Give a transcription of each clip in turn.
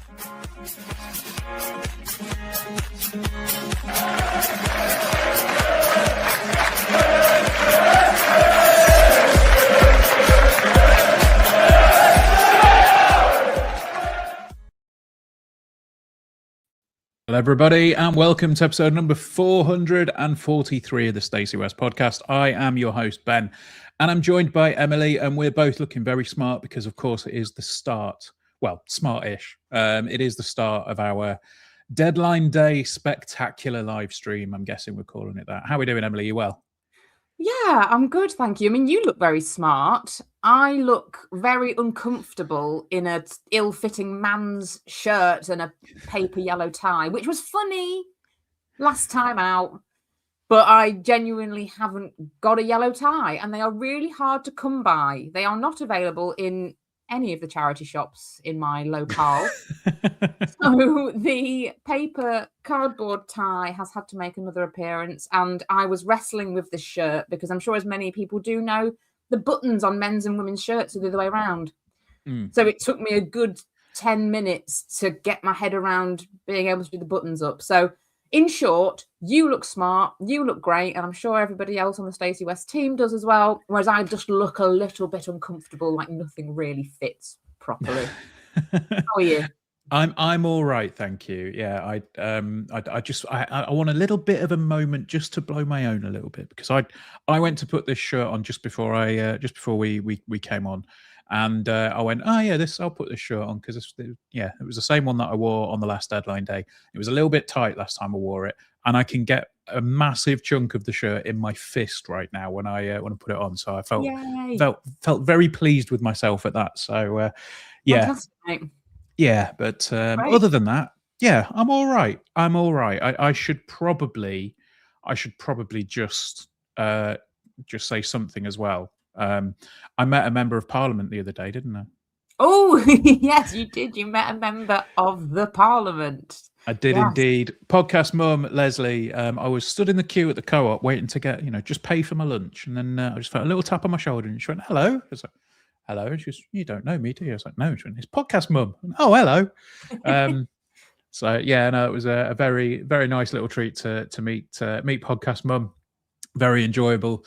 Hello, everybody, and welcome to episode number 443 of the Stacey West podcast. I am your host, Ben, and I'm joined by Emily, and we're both looking very smart because, of course, it is the start, well, smart-ish. It is the start of our deadline day spectacular live stream. I'm guessing we're calling it that. How are we doing, Emily? You well? Yeah, I'm good, thank you. I mean, you look very smart. I look very uncomfortable in a ill-fitting man's shirt and a paper yellow tie, which was funny last time out, but I genuinely haven't got a yellow tie, and they are really hard to come by. They are not available in any of the charity shops in my locale. So the paper cardboard tie has had to make another appearance, and I was wrestling with this shirt because I'm sure, as many people do know, the buttons on men's and women's shirts are the other way around. So it took me a good 10 minutes to get my head around being able to do the buttons up. So in short, you look smart, you look great, and I'm sure everybody else on the Stacey West team does as well, whereas I just look a little bit uncomfortable, like nothing really fits properly. How are you? I'm all right, thank you. Yeah, I want a little bit of a moment just to blow my own a little bit, because I went to put this shirt on just before we came on, and I went, oh yeah, I'll put this shirt on because it was the same one that I wore on the last deadline day. It was a little bit tight last time I wore it, and I can get a massive chunk of the shirt in my fist right now when I put it on. So I felt very pleased with myself at that. So yeah. Fantastic, mate. Yeah, but other than that, yeah, I'm all right. I should probably just say something as well. I met a member of Parliament the other day, didn't I? Oh, yes, you did. You met a member of the Parliament. I did indeed. Podcast mum, Leslie. I was stood in the queue at the co-op waiting to get, just pay for my lunch, and then I just felt a little tap on my shoulder, and she went, "Hello." I was like, "Hello," and she was, "You don't know me, do you?" I was like, "No." She went, "It's podcast mum." Oh, hello. So yeah, no, it was a very, very nice little treat to meet podcast mum. Very enjoyable.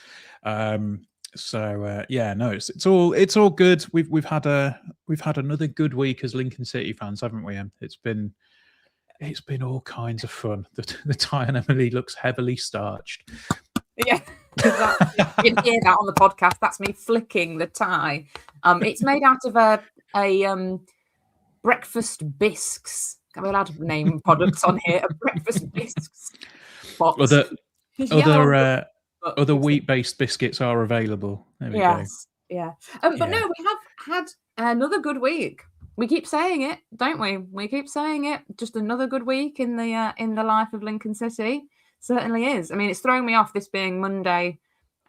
So yeah, no, it's all good. We've had another good week as Lincoln City fans, haven't we? It's been all kinds of fun. The tie on Emily looks heavily starched. Yeah, you can hear that on the podcast. That's me flicking the tie. It's made out of a breakfast bisques. Can we allowed to name products on here? A breakfast bisques box. Other wheat-based biscuits are available. There we go. Yeah. But no, we have had another good week. We keep saying it, don't we? We keep saying it. Just another good week in the life of Lincoln City. Certainly is. I mean, it's throwing me off this being Monday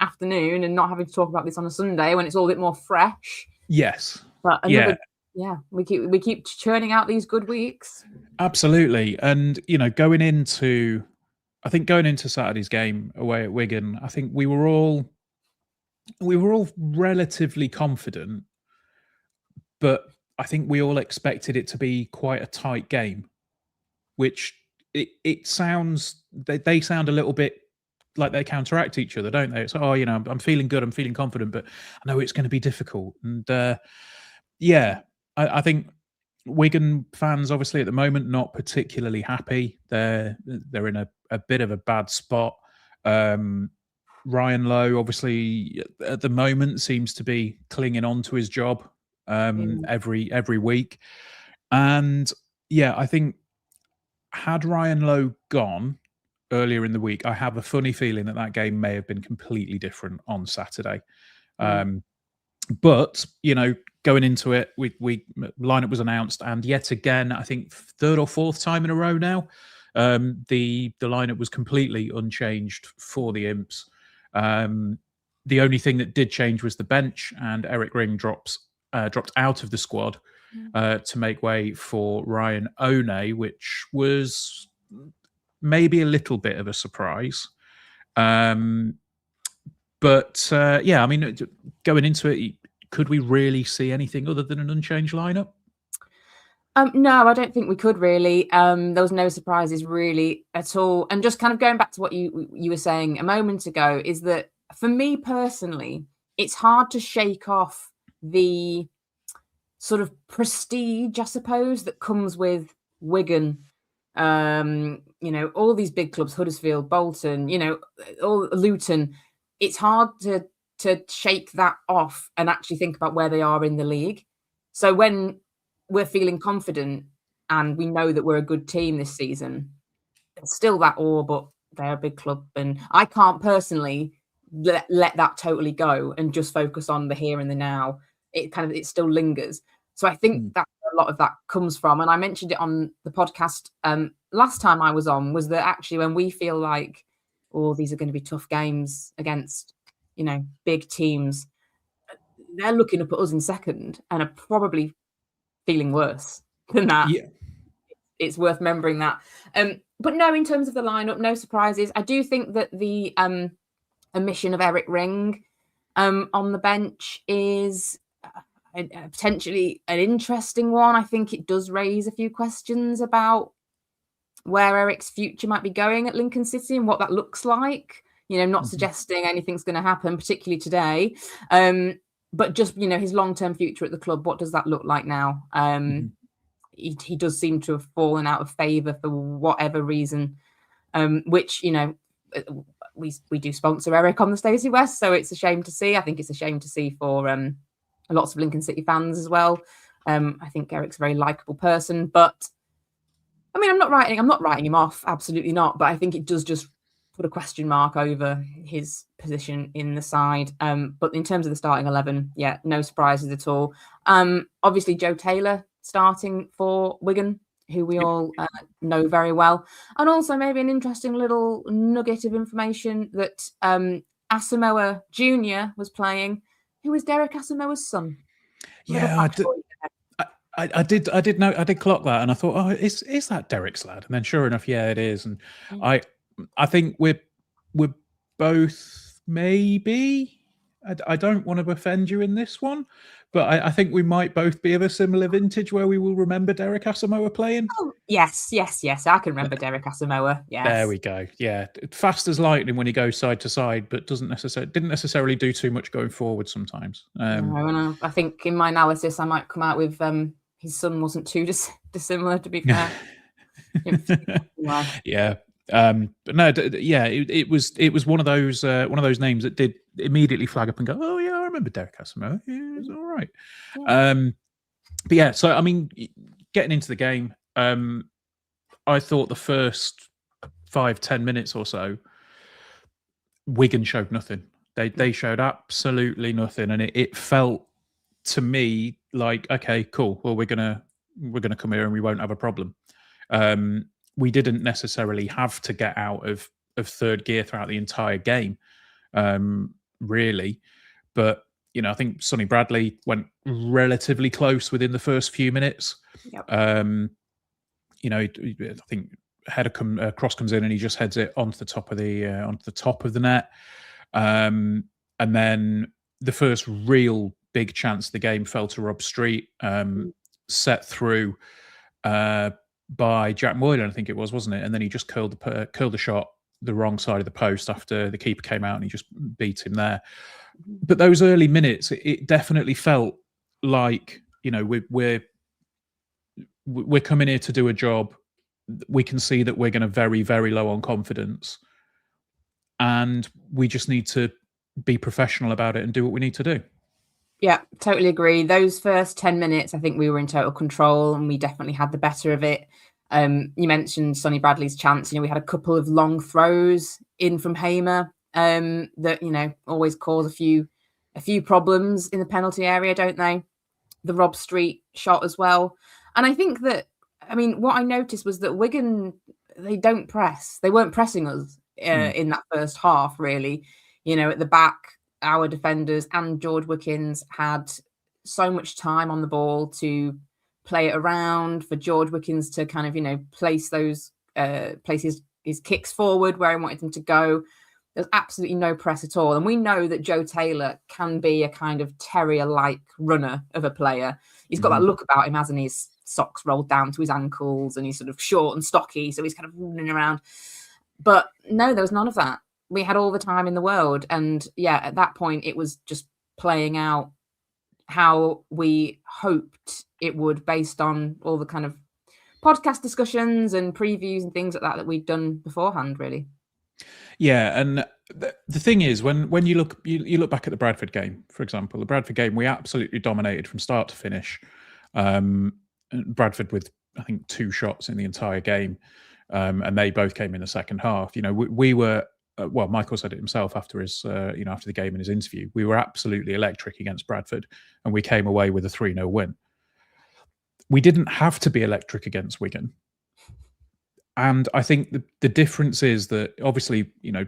afternoon and not having to talk about this on a Sunday when it's all a bit more fresh. Yes. But we keep churning out these good weeks. Absolutely. And going into Saturday's game away at Wigan, I think we were all relatively confident, but I think we all expected it to be quite a tight game, which it sounds, they sound a little bit like they counteract each other, don't they? It's, I'm feeling good, I'm feeling confident, but I know it's going to be difficult. And I think Wigan fans, obviously, at the moment, not particularly happy. They're in a bit of a bad spot. Ryan Lowe, obviously, at the moment, seems to be clinging on to his job every week. And yeah, I think had Ryan Lowe gone earlier in the week, I have a funny feeling that game may have been completely different on Saturday. But going into it, we lineup was announced, and yet again, I think third or fourth time in a row now, the lineup was completely unchanged for the Imps. The only thing that did change was the bench, and Eric Ring dropped out of the squad to make way for Ryan One, which was maybe a little bit of a surprise. But yeah, I mean, going into it, could we really see anything other than an unchanged lineup? No, I don't think we could really. There was no surprises really at all. And just kind of going back to what you were saying a moment ago, is that for me personally, it's hard to shake off the sort of prestige, I suppose, that comes with Wigan. All these big clubs, Huddersfield, Bolton, all Luton. It's hard to shake that off and actually think about where they are in the league. So when we're feeling confident and we know that we're a good team this season, it's still that awe, but they're a big club. And I can't personally let that totally go and just focus on the here and the now. It still lingers. So I think that's where a lot of that comes from. And I mentioned it on the podcast last time I was on, was that actually when we feel like, oh, these are going to be tough games against, big teams, they're looking up at us in second and are probably feeling worse than that. Yeah. It's worth remembering that. But no, in terms of the lineup, no surprises. I do think that the omission of Eric Ring on the bench is potentially an interesting one. I think it does raise a few questions about where Eric's future might be going at Lincoln City and what that looks like. Not suggesting anything's going to happen, particularly today. But just, his long-term future at the club, what does that look like now? He does seem to have fallen out of favour for whatever reason, which, we do sponsor Eric on the Stacey West, so it's a shame to see. I think it's a shame to see for lots of Lincoln City fans as well. I think Eric's a very likeable person, but I mean, I'm not writing him off, absolutely not. But I think it does just put a question mark over his position in the side. But in terms of the starting 11, yeah, no surprises at all. Obviously, Joe Taylor starting for Wigan, who we all know very well. And also maybe an interesting little nugget of information that Asamoah Jr. was playing, who was Derek Asamoah's son. Yeah, I did know, I did clock that, and I thought, oh, is that Derek's lad? And then sure enough, yeah, it is. And I think we're both maybe. I don't want to offend you in this one, but I think we might both be of a similar vintage where we will remember Derek Asamoah playing. Oh, yes. I can remember Derek Asamoah. Yes. There we go. Yeah, fast as lightning when he goes side to side, but didn't necessarily do too much going forward sometimes. No, I think in my analysis, I might come out with his son wasn't too dissimilar, to be fair. Yeah. But no, yeah, it was one of those names that did immediately flag up and go, oh yeah, I remember Derek Asamoah. Yeah, it's all right. Yeah. But yeah, so I mean, getting into the game, I thought the first 5-10 minutes or so, Wigan showed nothing. They showed absolutely nothing, and it felt to me like, okay, cool. Well, we're gonna come here and we won't have a problem. We didn't necessarily have to get out of third gear throughout the entire game, really. But, I think Sonny Bradley went relatively close within the first few minutes. Yep. I think header cross comes in and he just heads it onto the top of the net. And then the first real big chance of the game fell to Rob Street, set through by Jack Moylan, I think it was, wasn't it? And then he just curled the shot the wrong side of the post after the keeper came out and he just beat him there. But those early minutes, it definitely felt like, we're coming here to do a job. We can see that we're going to very, very low on confidence, and we just need to be professional about it and do what we need to do. Yeah, totally agree. Those first 10 minutes, I think we were in total control and we definitely had the better of it. You mentioned Sonny Bradley's chance. We had a couple of long throws in from Hamer that, always cause a few problems in the penalty area, don't they? The Rob Street shot as well. And I think that, what I noticed was that Wigan, they don't press. They weren't pressing us in that first half, really. At the back, our defenders and George Wickens had so much time on the ball to play it around, for George Wickens to kind of, place his kicks forward where he wanted them to go. There's absolutely no press at all. And we know that Joe Taylor can be a kind of terrier-like runner of a player. He's got that look about him, hasn't he? His socks rolled down to his ankles, and he's sort of short and stocky, so he's kind of running around. But no, there was none of that. We had all the time in the world, and yeah, at that point, it was just playing out how we hoped it would, based on all the kind of podcast discussions and previews and things like that we'd done beforehand, really. Yeah, and the thing is, when you look back at the Bradford game, for example, the Bradford game, we absolutely dominated from start to finish. Bradford with, I think, 2 shots in the entire game, and they both came in the second half. You know, we were. Well, Michael said it himself after his, after the game in his interview. We were absolutely electric against Bradford, and we came away with a 3-0 win. We didn't have to be electric against Wigan. And I think the difference is that, obviously, you know,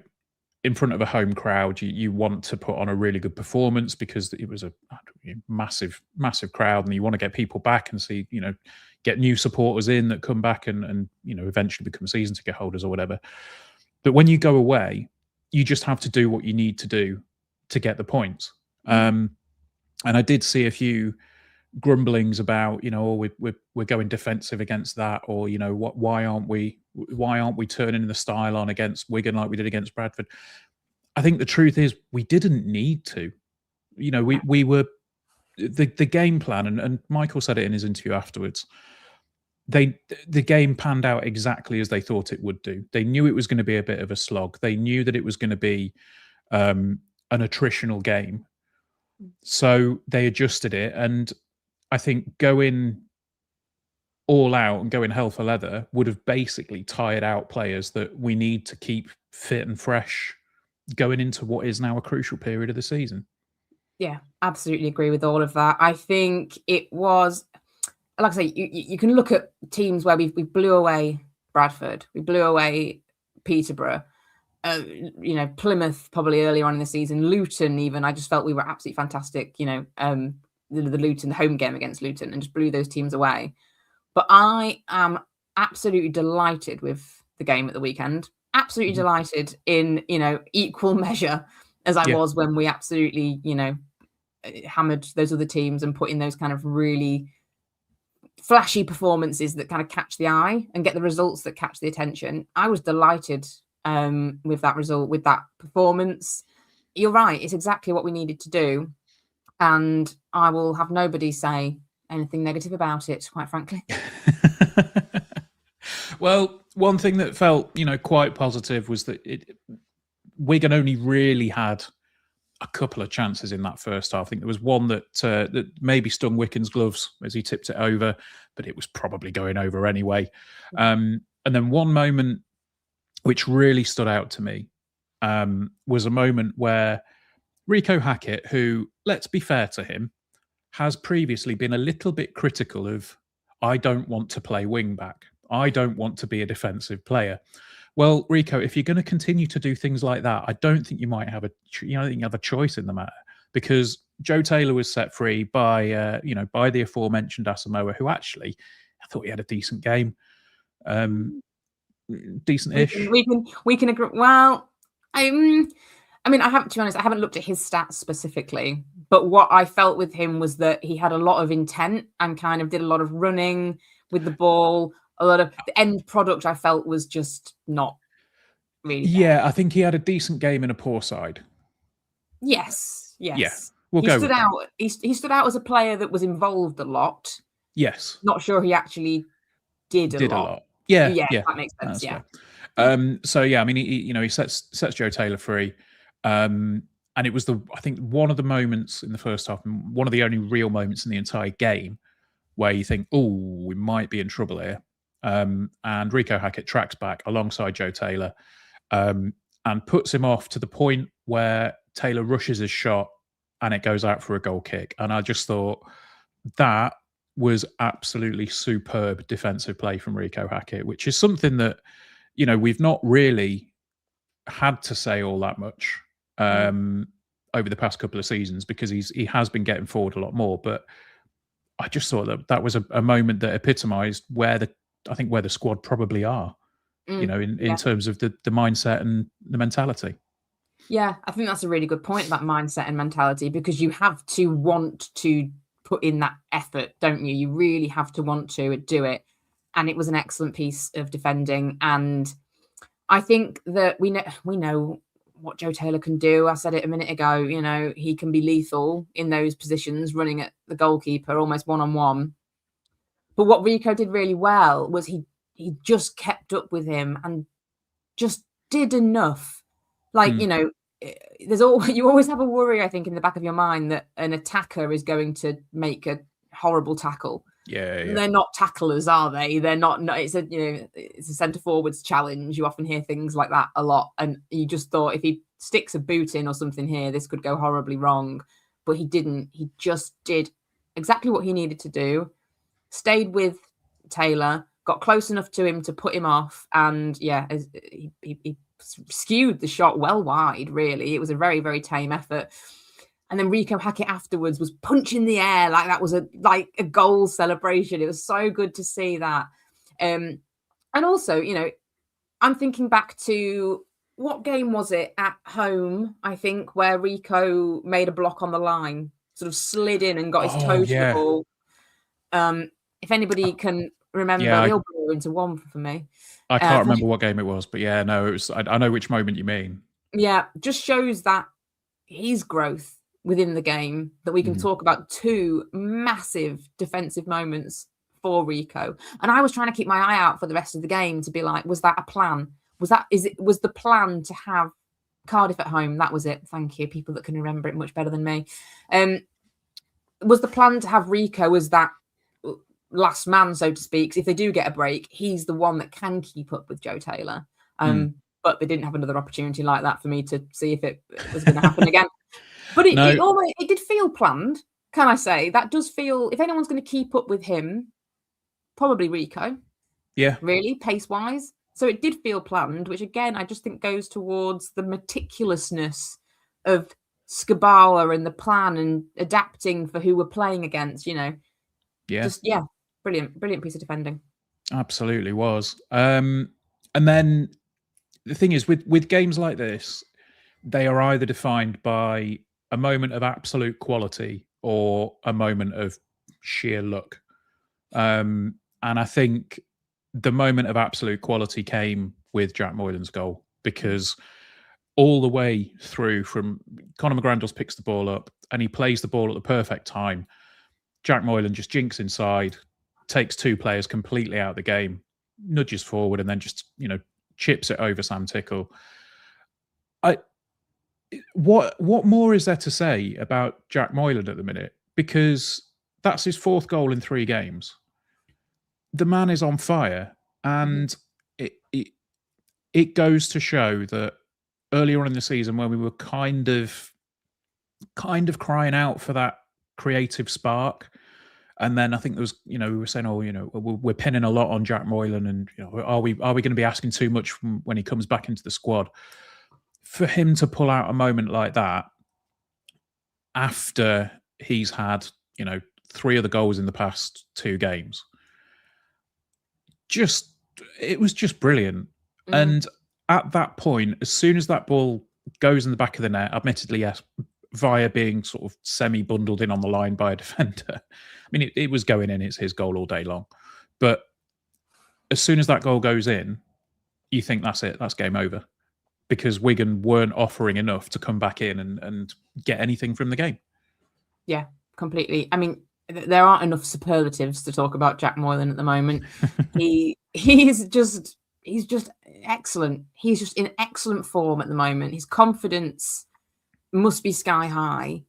in front of a home crowd, you want to put on a really good performance because it was a massive crowd, and you want to get people back and see, you know, get new supporters in that come back and you know, eventually become season ticket holders or whatever. But when you go away, you just have to do what you need to do to get the points. And I did see a few grumblings about, you know, oh, we're going defensive against that, or, you know, why aren't we turning the style on against Wigan like we did against Bradford? I think the truth is we didn't need to. You know, we were the game plan, and Michael said it in his interview afterwards. The game panned out exactly as they thought it would do. They knew it was going to be a bit of a slog. They knew that it was going to be an attritional game. So they adjusted it. And I think going all out and going hell for leather would have basically tired out players that we need to keep fit and fresh going into what is now a crucial period of the season. Yeah, absolutely agree with all of that. I think it was, like I say, you can look at teams where we blew away Bradford, we blew away Peterborough, you know, Plymouth probably earlier on in the season, Luton even. I just felt we were absolutely fantastic, you know, the Luton, the home game against Luton, and just blew those teams away. But I am absolutely delighted with the game at the weekend. Absolutely delighted in, you know, equal measure as I was when we absolutely, you know, hammered those other teams and put in those kind of really flashy performances that kind of catch the eye and get the results that catch the attention. I was delighted with that result, with that performance. You're right. It's exactly what we needed to do. And I will have nobody say anything negative about it, quite frankly. Well, one thing that felt, you know, quite positive was that Wigan only really had a couple of chances in that first half. I think there was one that maybe stung Wicken's gloves as he tipped it over, but it was probably going over anyway. And then one moment which really stood out to me was a moment where Rico Hackett, who, let's be fair to him, has previously been a little bit critical of, I don't want to play wing back. I don't want to be a defensive player. Well, Rico, if you're going to continue to do things like that, I don't think you might have a choice in the matter, because Joe Taylor was set free by by the aforementioned Asamoah, who actually I thought he had a decent game, decent-ish. We can agree. Well, I mean, I have to be honest, I haven't looked at his stats specifically, but what I felt with him was that he had a lot of intent and kind of did a lot of running with the ball. A lot of the end product I felt was just not really there. Yeah, I think he had a decent game and a poor side. Yes. Yeah, we'll go with that. He stood out as a player that was involved a lot. Yes. Not sure he actually did a lot. Yeah, that makes sense. So yeah, I mean, he sets Joe Taylor free, and it was I think one of the moments in the first half, and one of the only real moments in the entire game where you think, oh, we might be in trouble here. And Rico Hackett tracks back alongside Joe Taylor, and puts him off to the point where Taylor rushes his shot and it goes out for a goal kick. And I just thought that was absolutely superb defensive play from Rico Hackett, which is something that, you know, we've not really had to say all that much over the past couple of seasons, because he has been getting forward a lot more. But I just thought that was a moment that epitomised where the squad probably are, you know, in terms of the mindset and the mentality. Yeah, I think that's a really good point, that mindset and mentality, because you have to want to put in that effort, don't you? You really have to want to do it. And it was an excellent piece of defending. And I think that we know what Joe Taylor can do. I said it a minute ago, you know, he can be lethal in those positions, running at the goalkeeper almost one-on-one. But what Rico did really well was he just kept up with him and just did enough. Like, you know, you always have a worry, I think, in the back of your mind that an attacker is going to make a horrible tackle. Yeah. They're not tacklers, are they? They're not. It's a centre forwards challenge. You often hear things like that a lot, and you just thought if he sticks a boot in or something here, this could go horribly wrong. But he didn't. He just did exactly what he needed to do. Stayed with Taylor, got close enough to him to put him off, and yeah, he skewed the shot well wide. Really, it was a very, very tame effort. And then Rico Hackett afterwards was punching the air like that was a goal celebration. It was so good to see that. And also, you know, I'm thinking back to what game was it at home, I think, where Rico made a block on the line, sort of slid in and got his toe to the ball. If anybody can remember, they all blew into one for me. I can't remember what game it was, but yeah, no, it was. I know which moment you mean. Yeah, just shows that his growth within the game, that we can talk about two massive defensive moments for Rico. And I was trying to keep my eye out for the rest of the game to be like, was that a plan? Was the plan to have Cardiff at home? That was it. Thank you. People that can remember it much better than me. Was the plan to have Rico as that last man, so to speak? If they do get a break, he's the one that can keep up with Joe Taylor. But they didn't have another opportunity like that for me to see if it was going to happen again. But it did feel planned, can I say? That does feel, if anyone's going to keep up with him, probably Rico. Yeah. Really, pace-wise. So it did feel planned, which again, I just think goes towards the meticulousness of Skabala and the plan and adapting for who we're playing against, you know. Yeah. Brilliant piece of defending. Absolutely was. And then the thing is, with games like this, they are either defined by a moment of absolute quality or a moment of sheer luck. And I think the moment of absolute quality came with Jack Moylan's goal, because all the way through from Conor McGrandles picks the ball up and he plays the ball at the perfect time. Jack Moylan just jinks inside, takes two players completely out of the game, nudges forward, and then just, you know, chips it over Sam Tickle. What more is there to say about Jack Moylan at the minute? Because that's his fourth goal in 3 games. The man is on fire, and it goes to show that earlier on in the season, when we were kind of crying out for that creative spark, and then I think there was, you know, we were saying, oh, you know, we're pinning a lot on Jack Moylan, and, you know, are we going to be asking too much when he comes back into the squad? For him to pull out a moment like that after he's had, you know, 3 other goals in the past 2 games, it was just brilliant. And at that point, as soon as that ball goes in the back of the net, admittedly, yes, via being sort of semi-bundled in on the line by a defender. I mean, it was going in. It's his goal all day long. But as soon as that goal goes in, you think that's it. That's game over. Because Wigan weren't offering enough to come back in and get anything from the game. Yeah, completely. I mean, there aren't enough superlatives to talk about Jack Moylan at the moment. He's just excellent. He's just in excellent form at the moment. His confidence must be sky high.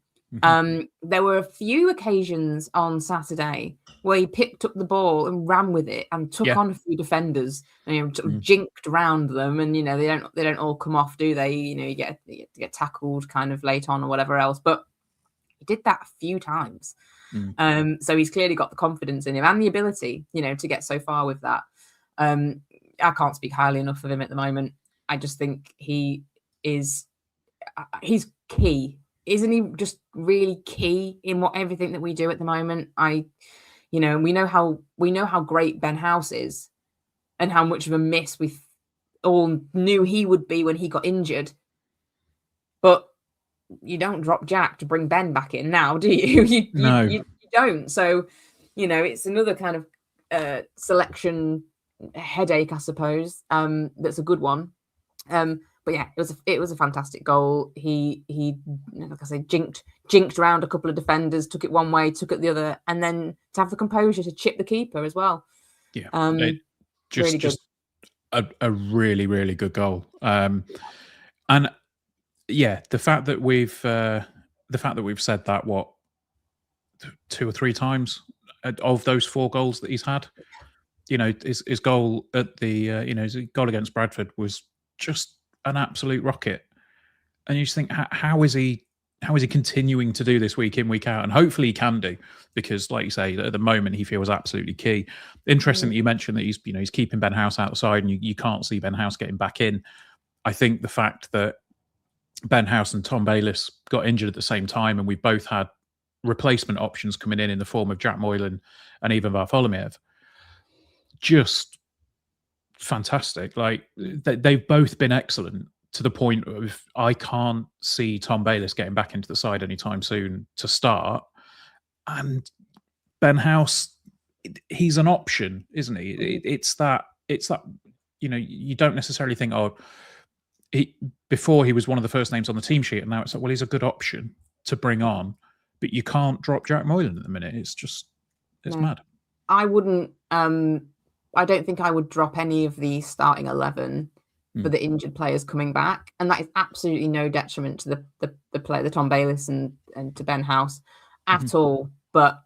There were a few occasions on Saturday where he picked up the ball and ran with it and took on a few defenders and, you know, sort of jinked around them. And, you know, they don't all come off, do they? You know, you get tackled kind of late on or whatever else. But he did that a few times. So he's clearly got the confidence in him and the ability, you know, to get so far with that. I can't speak highly enough of him at the moment. I just think he's key. Isn't he just really key in everything that we do at the moment? You know, we know how great Ben House is and how much of a miss we all knew he would be when he got injured. But you don't drop Jack to bring Ben back in now, do you? You don't. So, it's another kind of selection headache, I suppose. That's a good one. But yeah, it was a fantastic goal. He like I say, jinked around a couple of defenders, took it one way, took it the other, and then to have the composure to chip the keeper as well. Yeah, really good. A really, really good goal. And yeah, the fact that we've said that, what, 2 or 3 times of those 4 goals that he's had, his goal at the his goal against Bradford was just an absolute rocket. And you just think, how is he continuing to do this week in, week out? And hopefully he can do, because like you say, at the moment he feels absolutely key. Interesting that you mentioned that he's keeping Ben House outside, and you can't see Ben House getting back in. I think the fact that Ben House and Tom Bayliss got injured at the same time, and we both had replacement options coming in the form of Jack Moylan and Ivan Varfolomiev, just fantastic. Like, they've both been excellent, to the point of I can't see Tom Bayliss getting back into the side anytime soon to start. And Ben House, he's an option, isn't he? It's that you don't necessarily think, before he was one of the first names on the team sheet, and now it's like, well, he's a good option to bring on, but you can't drop Jack Moylan at the minute. It's mad. I wouldn't. I don't think I would drop any of the starting 11 for the injured players coming back, and that is absolutely no detriment to the player, the Tom Bayliss and to Ben House at all. But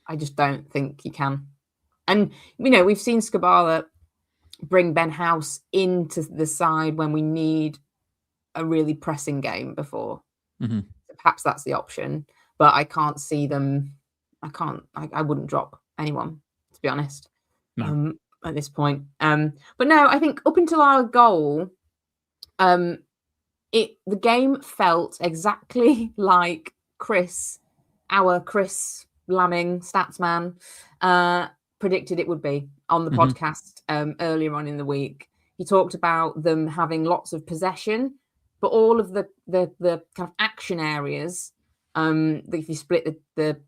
I just don't think you can. And we've seen Skabala bring Ben House into the side when we need a really pressing game before. Perhaps that's the option, but I can't see them. I wouldn't drop anyone, to be honest. No. At this point. But no, I think up until our goal, the game felt exactly like our Chris Lamming, Statsman, predicted it would be on the podcast earlier on in the week. He talked about them having lots of possession, but all of the kind of action areas, if you split the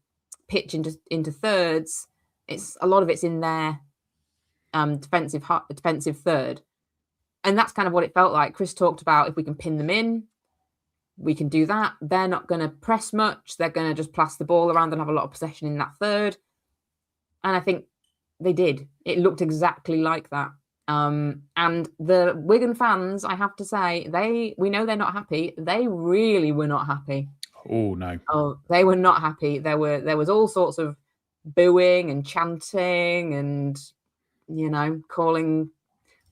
pitch into thirds, a lot of it's in there. Defensive third, and that's kind of what it felt like. Chris talked about, if we can pin them in, we can do that. They're not going to press much. They're going to just pass the ball around and have a lot of possession in that third. And I think they did. It looked exactly like that. And the Wigan fans, I have to say, we know they're not happy. They really were not happy. Oh no! Oh, they were not happy. There was all sorts of booing and chanting and calling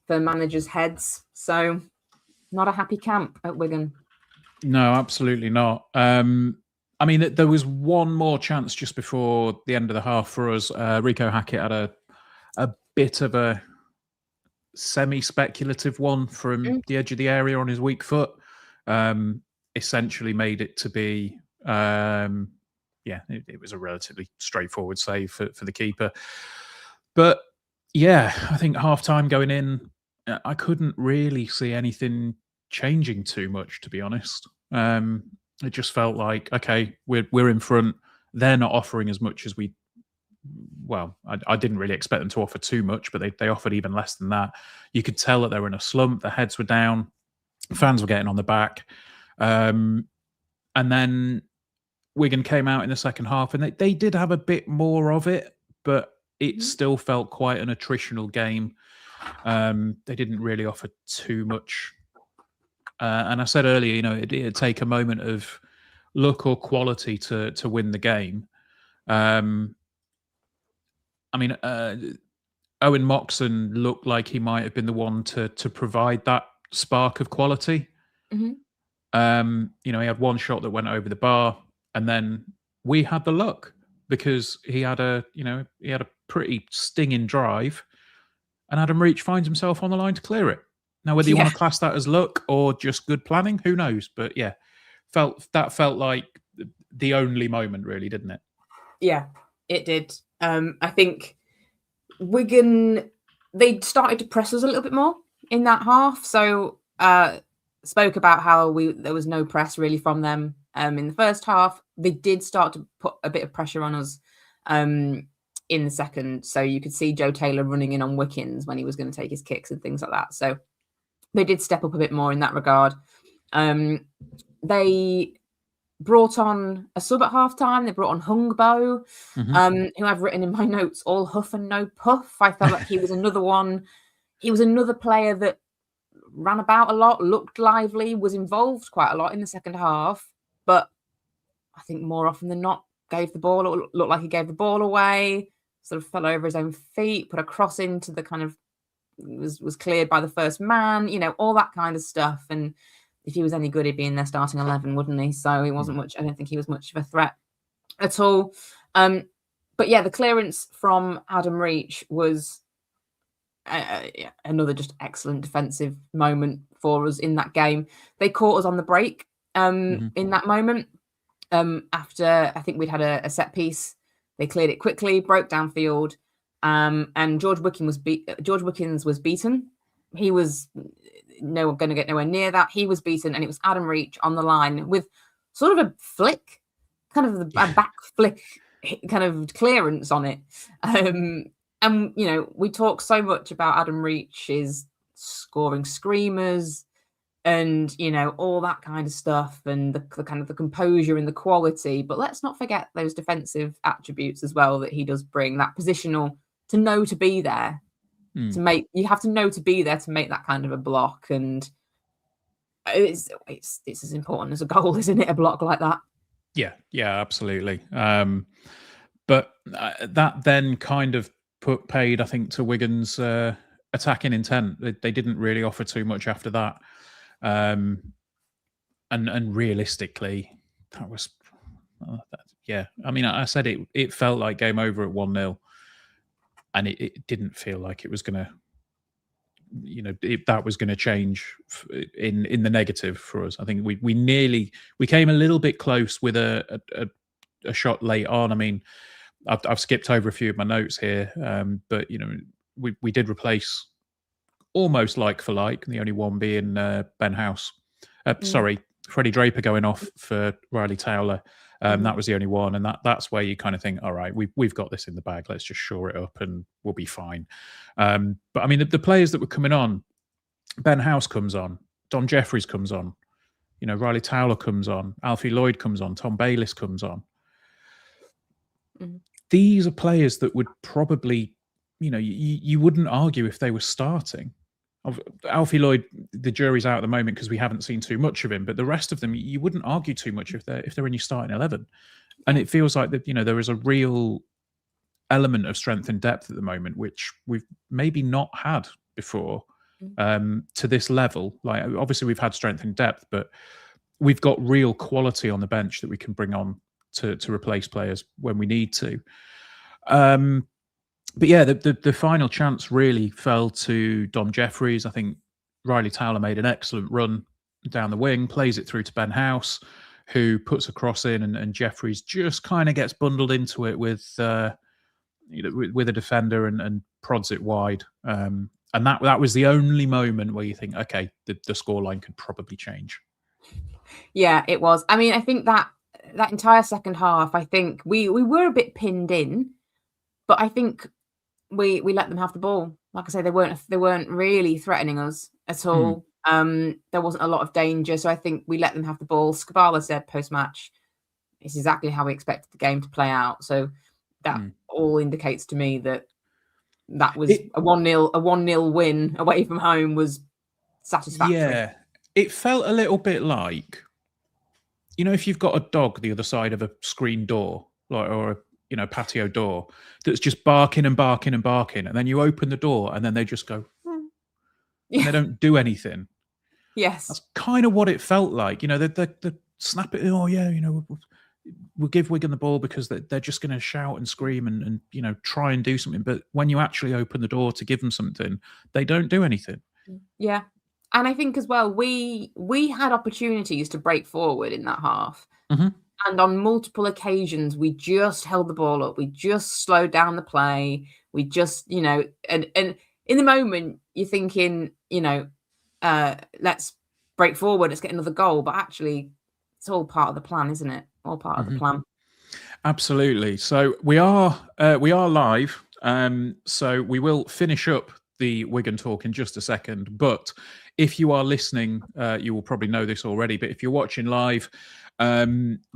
for managers' heads. So not a happy camp at Wigan. No, absolutely not. I mean, there was one more chance just before the end of the half for us. Rico Hackett had a bit of a semi-speculative one from the edge of the area on his weak foot. Essentially made it to be, it was a relatively straightforward save for the keeper. But yeah, I think half-time going in, I couldn't really see anything changing too much, to be honest. It just felt like, okay, we're in front. They're not offering as much as I didn't really expect them to offer too much, but they offered even less than that. You could tell that they were in a slump. Their heads were down. Fans were getting on the back. And then Wigan came out in the second half, and they did have a bit more of it, but it still felt quite an attritional game. They didn't really offer too much. And I said earlier, it'd take a moment of luck or quality to win the game. I mean, Owen Moxon looked like he might have been the one to provide that spark of quality. He had one shot that went over the bar, and then we had the luck because he had a pretty stinging drive, and Adam Reach finds himself on the line to clear it. Now, whether you want to class that as luck or just good planning, who knows? But yeah, felt like the only moment, really, didn't it? Yeah, it did. I think Wigan, they started to press us a little bit more in that half. So spoke about how there was no press really from them in the first half. They did start to put a bit of pressure on us in the second. So you could see Joe Taylor running in on Wickens when he was going to take his kicks and things like that. So they did step up a bit more in that regard. They brought on a sub at halftime. They brought on Hungbo, who I've written in my notes, all huff and no puff. I felt like he was another one. He was another player that ran about a lot, looked lively, was involved quite a lot in the second half, but I think more often than not gave the ball, or looked like he gave the ball away, sort of fell over his own feet, put a cross into the kind of, was cleared by the first man, all that kind of stuff. And if he was any good, he'd be in their starting 11, wouldn't he? So he wasn't much. I don't think he was much of a threat at all. But yeah, the clearance from Adam Reach was another just excellent defensive moment for us in that game. They caught us on the break in that moment. After I think we'd had a set piece, they cleared it quickly, broke downfield, and George Wickens was beaten. He was going to get nowhere near that. He was beaten, and it was Adam Reach on the line with sort of a flick, kind of a back flick kind of clearance on it. And, we talk so much about Adam Reach's scoring screamers and, all that kind of stuff, and the kind of the composure and the quality. But let's not forget those defensive attributes as well that he does bring, that positional, to know to be there. You have to know to be there to make that kind of a block. And it's as important as a goal, isn't it? A block like that. Yeah, absolutely. But that then kind of paid, I think, to Wigan's attacking intent. They didn't really offer too much after that. And realistically, that was, I mean, I said it felt like game over at 1-0, and it didn't feel like it was going to, that was going to change in the negative for us. I think we came a little bit close with a shot late on. I mean, I've skipped over a few of my notes here, but we did replace almost like for like, the only one being Ben House. Sorry, Freddie Draper going off for Riley Towler. That was the only one, and that's where you kind of think, all right, we've got this in the bag. Let's just shore it up, and we'll be fine. But I mean, the players that were coming on, Ben House comes on, Don Jeffries comes on, Riley Towler comes on, Alfie Lloyd comes on, Tom Bayliss comes on. These are players that would probably, you wouldn't argue if they were starting. Alfie Lloyd, the jury's out at the moment because we haven't seen too much of him, but the rest of them, you wouldn't argue too much if they're in your starting 11. And it feels like that, there is a real element of strength and depth at the moment, which we've maybe not had before to this level. Like, obviously we've had strength and depth, but we've got real quality on the bench that we can bring on to replace players when we need to. But yeah, the final chance really fell to Dom Jeffries. I think Riley Towler made an excellent run down the wing, plays it through to Ben House, who puts a cross in, and Jeffries just kind of gets bundled into it with a defender and prods it wide. And that was the only moment where you think, okay, the scoreline could probably change. Yeah, it was. I mean, I think that entire second half, I think we were a bit pinned in, but I think we let them have the ball. Like I say, they weren't really threatening us at all. There wasn't a lot of danger, so I think we let them have the ball. Skabala said post-match, it's exactly how we expected the game to play out. So that all indicates to me that was a 1-0 win away from home was satisfactory. Yeah, it felt a little bit like, if you've got a dog the other side of a screen door, or a patio door that's just barking and barking and barking, and then you open the door and then they just go, and they don't do anything. Yes, that's kind of what it felt like. They snap it. Oh yeah, we'll give Wigan the ball because they're just going to shout and scream and try and do something. But when you actually open the door to give them something, they don't do anything. Yeah. And I think as well, we had opportunities to break forward in that half. And on multiple occasions, we just held the ball up. We just slowed down the play. We just, and in the moment, you're thinking, let's break forward. Let's get another goal. But actually, it's all part of the plan, isn't it? All part of the plan. Absolutely. So we are live. So we will finish up the Wigan talk in just a second. But if you are listening, you will probably know this already. But if you're watching live,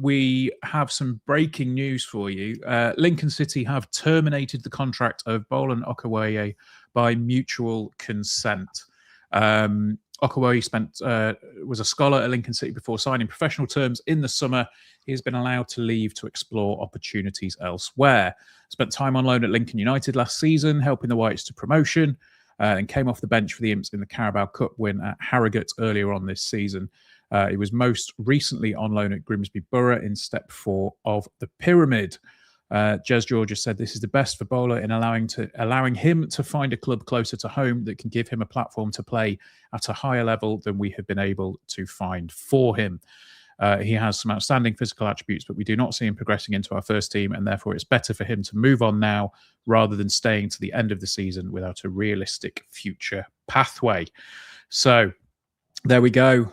we have some breaking news for you. Lincoln City have terminated the contract of Moylan Okawo by mutual consent. Okawo was a scholar at Lincoln City before signing professional terms in the summer. He has been allowed to leave to explore opportunities elsewhere. Spent time on loan at Lincoln United last season, helping the Whites to promotion, and came off the bench for the Imps in the Carabao Cup win at Harrogate earlier on this season. He was most recently on loan at Grimsby Borough in step 4 of the pyramid. Jez George has said this is the best for Bowler in allowing him to find a club closer to home that can give him a platform to play at a higher level than we have been able to find for him. He has some outstanding physical attributes, but we do not see him progressing into our first team, and therefore it's better for him to move on now rather than staying to the end of the season without a realistic future pathway. So there we go.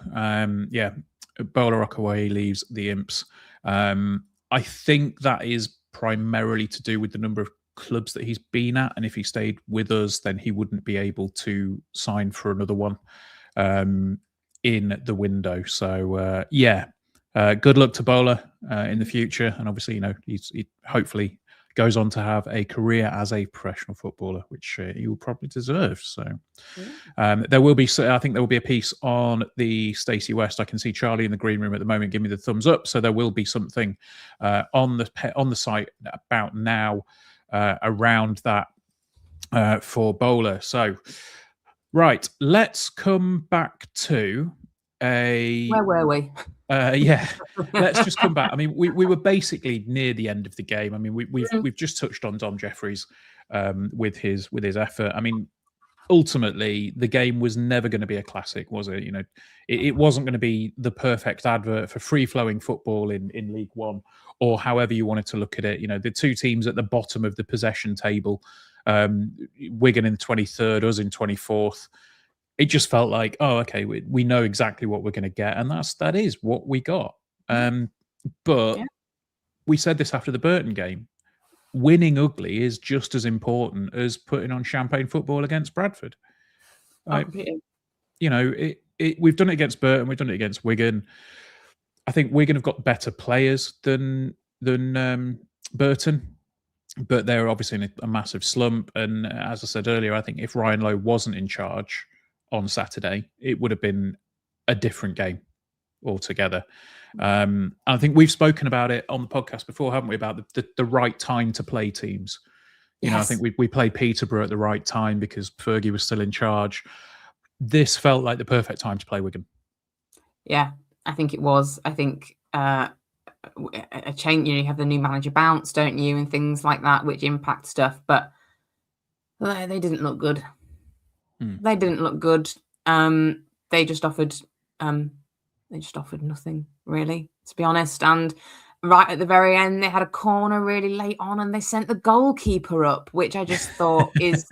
Bowler Rockaway leaves the Imps. I think that is primarily to do with the number of clubs that he's been at, and if he stayed with us, then he wouldn't be able to sign for another one in the window. So good luck to Bowler in the future, and obviously, he hopefully goes on to have a career as a professional footballer, which he will probably deserve. So there will be, I think there will be a piece on the Stacey West. I can see Charlie in the green room at the moment. Give me the thumbs up. So there will be something on the site about now around that for Bowler. So right, let's come back to where were we? Let's just come back. I mean, we were basically near the end of the game. I mean, we've just touched on Dom Jeffries with his effort. I mean, ultimately, the game was never going to be a classic, was it? It wasn't going to be the perfect advert for free-flowing football in League One, or however you wanted to look at it. The two teams at the bottom of the possession table, Wigan in 23rd, us in 24th. It just felt like, oh, okay, we know exactly what we're going to get, and that is what we got. But we said this after the Burton game. Winning ugly is just as important as putting on champagne football against Bradford. We've done it against Burton, we've done it against Wigan. I think Wigan have got better players than Burton, but they're obviously in a massive slump. And as I said earlier, I think if Ryan Lowe wasn't in charge on Saturday, it would have been a different game altogether. I think we've spoken about it on the podcast before, haven't we, about the right time to play teams. I think we played Peterborough at the right time because Fergie was still in charge. This felt like the perfect time to play Wigan. Yeah, I think it was. I think a change, you have the new manager bounce, don't you, and things like that, which impact stuff, but they didn't look good. They didn't look good. They just offered nothing, really, to be honest. And right at the very end, they had a corner really late on, and they sent the goalkeeper up, which I just thought is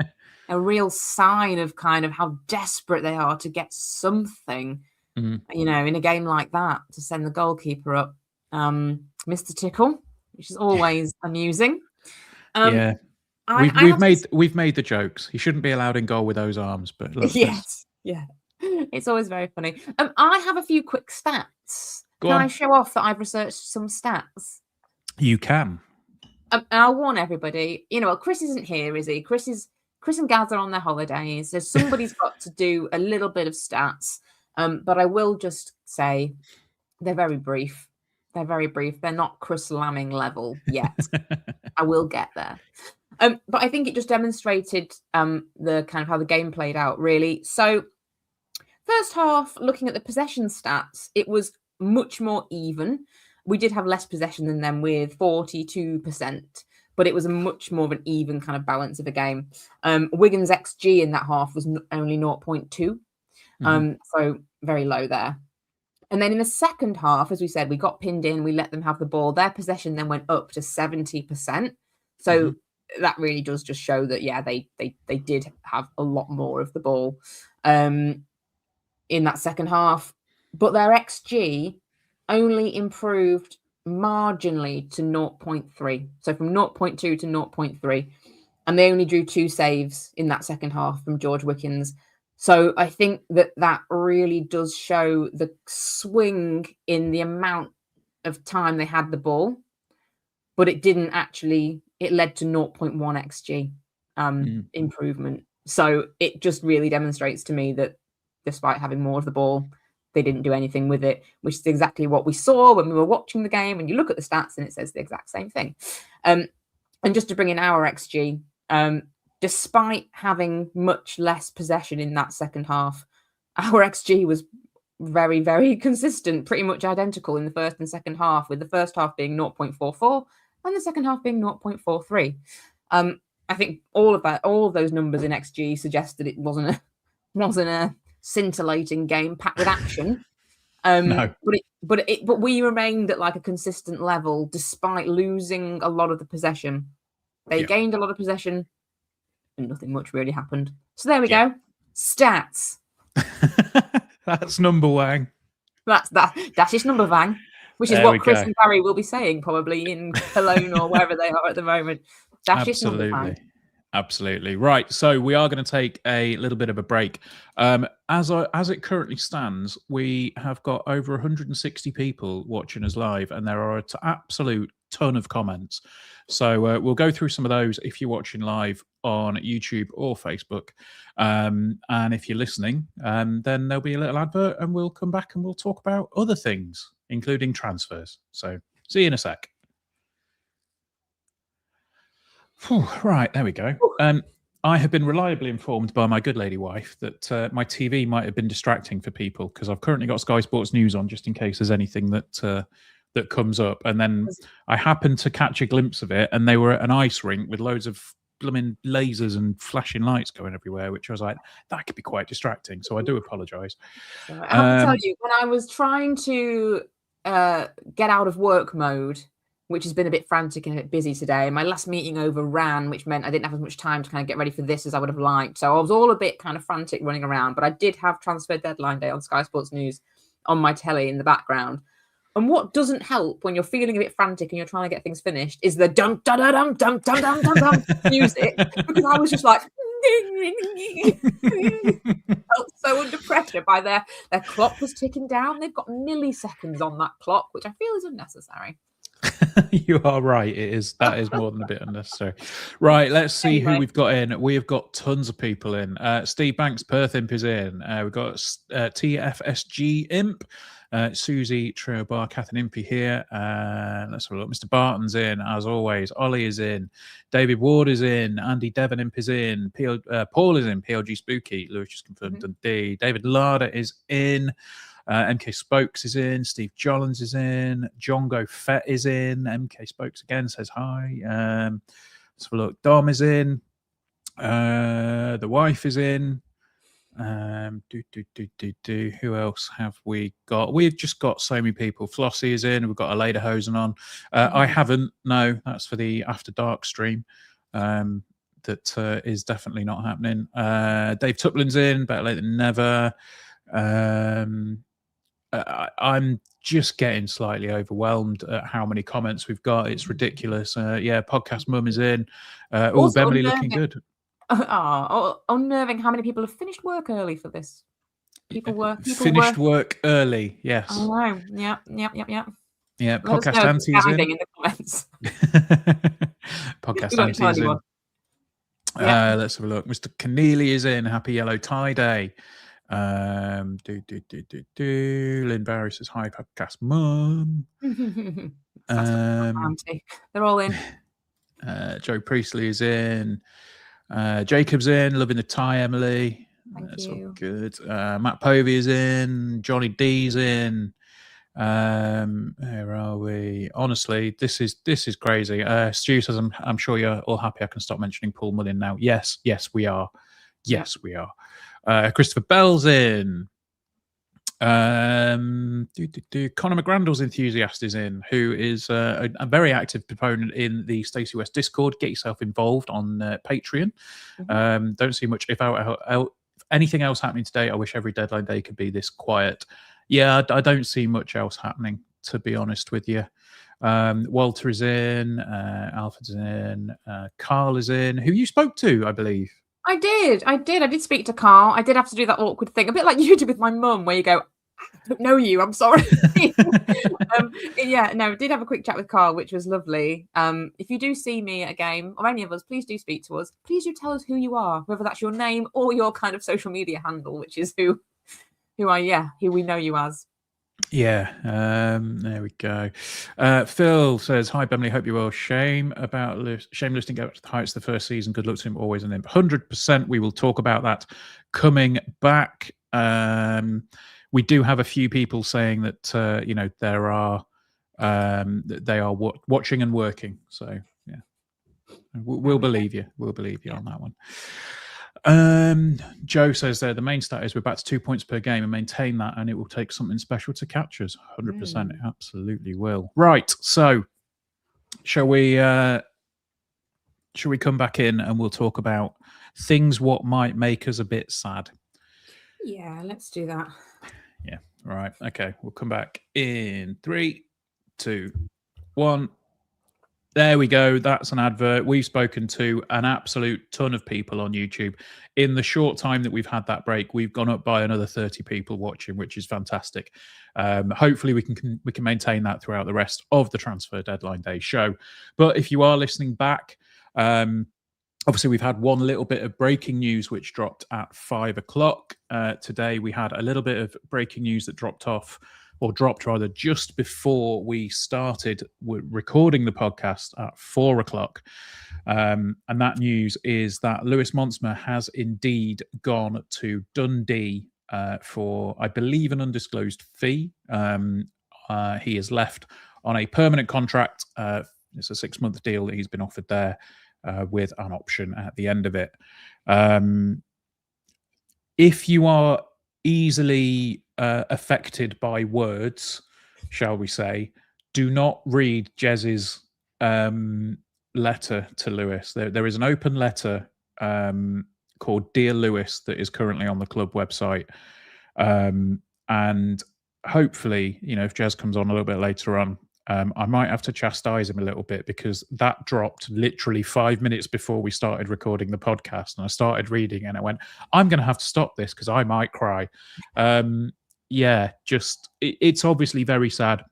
a real sign of kind of how desperate they are to get something, in a game like that, to send the goalkeeper up. Mr. Tickle, which is always amusing. We've made the jokes. He shouldn't be allowed in goal with those arms, but look, it's always very funny. I have a few quick stats. Can I show off that I've researched some stats? You can. And I'll warn everybody. Chris isn't here, is he? Chris and Gaz are on their holidays. So somebody's got to do a little bit of stats. But I will just say they're very brief. They're very brief. They're not Chris Lamming level yet. I will get there. But I think it just demonstrated the kind of how the game played out, really. So first half, looking at the possession stats, it was much more even. We did have less possession than them with 42%, but it was a much more of an even kind of balance of the game. Wigan's XG in that half was only 0.2, so very low there. And then in the second half, as we said, we got pinned in, we let them have the ball. Their possession then went up to 70%. So that really does just show that, they did have a lot more of the ball in that second half. But their XG only improved marginally to 0.3. So from 0.2 to 0.3. And they only drew 2 saves in that second half from George Wickens. So I think that really does show the swing in the amount of time they had the ball, but it didn't actually, it led to 0.1 XG improvement. So it just really demonstrates to me that despite having more of the ball, they didn't do anything with it, which is exactly what we saw when we were watching the game. And you look at the stats and it says the exact same thing. And just to bring in our XG, despite having much less possession in that second half, our XG was very, very consistent, pretty much identical in the first and second half, with the first half being 0.44 and the second half being 0.43. I think all of those numbers in XG suggest that it wasn't a scintillating game packed with action. No. But we remained at like a consistent level despite losing a lot of the possession. They gained a lot of possession and nothing much really happened. So there we go. Stats. That's number one. That is number one, which is what Chris and Barry will be saying probably in Cologne or wherever they are at the moment. That is number one. Absolutely. Right. So we are going to take a little bit of a break. As it currently stands, we have got over 160 people watching us live, and there are an absolute ton of comments. So we'll go through some of those if you're watching live on YouTube or Facebook. And if you're listening, then there'll be a little advert and we'll come back and we'll talk about other things, including transfers. So see you in a sec. Right, there we go. I have been reliably informed by my good lady wife that my TV might have been distracting for people because I've currently got Sky Sports News on just in case there's anything that comes up. And then I happened to catch a glimpse of it, and they were at an ice rink with loads of blooming lasers and flashing lights going everywhere, which I was like, that could be quite distracting. So I do apologise. I have to tell you, when I was trying to get out of work mode, which has been a bit frantic and a bit busy today, my last meeting overran, which meant I didn't have as much time to kind of get ready for this as I would have liked. So I was all a bit kind of frantic running around, but I did have transfer deadline day on Sky Sports News on my telly in the background. And what doesn't help when you're feeling a bit frantic and you're trying to get things finished is the dum da da dum dum dum dum dum dum music, because I was just like felt so under pressure by their clock was ticking down. They've got milliseconds on that clock, which I feel is unnecessary. You are right. That is more than a bit unnecessary. Right, let's see who we've got in. We have got tons of people in. Steve Banks, Perth Imp is in. We've got TFSG Imp, Susie Treobar, Catherine Impey here. Let's have a look. Mr. Barton's in, as always. Ollie is in. David Ward is in. Andy Devon Imp is in. Paul is in. PLG Spooky. Lewis just confirmed Dundee. David Larder is in. MK Spokes is in. Steve Jollins is in. Jongo Fett is in. MK Spokes again says hi. Let's have a look. Dom is in. The wife is in. Who else have we got? We've just got so many people. Flossie is in. We've got a Lederhosen on. I haven't. No, that's for the After Dark stream. That is definitely not happening. Dave Tuplin's in. Better late than never. I'm just getting slightly overwhelmed at how many comments we've got. It's ridiculous. Podcast Mum is in. Beverly looking good. Unnerving how many people have finished work early for this. People finished work early, yes. Oh, wow. Yeah. Yeah, Podcast Auntie is in. In the comments. Podcast Auntie is in. Let's have a look. Mr. Keneally is in. Happy Yellow Tie Day. Lynn Barry says hi, Podcast Mum. They're all in. Joe Priestley is in. Jacob's in. Loving the tie, Emily. That's all good. Matt Povey is in. Johnny D's in. Where are we? Honestly, this is crazy. Stu says I'm sure you're all happy I can stop mentioning Paul Mullin now. Yes, we are. Yes, we are. Christopher Bell's in. Conor McGrandle's enthusiast is in, who is a very active proponent in the Stacey West Discord. Get yourself involved on Patreon. Don't see much. If anything else happening today, I wish every deadline day could be this quiet. Yeah, I don't see much else happening, to be honest with you. Walter is in, Alfred's in, Carl is in, who you spoke to, I believe. I did speak to Carl. I did have to do that awkward thing, a bit like you did with my mum, where you go, I don't know you, I'm sorry. Did have a quick chat with Carl, which was lovely. If you do see me at a game, or any of us, please do speak to us. Please do tell us who you are, whether that's your name or your kind of social media handle, which is who we know you as. Yeah, there we go. Phil says, "Hi, Bemley. Hope you're well. Shame listing out to the heights of the first season. Good luck to him. Always an imp. 100%. We will talk about that coming back. We do have a few people saying that there are they are watching and working. So yeah, we'll believe you. We'll believe you on that one." Joe says there, the main stat is we're back to 2 points per game and maintain that, and it will take something special to catch us. 100%, it absolutely will. Right, so shall we come back in and we'll talk about things what might make us a bit sad? Yeah, let's do that. Yeah, right. Okay, we'll come back in 3, 2, 1. There we go. That's an advert. We've spoken to an absolute ton of people on YouTube. In the short time that we've had that break, we've gone up by another 30 people watching, which is fantastic. Hopefully we can maintain that throughout the rest of the transfer deadline day show. But if you are listening back, obviously we've had one little bit of breaking news which dropped at 5 o'clock. Today we had a little bit of breaking news that dropped rather just before we started recording the podcast at 4 o'clock. And that news is that Lewis Montsma has indeed gone to Dundee for, I believe, an undisclosed fee. He is left on a permanent contract. It's a 6-month deal that he's been offered there with an option at the end of it. If you are easily affected by words, shall we say, do not read Jez's letter to Lewis. There is an open letter called Dear Lewis that is currently on the club website. And hopefully, if Jez comes on a little bit later on, I might have to chastise him a little bit, because that dropped literally 5 minutes before we started recording the podcast, and I started reading and I went, I'm going to have to stop this because I might cry. It's obviously very sad,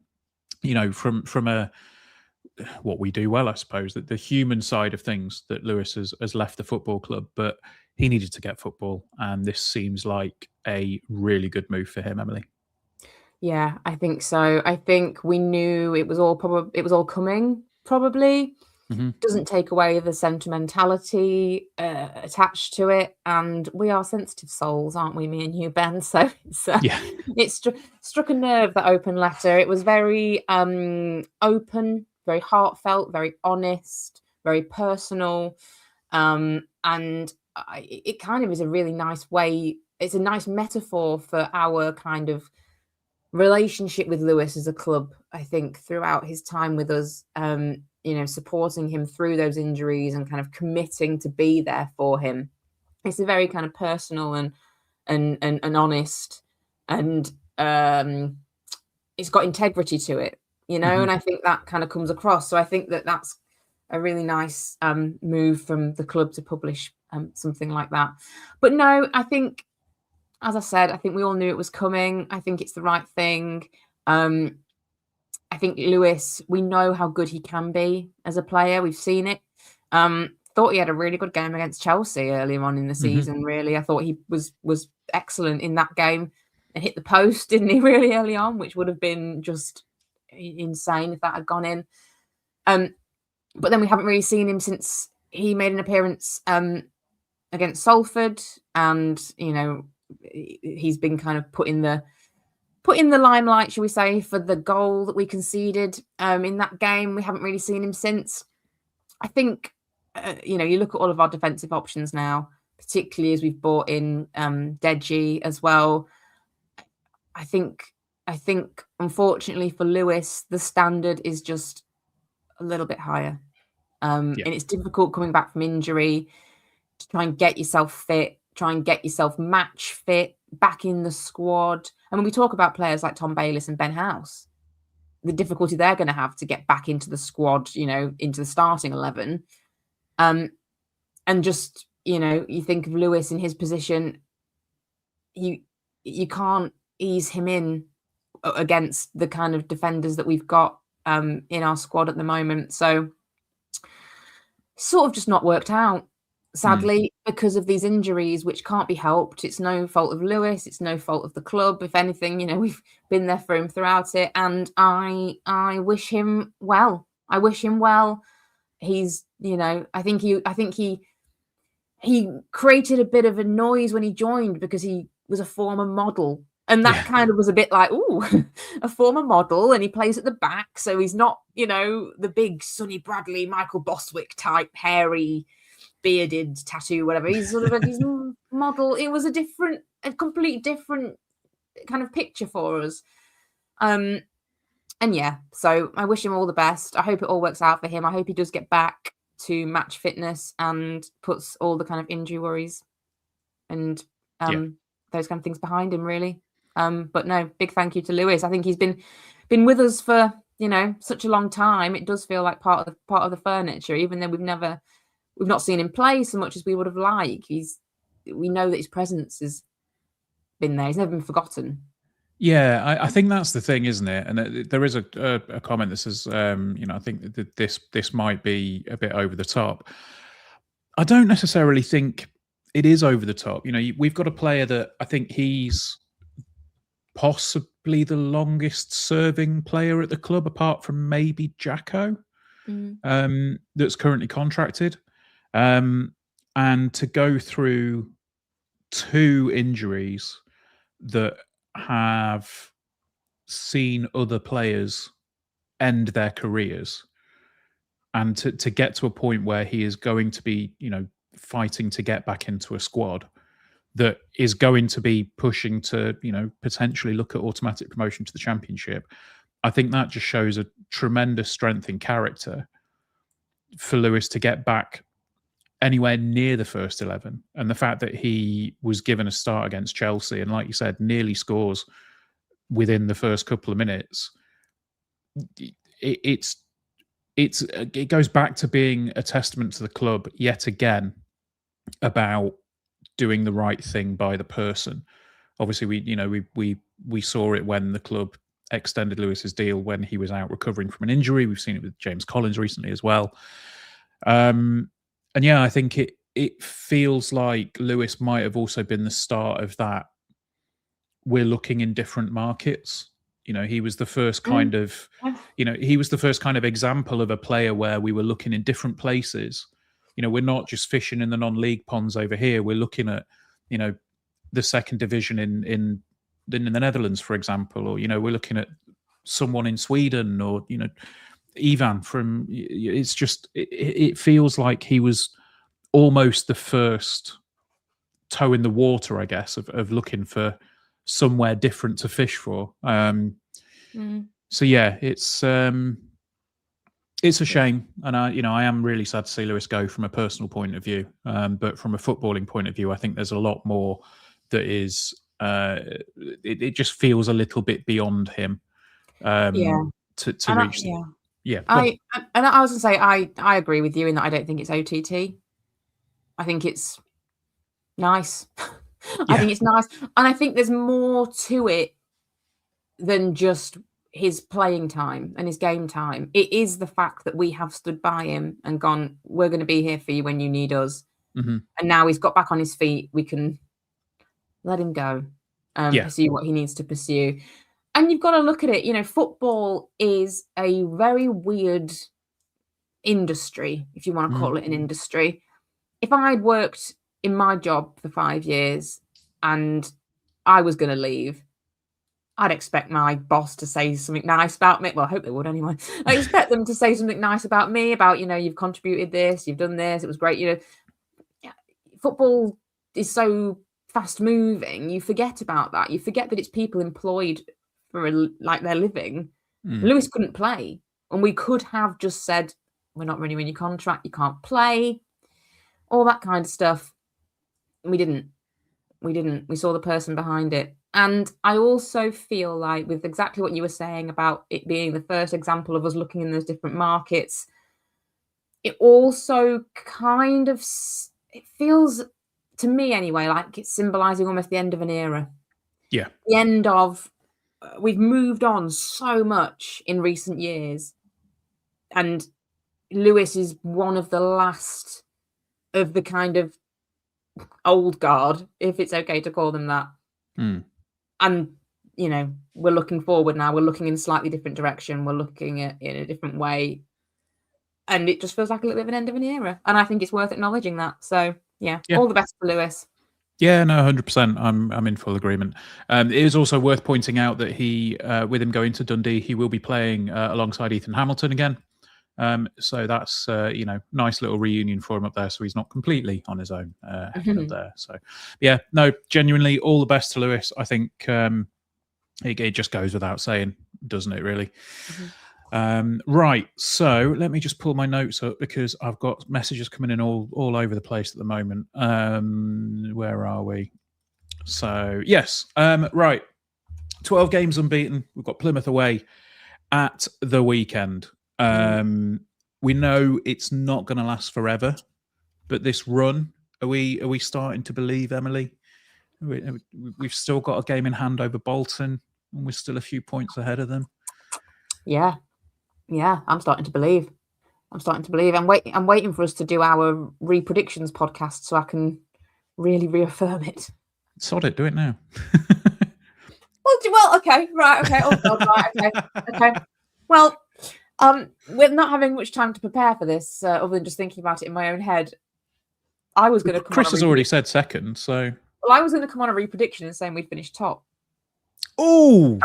from a what we do well, I suppose, that the human side of things, that Lewis has left the football club, but he needed to get football, and this seems like a really good move for him, Emily. Yeah, I think so. I think we knew it was all coming, probably. Mm-hmm. Doesn't take away the sentimentality attached to it, and we are sensitive souls, aren't we, me and you, Ben? So it struck a nerve, that open letter. It was very open, very heartfelt, very honest, very personal, and it kind of is a really nice way. It's a nice metaphor for our kind of relationship with Lewis as a club, I think, throughout his time with us, supporting him through those injuries and kind of committing to be there for him. It's a very kind of personal and honest, and it's got integrity to it, mm-hmm. And I think that kind of comes across. So I think that that's a really nice move from the club to publish something like that. But no, I think, as I said, I think we all knew it was coming. I think it's the right thing. I think Lewis, we know how good he can be as a player. We've seen it. Thought he had a really good game against Chelsea earlier on in the season, mm-hmm. Really. I thought he was excellent in that game and hit the post, didn't he, really early on, which would have been just insane if that had gone in. But then we haven't really seen him since he made an appearance against Salford, and, he's been kind of put in the limelight, shall we say, for the goal that we conceded in that game. We haven't really seen him since. I think, you look at all of our defensive options now, particularly as we've brought in Deji as well. I think, unfortunately for Lewis, the standard is just a little bit higher. And it's difficult coming back from injury to try and get yourself fit, try and get yourself match fit, back in the squad. And when we talk about players like Tom Bayliss and Ben House, the difficulty they're going to have to get back into the squad, into the starting 11. And just, you think of Lewis in his position, you can't ease him in against the kind of defenders that we've got in our squad at the moment. So sort of just not worked out, sadly, because of these injuries, which can't be helped. It's no fault of Lewis. It's no fault of the club. If anything, we've been there for him throughout it. And I wish him well. I wish him well. He's, I think he created a bit of a noise when he joined because he was a former model. And that kind of was a bit like, ooh, a former model, and he plays at the back. So he's not, the big Sonny Bradley, Michael Bostwick type, hairy, bearded, tattoo, whatever. He's sort of he's model. It was a completely different kind of picture for us. And yeah, so I wish him all the best. I hope it all works out for him. I hope he does get back to match fitness and puts all the kind of injury worries and those kind of things behind him, really. But no, big thank you to Lewis. I think he's been with us for such a long time. It does feel like part of the furniture, even though we've not seen him play so much as we would have liked. We know that his presence has been there. He's never been forgotten. Yeah, I think that's the thing, isn't it? And there is a comment that says, I think that this might be a bit over the top. I don't necessarily think it is over the top. We've got a player that I think he's possibly the longest serving player at the club, apart from maybe Jacko, that's currently contracted. And to go through 2 injuries that have seen other players end their careers, and to get to a point where he is going to be, fighting to get back into a squad that is going to be pushing to, potentially look at automatic promotion to the Championship. I think that just shows a tremendous strength in character for Lewis to get back anywhere near the first 11. And the fact that he was given a start against Chelsea and, like you said, nearly scores within the first couple of minutes, it goes back to being a testament to the club yet again about doing the right thing by the person. Obviously, we saw it when the club extended Lewis's deal when he was out recovering from an injury. We've seen it with James Collins recently as well. And yeah, I think it feels like Lewis might have also been the start of that. We're looking in different markets. He was the first kind of, he was the first kind of example of a player where we were looking in different places. We're not just fishing in the non-league ponds over here. We're looking at, the second division in the Netherlands, for example, or, we're looking at someone in Sweden, or, Ivan from, it's just, it feels like he was almost the first toe in the water, I guess, of looking for somewhere different to fish for. So yeah, it's a shame, and I am really sad to see Lewis go from a personal point of view. But from a footballing point of view, I think there's a lot more that is. It just feels a little bit beyond him. To reach. I was gonna say I agree with you in that I don't think it's OTT. I think it's nice. I think it's nice, and I think there's more to it than just his playing time and his game time. It is the fact that we have stood by him and gone, we're going to be here for you when you need us. And now he's got back on his feet. We can let him go and pursue what he needs to pursue. And you've got to look at it. Football is a very weird industry, if you want to call it an industry. If I'd worked in my job for 5 years and I was going to leave, I'd expect my boss to say something nice about me. Well, I hope they would anyway. I expect them to say something nice about me, about, you've contributed this, you've done this, it was great. Football is so fast moving. You forget about that. You forget that it's people employed for their living. Lewis couldn't play. And we could have just said, we're not renewing your contract, you can't play, all that kind of stuff. And we didn't. We didn't. We saw the person behind it. And I also feel like, with exactly what you were saying about it being the first example of us looking in those different markets, it also kind of, it feels, to me anyway, like it's symbolizing almost the end of an era. Yeah. The end of, we've moved on so much in recent years. And Lewis is one of the last of the kind of old guard, if it's okay to call them that. Mm. And, we're looking forward now. We're looking in a slightly different direction. We're looking at it in a different way. And it just feels like a little bit of an end of an era. And I think it's worth acknowledging that. So, yeah. All the best for Lewis. Yeah, no, 100%. I'm in full agreement. It is also worth pointing out that he, with him going to Dundee, he will be playing alongside Ethan Hamilton again. So that's nice little reunion for him up there. So he's not completely on his own up there. So yeah, no, genuinely all the best to Lewis. I think it just goes without saying, doesn't it? Really. Right. So let me just pull my notes up because I've got messages coming in all over the place at the moment. Where are we? So yes. Right. 12 games unbeaten. We've got Plymouth away at the weekend. We know it's not going to last forever, but this run, are we starting to believe, Emily? We've still got a game in hand over Bolton, and we're still a few points ahead of them. Yeah, I'm starting to believe. I'm waiting for us to do our re-predictions podcast so I can really reaffirm it. Sod it, do it now. Well, okay, right, okay. Oh God, right, okay. Well. With not having much time to prepare for this, other than just thinking about it in my own head, I was going to. Chris has already said second, so. Well, I was going to come on a re-prediction and saying we'd finish top. Oh,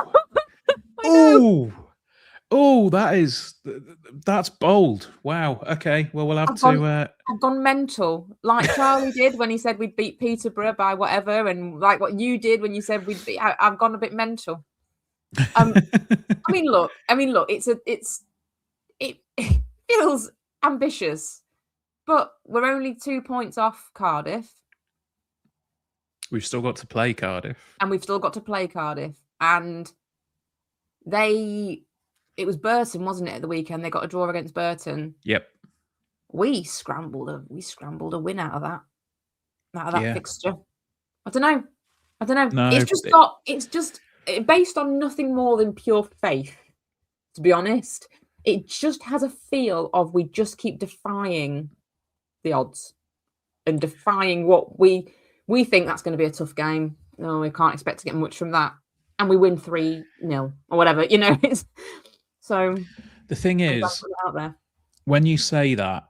that's bold. Wow. Okay. Well, we'll have to. I've gone mental, like Charlie did when he said we'd beat Peterborough by whatever, and like what you did when you said we'd beat. I've gone a bit mental. I mean, look. It feels ambitious, but we're only 2 points off Cardiff. We've still got to play Cardiff. And it was Burton, wasn't it, at the weekend? They got a draw against Burton. Yep. We scrambled a win out of that fixture. I don't know. No, it's just based on nothing more than pure faith, to be honest. It just has a feel of we just keep defying the odds and defying what we think that's going to be a tough game. No, we can't expect to get much from that. And we win 3-0 or whatever, it's so. The thing is, out there. When you say that,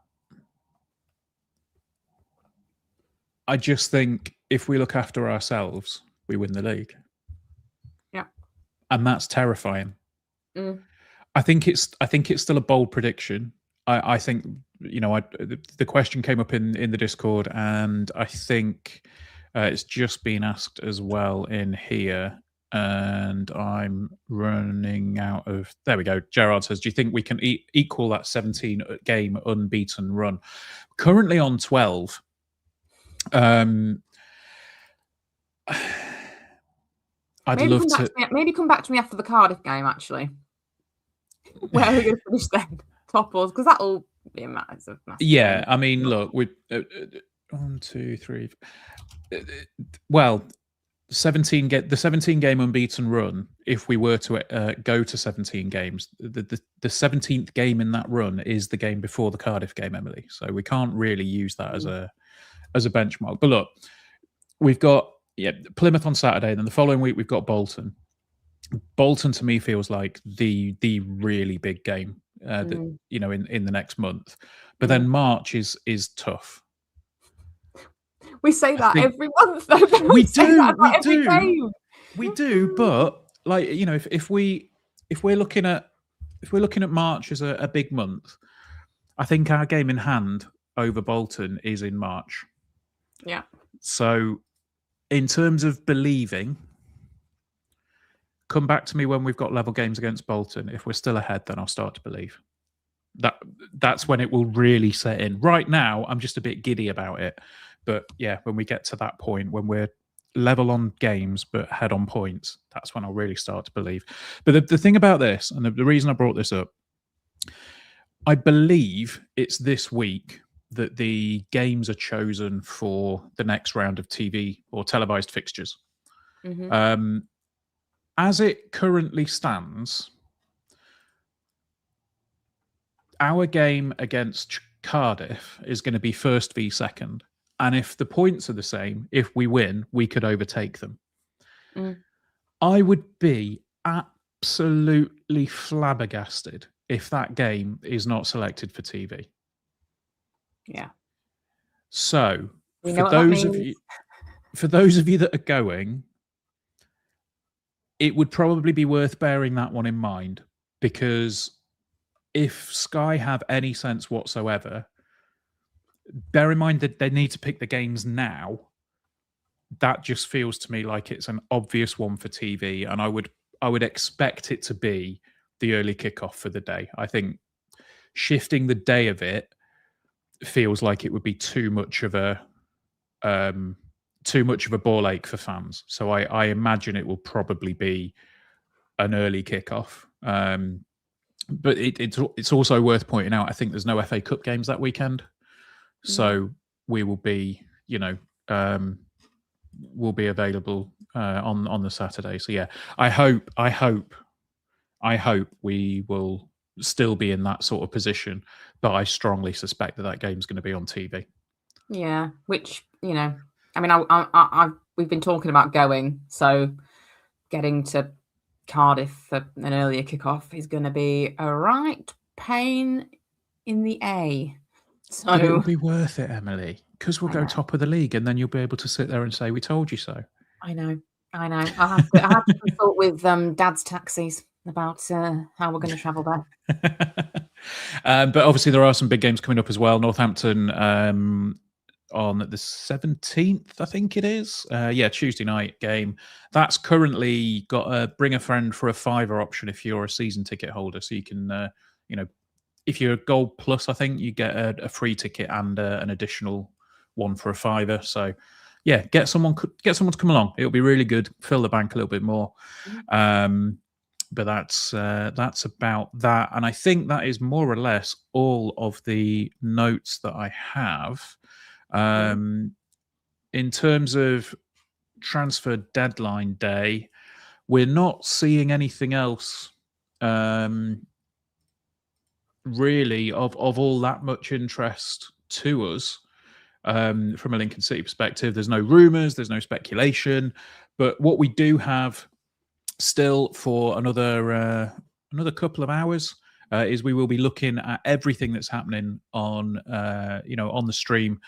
I just think if we look after ourselves, we win the league. Yeah. And that's terrifying. Mm. I think it's still a bold prediction. I think the question came up in the Discord, and I think it's just been asked as well in here. And I'm running out of. There we go. Gerard says, "Do you think we can equal that 17-game unbeaten run? Currently on 12." Maybe come back to me after the Cardiff game, actually. Where are we going to finish then? Top us, because that'll be a massive. Yeah, I mean, look, we 1, 2, 3. Well, the 17-game unbeaten run. If we were to go to 17 games, the 17th game in that run is the game before the Cardiff game, Emily. So we can't really use that as a benchmark. But look, we've got Plymouth on Saturday, then the following week we've got Bolton. Bolton to me feels like the really big game in the next month. But then March is tough. We say that every month, though. We do. We do, but if we're looking at March as a big month, I think our game in hand over Bolton is in March. Yeah. So in terms of believing, come back to me when we've got level games against Bolton. If we're still ahead, then I'll start to believe. That's when it will really set in. Right now, I'm just a bit giddy about it. But yeah, when we get to that point, when we're level on games but head on points, that's when I'll really start to believe. But the thing about this, and the reason I brought this up, I believe it's this week that the games are chosen for the next round of TV or televised fixtures. As it currently stands, our game against Cardiff is going to be first v second. And if the points are the same, if we win, we could overtake them. I would be absolutely flabbergasted if that game is not selected for TV. Yeah. So for those of you that are going, it would probably be worth bearing that one in mind, because if Sky have any sense whatsoever, bear in mind that they need to pick the games now. That just feels to me like it's an obvious one for TV, and I would expect it to be the early kickoff for the day. I think shifting the day of it feels like it would be too much of a ball ache for fans. So I imagine it will probably be an early kickoff. But it's also worth pointing out, I think there's no FA Cup games that weekend, so we will be, will be available on the Saturday. So yeah, I hope we will still be in that sort of position, but I strongly suspect that game's going to be on TV. Yeah, which, I mean, we've been talking about going, so getting to Cardiff for an earlier kickoff is going to be a right pain in the A. So but it'll be worth it, Emily, because we'll go top of the league, and then you'll be able to sit there and say, "We told you so." I know. I have to consult with Dad's taxis about how we're going to travel there. But obviously, there are some big games coming up as well. Northampton on the 17th, I think it is. Tuesday night game. That's currently got a bring a friend for a £5 option if you're a season ticket holder. So you can, if you're a Gold Plus, I think you get a free ticket and an additional one for a £5. So yeah, get someone to come along. It'll be really good. Fill the bank a little bit more. But that's about that. And I think that is more or less all of the notes that I have. In terms of transfer deadline day, we're not seeing anything else really of all that much interest to us from a Lincoln City perspective. There's no rumours, there's no speculation, but what we do have still for another couple of hours is we will be looking at everything that's happening on on the stream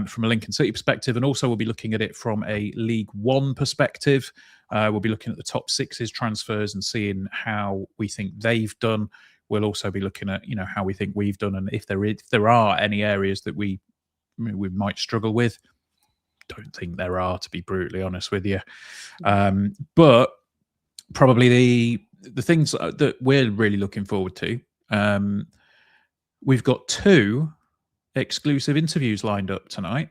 from a Lincoln City perspective, and also we'll be looking at it from a League One perspective. We'll be looking at the top sixes transfers and seeing how we think they've done. We'll also be looking at how we think we've done, and if there are any areas that we might struggle with. Don't think there are, to be brutally honest with you. But probably the things that we're really looking forward to. We've got 2 exclusive interviews lined up tonight.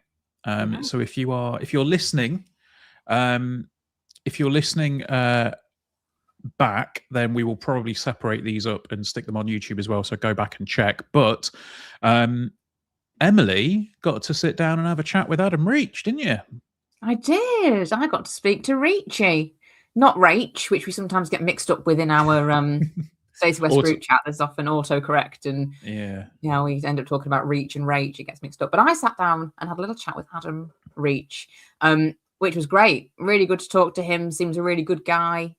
So if you're listening, back, then we will probably separate these up and stick them on YouTube as well. So go back and check. But Emily got to sit down and have a chat with Adam Reach, didn't you? I did. I got to speak to Reachy, not Rach, which we sometimes get mixed up with in our Stays West group chat. There's often autocorrect, and we end up talking about Reach and Rach. It gets mixed up. But I sat down and had a little chat with Adam Reach, which was great. Really good to talk to him. Seems a really good guy.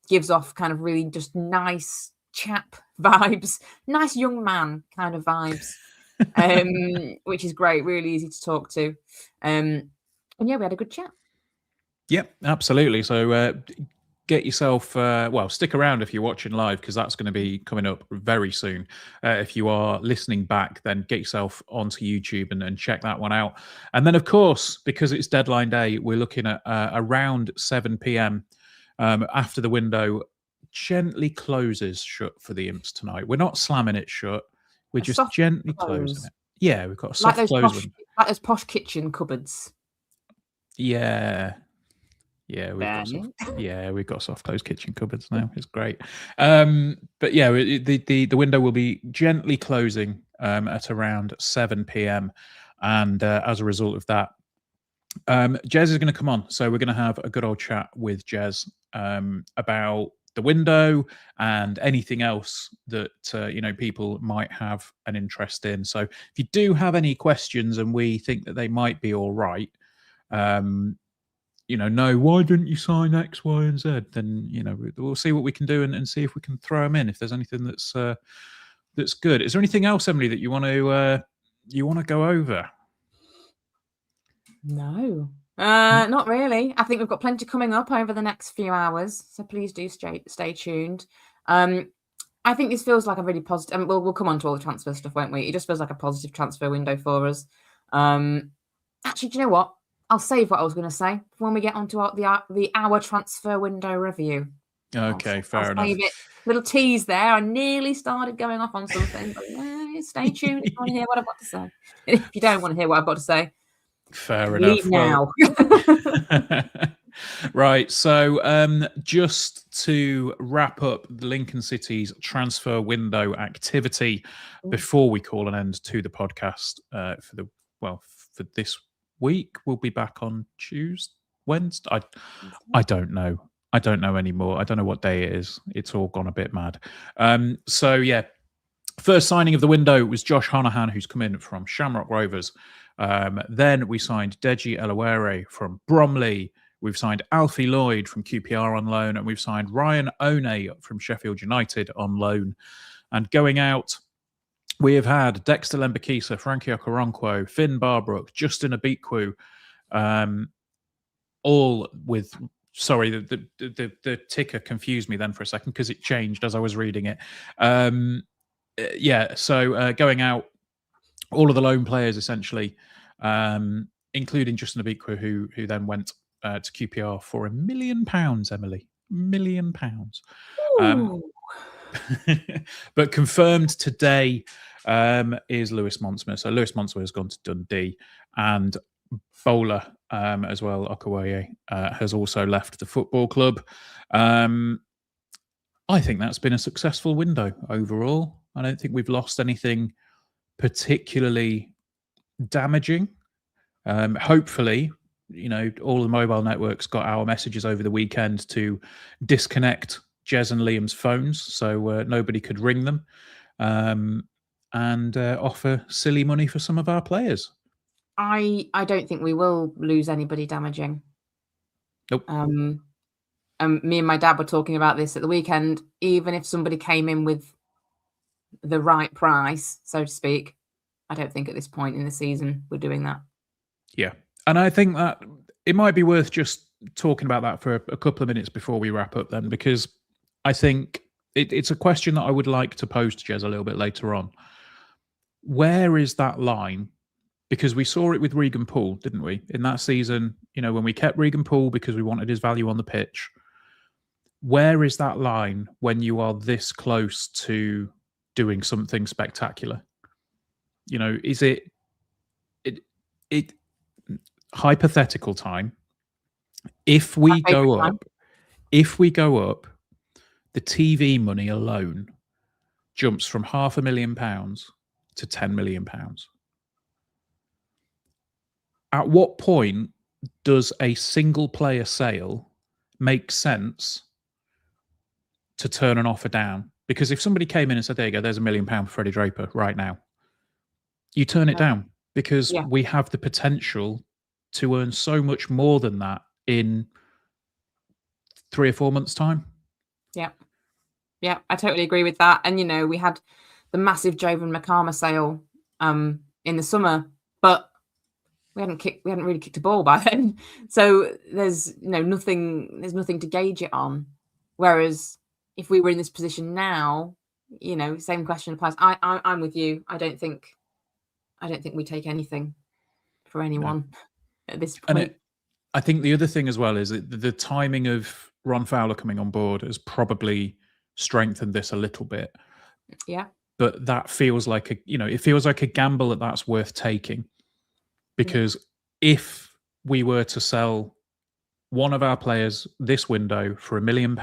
Gives off kind of really just nice chap vibes, nice young man kind of vibes, which is great. Really easy to talk to. And yeah, we had a good chat. Yep, absolutely. So get yourself, stick around if you're watching live, because that's going to be coming up very soon. If you are listening back, then get yourself onto YouTube and check that one out. And then, of course, because it's deadline day, we're looking at around 7 p.m. After the window gently closes shut for the Imps tonight. We're not slamming it shut. We're just gently closing it. Yeah, we've got a soft close. Like those posh kitchen cupboards. Yeah. Yeah, we've got soft close kitchen cupboards now. It's great. But yeah, the window will be gently closing at around 7 p.m. And as a result of that, Jez is going to come on. So we're going to have a good old chat with Jez about the window and anything else that people might have an interest in. So if you do have any questions and we think that they might be all right, no, why didn't you sign X, Y, and Z? Then we'll see what we can do and see if we can throw them in. If there's anything that's good. Is there anything else, Emily, that you want to go over? No, not really. I think we've got plenty coming up over the next few hours, so please do stay tuned. I think this feels like a really positive, and we'll come on to all the transfer stuff, won't we? It just feels like a positive transfer window for us. Actually, do you know what? I'll save what I was going to say for when we get onto the hour transfer window review. Okay, fair enough. Little tease there. I nearly started going off on something, but stay tuned if you want to hear what I've got to say. If you don't want to hear what I've got to say, fair enough. Now. Right. So just to wrap up Lincoln City's transfer window activity before we call an end to the podcast for this week. We'll be back on Wednesday. I don't know. I don't know anymore. I don't know what day it is. It's all gone a bit mad. So yeah, first signing of the window was Josh Honohan, who's come in from Shamrock Rovers. Then we signed Deji Elawere from Bromley. We've signed Alfie Lloyd from QPR on loan, and we've signed Ryan One from Sheffield United on loan. And going out, we have had Dexter Lembakisa, Frankie Okoronkwo, Finn Barbrook, Justin Abikwu, all with... Sorry, the ticker confused me then for a second because it changed as I was reading it. So going out, all of the loan players essentially, including Justin Abikwu, who then went to QPR for £1 million, Emily. £1 million. But confirmed today is Lewis Montsma. So Lewis Montsma has gone to Dundee, and bowler as well, Okawo, has also left the football club. I think that's been a successful window overall. I don't think we've lost anything particularly damaging. Hopefully, all the mobile networks got our messages over the weekend to disconnect Jez and Liam's phones so nobody could ring them and offer silly money for some of our players. I don't think we will lose anybody damaging. Nope. Me and my dad were talking about this at the weekend. Even if somebody came in with the right price, so to speak, I don't think at this point in the season we're doing that. Yeah. And I think that it might be worth just talking about that for a couple of minutes before we wrap up then, because I think it's a question that I would like to pose to Jez a little bit later on. Where is that line? Because we saw it with Regan Poole, didn't we? In that season, when we kept Regan Poole because we wanted his value on the pitch. Where is that line when you are this close to doing something spectacular? Is it hypothetical time? If we go up, the TV money alone jumps from £500,000 to £10 million. At what point does a single player sale make sense to turn an offer down? Because if somebody came in and said, there you go, there's £1 million for Freddie Draper right now, you turn it down because we have the potential to earn so much more than that in 3 or 4 months' time. Yeah, I totally agree with that. And, we had the massive Jovan McCarmer sale in the summer, but we hadn't really kicked a ball by then. So there's nothing to gauge it on. Whereas if we were in this position now, same question applies. I'm with you. I don't think we take anything for anyone at this point. And I think the other thing as well is that the timing of Ron Fowler coming on board has probably strengthened this a little bit. Yeah. But that feels like it feels like a gamble that's worth taking. Because if we were to sell one of our players this window for £1 million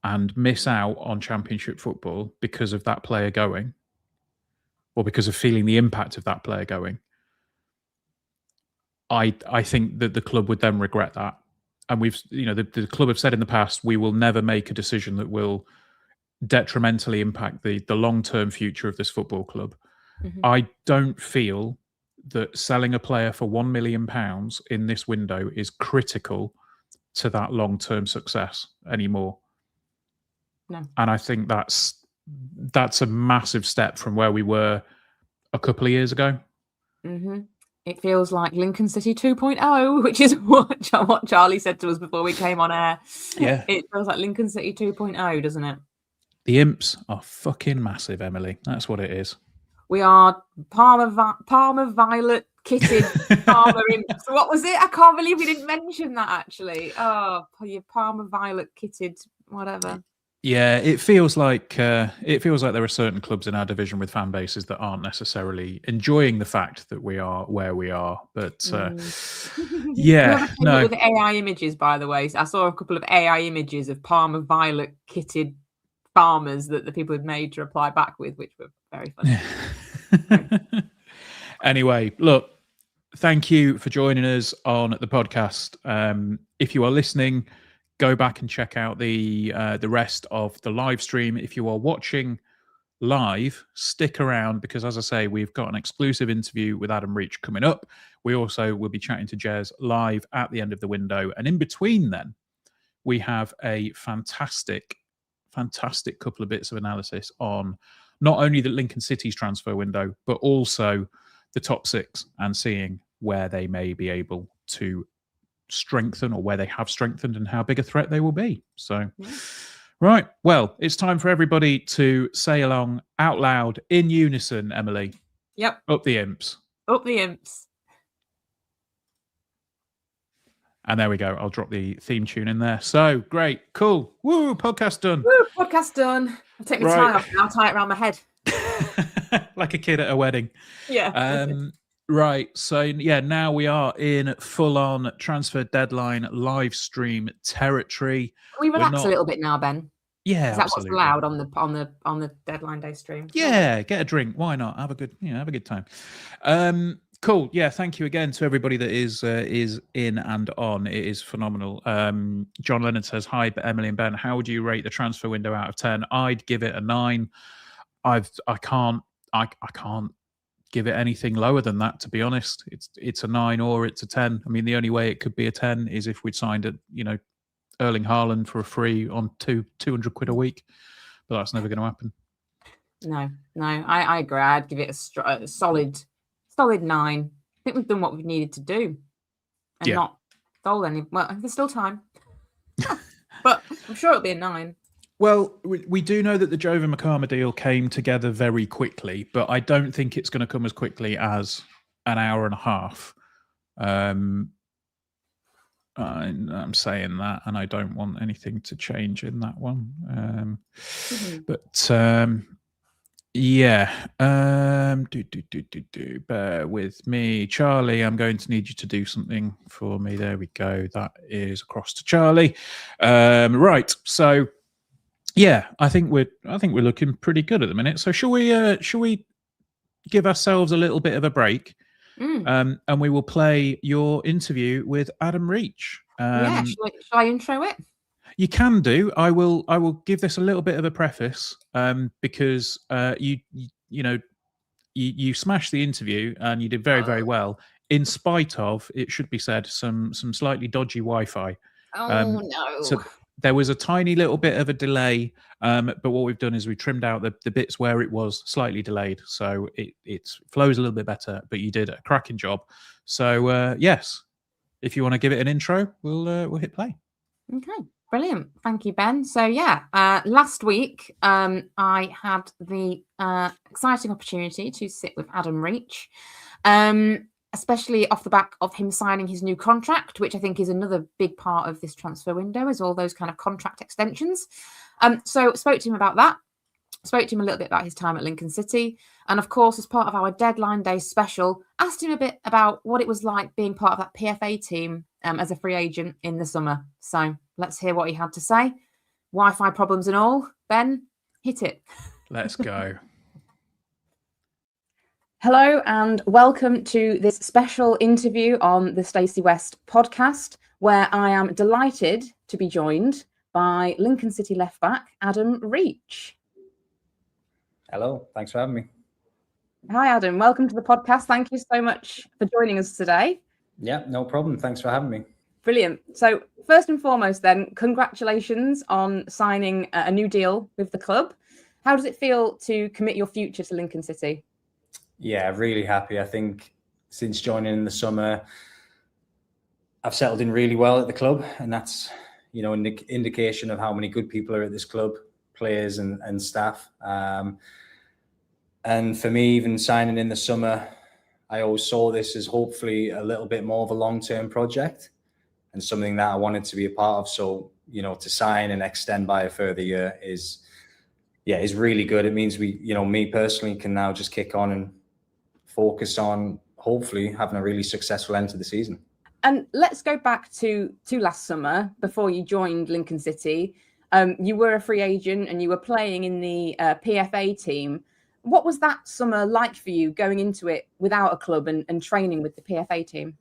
and miss out on Championship football because of that player going, or because of feeling the impact of that player going, I think that the club would then regret that. And we've, the club have said in the past, we will never make a decision that will detrimentally impact the long-term future of this football club. Mhm. I don't feel that selling a player for £1 million in this window is critical to that long-term success anymore. No. And I think that's a massive step from where we were a couple of years ago. Mm-hmm. It feels like Lincoln City 2.0, which is what Charlie said to us before we came on air. Yeah. It feels like Lincoln City 2.0, doesn't it? The Imps are fucking massive, Emily. That's what it is. We are Parma Violet kitted Parma Imps. What was it? I can't believe we didn't mention that, actually. Oh, your Parma Violet kitted whatever. Yeah, it feels like there are certain clubs in our division with fan bases that aren't necessarily enjoying the fact that we are where we are. But yeah, no. With AI images, by the way, I saw a couple of AI images of Parma Violet kitted farmers that the people had made to reply back with, which were very funny. Anyway, look, thank you for joining us on the podcast. If you are listening, go back and check out the rest of the live stream. If you are watching live, stick around because, as I say, we've got an exclusive interview with Adam Reach coming up. We also will be chatting to Jez live at the end of the window. And in between then, we have a fantastic couple of bits of analysis on not only the Lincoln City's transfer window, but also the top six and seeing where they may be able to strengthen or where they have strengthened and how big a threat they will be. So, right. Well, it's time for everybody to say along out loud in unison, Emily. Yep. Up the Imps. Up the Imps. And there we go. I'll drop the theme tune in there. So, great. Cool. Woo, podcast done. Woo, podcast done. I'll take my tie off and I'll tie it around my head. Like a kid at a wedding. Yeah. Right. So, yeah, now we are in full-on transfer deadline live stream territory. Can we relax a little bit now, Ben? Yeah, is that absolutely. what's allowed on the deadline day stream? Yeah, get a drink. Why not? Have a good time. Cool. Yeah, thank you again to everybody that is in and on. It is phenomenal. John Leonard says, hi, Emily and Ben. How would you rate the transfer window out of 10? I'd give it a 9. I can't give it anything lower than that, to be honest. It's a 9 or it's a 10. I mean, the only way it could be a 10 is if we'd signed it, Erling Haaland for a free on 200 quid a week, but that's never going to happen. No, I agree. I'd give it a solid 9. I think we've done what we've needed to do, and not sold any. Well, there's still time, but I'm sure it'll be a 9. Well, we do know that the Jovan Makama deal came together very quickly, but I don't think it's going to come as quickly as an hour and a half. I'm saying that, and I don't want anything to change in that one. But yeah, bear with me, Charlie. I'm going to need you to do something for me. There we go. That is across to Charlie. Right. So. Yeah, I think we're looking pretty good at the minute. So shall we give ourselves a little bit of a break, and we will play your interview with Adam Reach. Yeah, shall I intro it? You can do. I will give this a little bit of a preface, because you smashed the interview and you did very, very well, in spite of, it should be said, some slightly dodgy Wi-Fi. Oh no. So there was a tiny little bit of a delay, but what we've done is we trimmed out the bits where it was slightly delayed, so it flows a little bit better. But you did a cracking job. So yes, if you want to give it an intro, we'll hit play. Okay, brilliant. Thank you, Ben. So yeah, last week I had the exciting opportunity to sit with Adam Reach. Especially off the back of him signing his new contract, which I think is another big part of this transfer window, is all those kind of contract extensions. So spoke to him about that. spoke to him a little bit about his time at Lincoln City, and of course, as part of our deadline day special, asked him a bit about what it was like being part of that PFA team as a free agent in the summer. So let's hear what he had to say. Wi-Fi problems and all. Ben, hit it. Let's go. Hello and welcome to this special interview on the Stacey West podcast, where I am delighted to be joined by Lincoln City left back Adam Reach. Hello, thanks for having me. Hi Adam, welcome to the podcast. Thank you so much for joining us today. Yeah, no problem. Thanks for having me. Brilliant. So first and foremost then, congratulations on signing a new deal with the club. How does it feel to commit your future to Lincoln City? Yeah, really happy. I think since joining in the summer, I've settled in really well at the club, and that's, you know, an indication of how many good people are at this club, players and staff. And for me, even signing in the summer, I always saw this as hopefully a little bit more of a long-term project and something that I wanted to be a part of. So, you know, to sign and extend by a further year is really good. It means we, you know, me personally can now just kick on and focus on hopefully having a really successful end to the season. And let's go back to last summer before you joined Lincoln City. You were a free agent and you were playing in the PFA team. What was that summer like for you going into it without a club and training with the PFA team?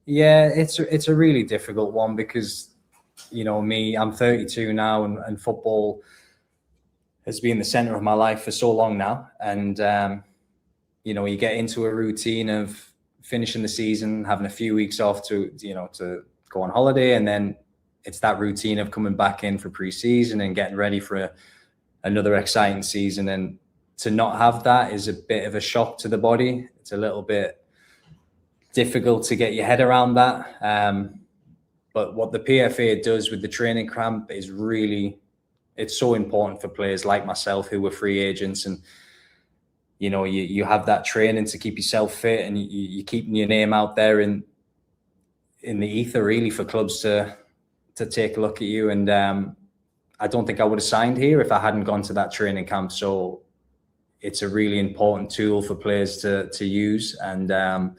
Yeah, it's a really difficult one because, you know, I'm 32 now and football has been the center of my life for so long now. And, you know, you get into a routine of finishing the season, having a few weeks off to go on holiday. And then it's that routine of coming back in for pre-season and getting ready for another exciting season. And to not have that is a bit of a shock to the body. It's a little bit difficult to get your head around that. But what the PFA does with the training camp is it's so important for players like myself who were free agents. And you know, you have that training to keep yourself fit, and you're keeping your name out there in the ether, really, for clubs to take a look at you. And I don't think I would have signed here if I hadn't gone to that training camp. So it's a really important tool for players to use, and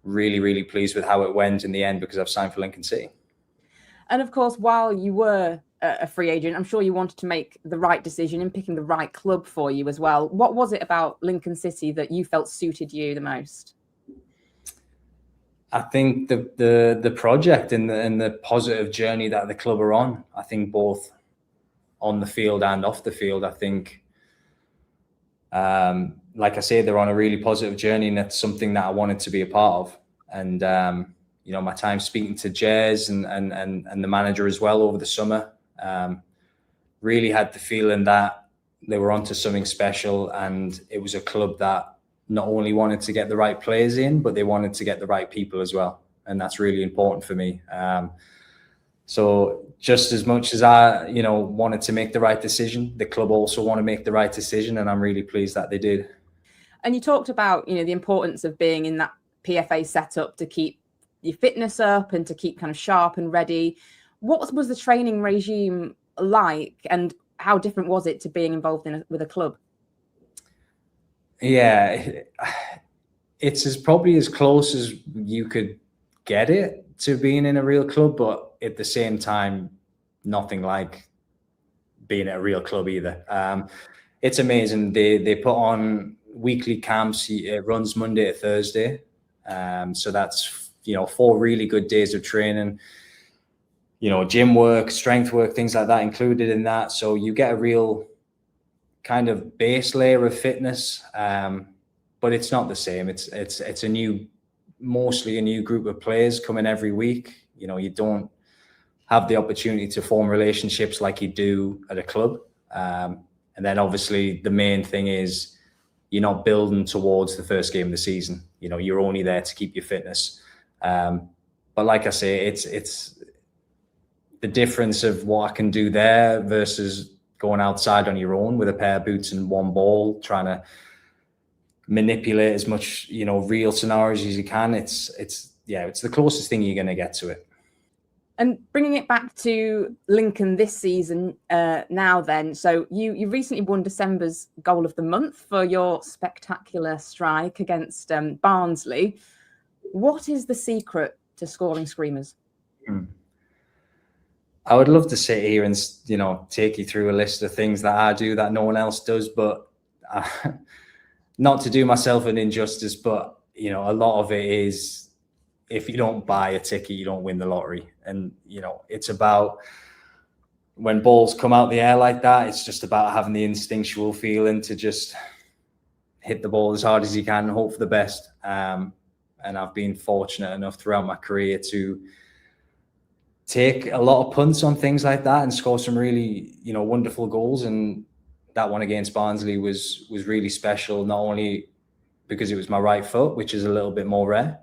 really, really pleased with how it went in the end because I've signed for Lincoln City. And of course, while you were a free agent, I'm sure you wanted to make the right decision in picking the right club for you as well. What was it about Lincoln City that you felt suited you the most? I think the project and the positive journey that the club are on. I think both on the field and off the field. I think, like I say, they're on a really positive journey, and that's something that I wanted to be a part of. And you know, my time speaking to Jez and the manager as well over the summer, really had the feeling that they were onto something special, and it was a club that not only wanted to get the right players in, but they wanted to get the right people as well. And that's really important for me. So just as much as I, you know, wanted to make the right decision, the club also want to make the right decision. And I'm really pleased that they did. And you talked about, you know, the importance of being in that PFA setup to keep your fitness up and to keep kind of sharp and ready. What was the training regime like, and how different was it to being involved with a club? Yeah, it's probably as close as you could get it to being in a real club, but at the same time, nothing like being at a real club either. It's amazing. They put on weekly camps. It runs Monday to Thursday. So that's, you know, 4 really good days of training, you know, gym work, strength work, things like that included in that. So you get a real kind of base layer of fitness, but it's not the same. It's mostly a new group of players coming every week. You know, you don't have the opportunity to form relationships like you do at a club. And then obviously the main thing is you're not building towards the first game of the season. You know, you're only there to keep your fitness. But like I say, it's the difference of what I can do there versus going outside on your own with a pair of boots and one ball, trying to manipulate as much, you know, real scenarios as you can. It's the closest thing you're going to get to it. And bringing it back to Lincoln this season now then, so you recently won December's Goal of the Month for your spectacular strike against Barnsley. What is the secret to scoring screamers? I would love to sit here and, you know, take you through a list of things that I do that no one else does, but not to do myself an injustice, but, you know, a lot of it is, if you don't buy a ticket, you don't win the lottery. And, you know, it's about when balls come out the air like that, it's just about having the instinctual feeling to just hit the ball as hard as you can and hope for the best. And I've been fortunate enough throughout my career to take a lot of punts on things like that and score some really, you know, wonderful goals. And that one against Barnsley was really special, not only because it was my right foot, which is a little bit more rare,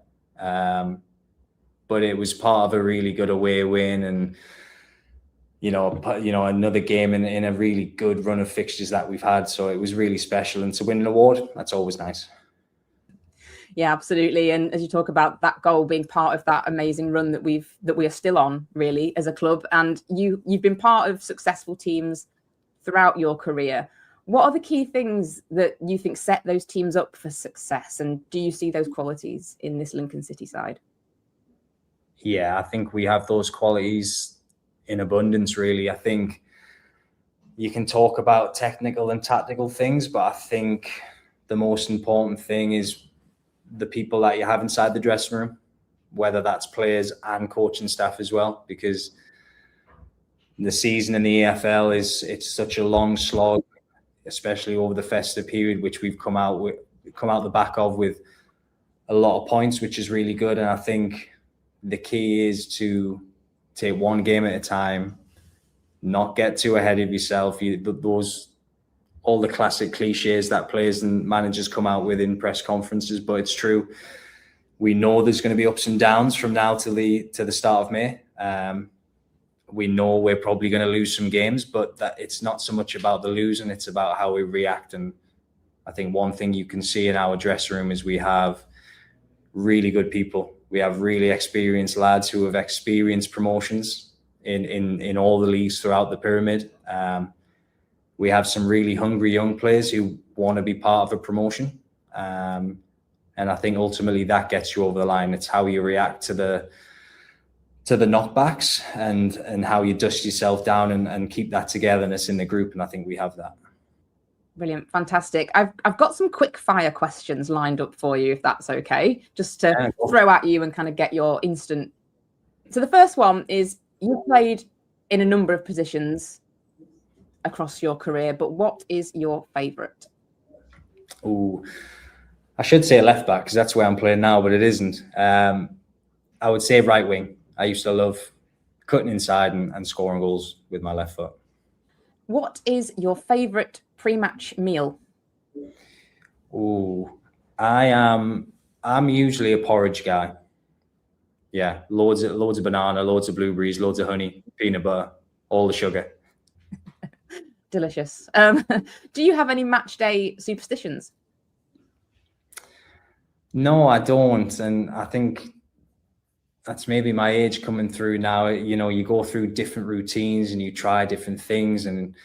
but it was part of a really good away win, and you know another game in a really good run of fixtures that we've had. So it was really special, and to win an award, that's always nice. Yeah, absolutely. And as you talk about that goal being part of that amazing run that we are still on, really, as a club, and you've been part of successful teams throughout your career. What are the key things that you think set those teams up for success? And do you see those qualities in this Lincoln City side? Yeah, I think we have those qualities in abundance, really. I think you can talk about technical and tactical things, but I think the most important thing is the people that you have inside the dressing room, whether that's players and coaching staff as well, because the season in the EFL it's such a long slog, especially over the festive period, which we've come out the back of with a lot of points, which is really good. And I think the key is to take one game at a time, not get too ahead of yourself. All the classic cliches that players and managers come out with in press conferences, but it's true. We know there's going to be ups and downs from now to the start of May. We know we're probably going to lose some games, but that it's not so much about the losing, it's about how we react. And I think one thing you can see in our dressing room is we have really good people. We have really experienced lads who have experienced promotions in all the leagues throughout the pyramid. We have some really hungry young players who want to be part of a promotion. And I think ultimately that gets you over the line. It's how you react to the knockbacks and how you dust yourself down and keep that togetherness in the group. And I think we have that. Brilliant. Fantastic. I've got some quick fire questions lined up for you, if that's okay, just to throw at you and kind of get your instant. So the first one is, you played in a number of positions across your career, but what is your favourite? Oh, I should say left back because that's where I'm playing now, but it isn't. I would say right wing. I used to love cutting inside and scoring goals with my left foot. What is your favourite pre-match meal? Oh, I'm usually a porridge guy. Yeah, loads of banana, loads of blueberries, loads of honey, peanut butter, all the sugar. Delicious. Do you have any match day superstitions? No, I don't. And I think that's maybe my age coming through now. You know, you go through different routines and you try different things. And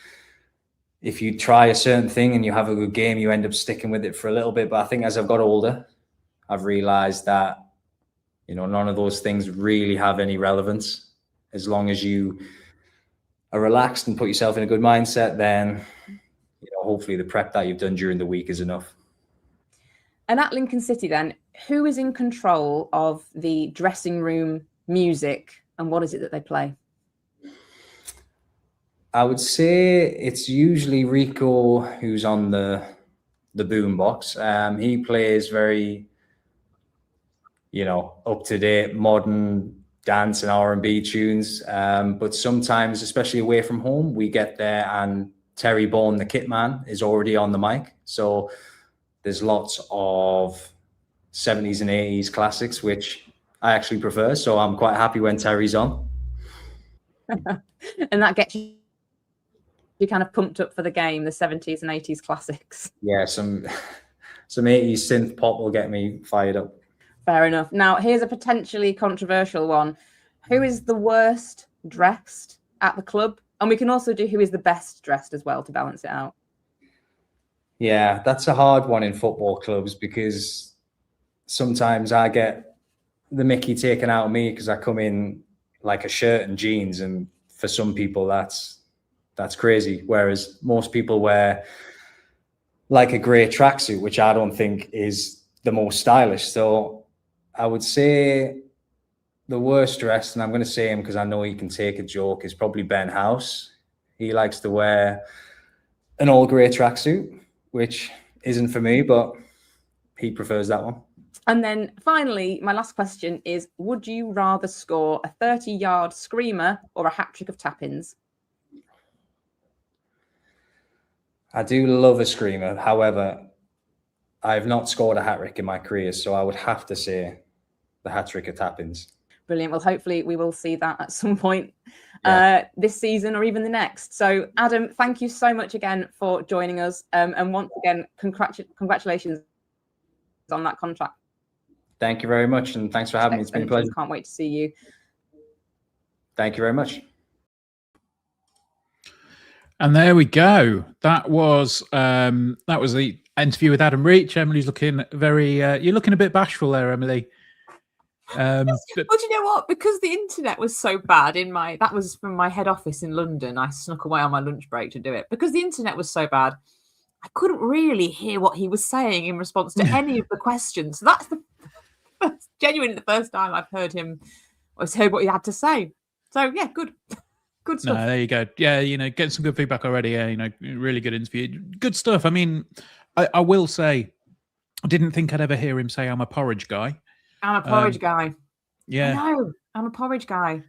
if you try a certain thing and you have a good game, you end up sticking with it for a little bit. But I think as I've got older, I've realized that, you know, none of those things really have any relevance. As long as you are relaxed and put yourself in a good mindset, then, you know, hopefully the prep that you've done during the week is enough. And at Lincoln City then, who is in control of the dressing room music and what is it that they play? I would say it's usually Rico who's on the boom box. He plays very, you know, up-to-date, modern dance and R&B tunes. But sometimes, especially away from home, we get there and Terry Bourne, the kit man, is already on the mic. So there's lots of 70s and 80s classics, which I actually prefer. So I'm quite happy when Terry's on. And that gets you kind of pumped up for the game, the 70s and 80s classics. Yeah, some 80s synth pop will get me fired up. Fair enough. Now, here's a potentially controversial one. Who is the worst dressed at the club? And we can also do who is the best dressed as well to balance it out. Yeah, that's a hard one in football clubs because sometimes I get the mickey taken out of me because I come in like a shirt and jeans, and for some people that's crazy. Whereas most people wear like a grey tracksuit, which I don't think is the most stylish. So I would say the worst dressed, and I'm going to say him because I know he can take a joke, is probably Ben House. He likes to wear an all grey tracksuit, which isn't for me, but he prefers that one. And then finally, my last question is, would you rather score a 30-yard screamer or a hat-trick of tap-ins? I do love a screamer. However, I have not scored a hat-trick in my career, so I would have to say the hat-trick of tap-ins. Brilliant. Well, hopefully we will see that at some point this season or even the next. So, Adam, thank you so much again for joining us. And once again, congratulations on that contract. Thank you very much. And thanks for having me. It's been a pleasure. Can't wait to see you. Thank you very much. And there we go. That was the interview with Adam Reach. Emily's looking very. You're looking a bit bashful there, Emily. Well, do you know what? Because the internet was so bad that was from my head office in London. I snuck away on my lunch break to do it because the internet was so bad. I couldn't really hear what he was saying in response to any of the questions. So that's genuinely the first time I've heard what he had to say. So yeah, good stuff. No, there you go. Yeah, getting some good feedback already. Yeah, really good interview. Good stuff. I mean, I will say, I didn't think I'd ever hear him say I'm a porridge guy. I'm a porridge guy. Yeah. I know. I'm a porridge guy.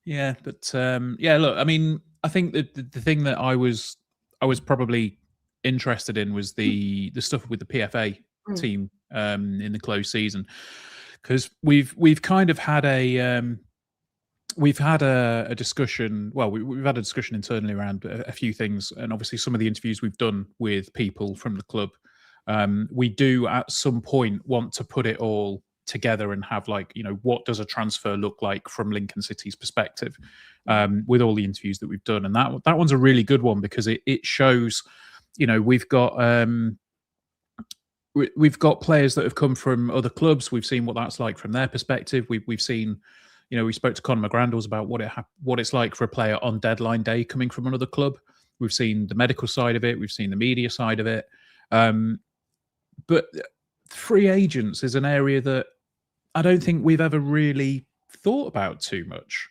Yeah, but look, I mean, I think that the thing that I was probably interested in was the stuff with the PFA team in the closed season, because we've kind of had a discussion. Well, we've had a discussion internally around a few things, and obviously some of the interviews we've done with people from the club, we do at some point want to put it all together and have what does a transfer look like from Lincoln City's perspective, with all the interviews that we've done. And that one's a really good one because it shows, we've got players that have come from other clubs. We've seen what that's like from their perspective. We've seen, we spoke to Conor McGrandles about what it's like for a player on deadline day coming from another club. We've seen the medical side of it. We've seen the media side of it. But free agents is an area that I don't think we've ever really thought about too much.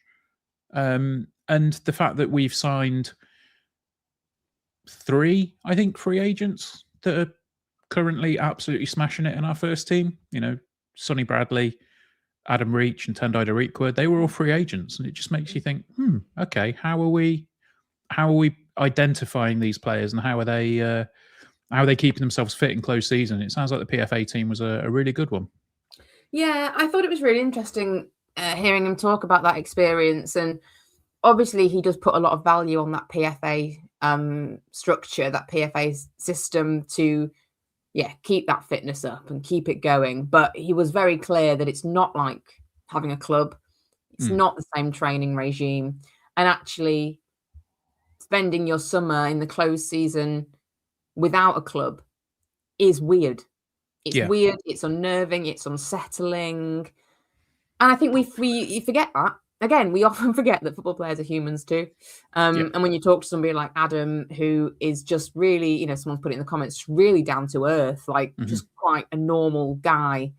And the fact that we've signed 3, I think, free agents that are currently absolutely smashing it in our first team, Sonny Bradley, Adam Reach and Tendai Darikwa, they were all free agents. And it just makes you think, okay, how are we identifying these players and how are they keeping themselves fit in close season? It sounds like the PFA team was a really good one. Yeah, I thought it was really interesting hearing him talk about that experience. And obviously he does put a lot of value on that PFA structure, that PFA system to keep that fitness up and keep it going. But he was very clear that it's not like having a club. It's not the same training regime. And actually spending your summer in the closed season without a club is weird. It's weird, it's unnerving, it's unsettling. And I think we forget that. Again, we often forget that football players are humans too. And when you talk to somebody like Adam, who is just really, someone's put it in the comments, really down to earth, just quite a normal guy.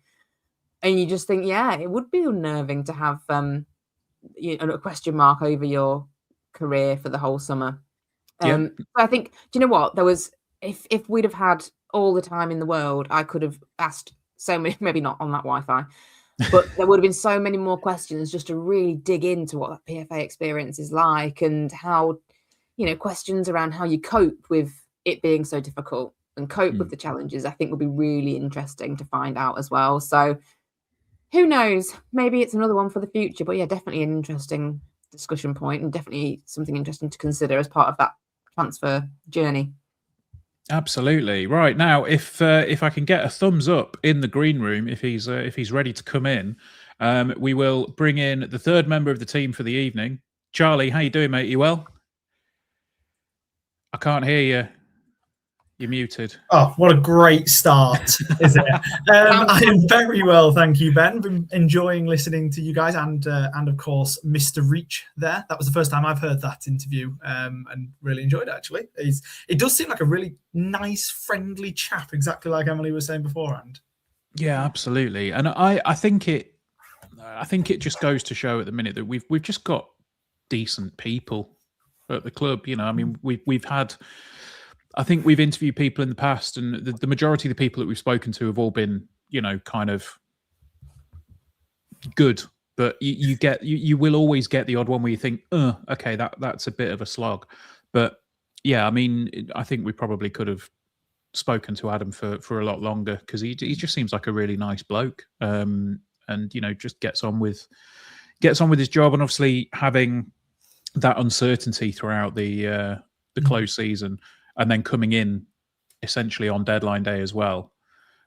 And you just think, it would be unnerving to have a question mark over your career for the whole summer. I think, do you know what? There was, if we'd have had all the time in the world, I could have asked so many, maybe not on that Wi-Fi, but there would have been so many more questions just to really dig into what that PFA experience is like and how, questions around how you cope with it being so difficult and cope with the challenges, I think would be really interesting to find out as well. So who knows? Maybe it's another one for the future, but definitely an interesting discussion point and definitely something interesting to consider as part of that transfer journey. Absolutely. Right, now, if I can get a thumbs up in the green room, if he's ready to come in, We will bring in the third member of the team for the evening. Charlie, how you doing, mate? You well? I can't hear you. You're muted. Oh, what a great start, isn't it? I am very well, thank you, Ben. Been enjoying listening to you guys and of course, Mr. Reach there. That was the first time I've heard that interview and really enjoyed it, actually. It does seem like a really nice, friendly chap, exactly like Emily was saying beforehand. Yeah, absolutely. And I think it just goes to show at the minute that we've just got decent people at the club. You know, I mean, we've had... I think we've interviewed people in the past, and the majority of the people that we've spoken to have all been, you know, kind of good. But you will always get the odd one where you think, okay, that's a bit of a slog. But yeah, I mean, I think we probably could have spoken to Adam for a lot longer, because he just seems like a really nice bloke, and you know, just gets on with his job, and obviously having that uncertainty throughout the close season. And then coming in essentially on deadline day as well.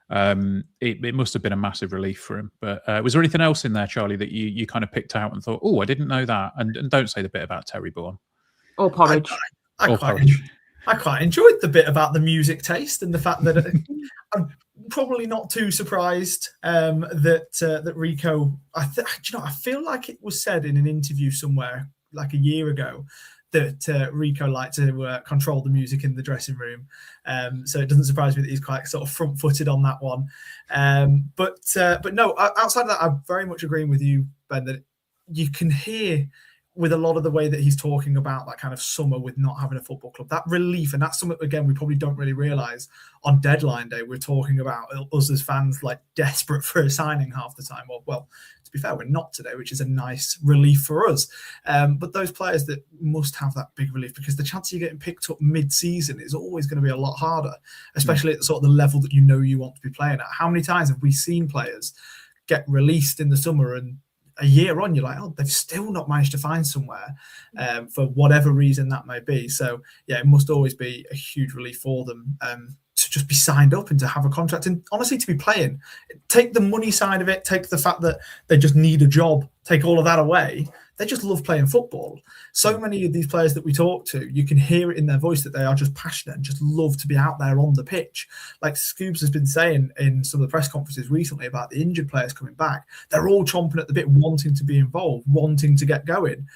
It must have been a massive relief for him. But was there anything else in there, Charlie, that you kind of picked out and thought, oh, I didn't know that? And don't say the bit about Terry Bourne. Or porridge. I quite enjoyed the bit about the music taste and the fact that I'm probably not too surprised that Rico... I feel like it was said in an interview somewhere like a year ago that Rico liked to control the music in the dressing room. So it doesn't surprise me that he's quite sort of front-footed on that one. But no, outside of that, I'm very much agreeing with you, Ben, that you can hear with a lot of the way that he's talking about that kind of summer with not having a football club, that relief. And that's something, again, we probably don't really realise. On deadline day, we're talking about us as fans like desperate for a signing half the time. Well, to be fair, we're not today, which is a nice relief for us. But those players that must have that big relief, because the chance of you getting picked up mid-season is always going to be a lot harder, especially at sort of the level that you know you want to be playing at. How many times have we seen players get released in the summer and a year on, you're like, oh, they've still not managed to find somewhere for whatever reason that may be. So, yeah, it must always be a huge relief for them to just be signed up and to have a contract and honestly to be playing. Take the money side of it, take the fact that they just need a job, take all of that away. They just love playing football. So many of these players that we talk to, you can hear it in their voice that they are just passionate and just love to be out there on the pitch. Like Scoobs has been saying in some of the press conferences recently about the injured players coming back. They're all chomping at the bit, wanting to be involved, wanting to get going.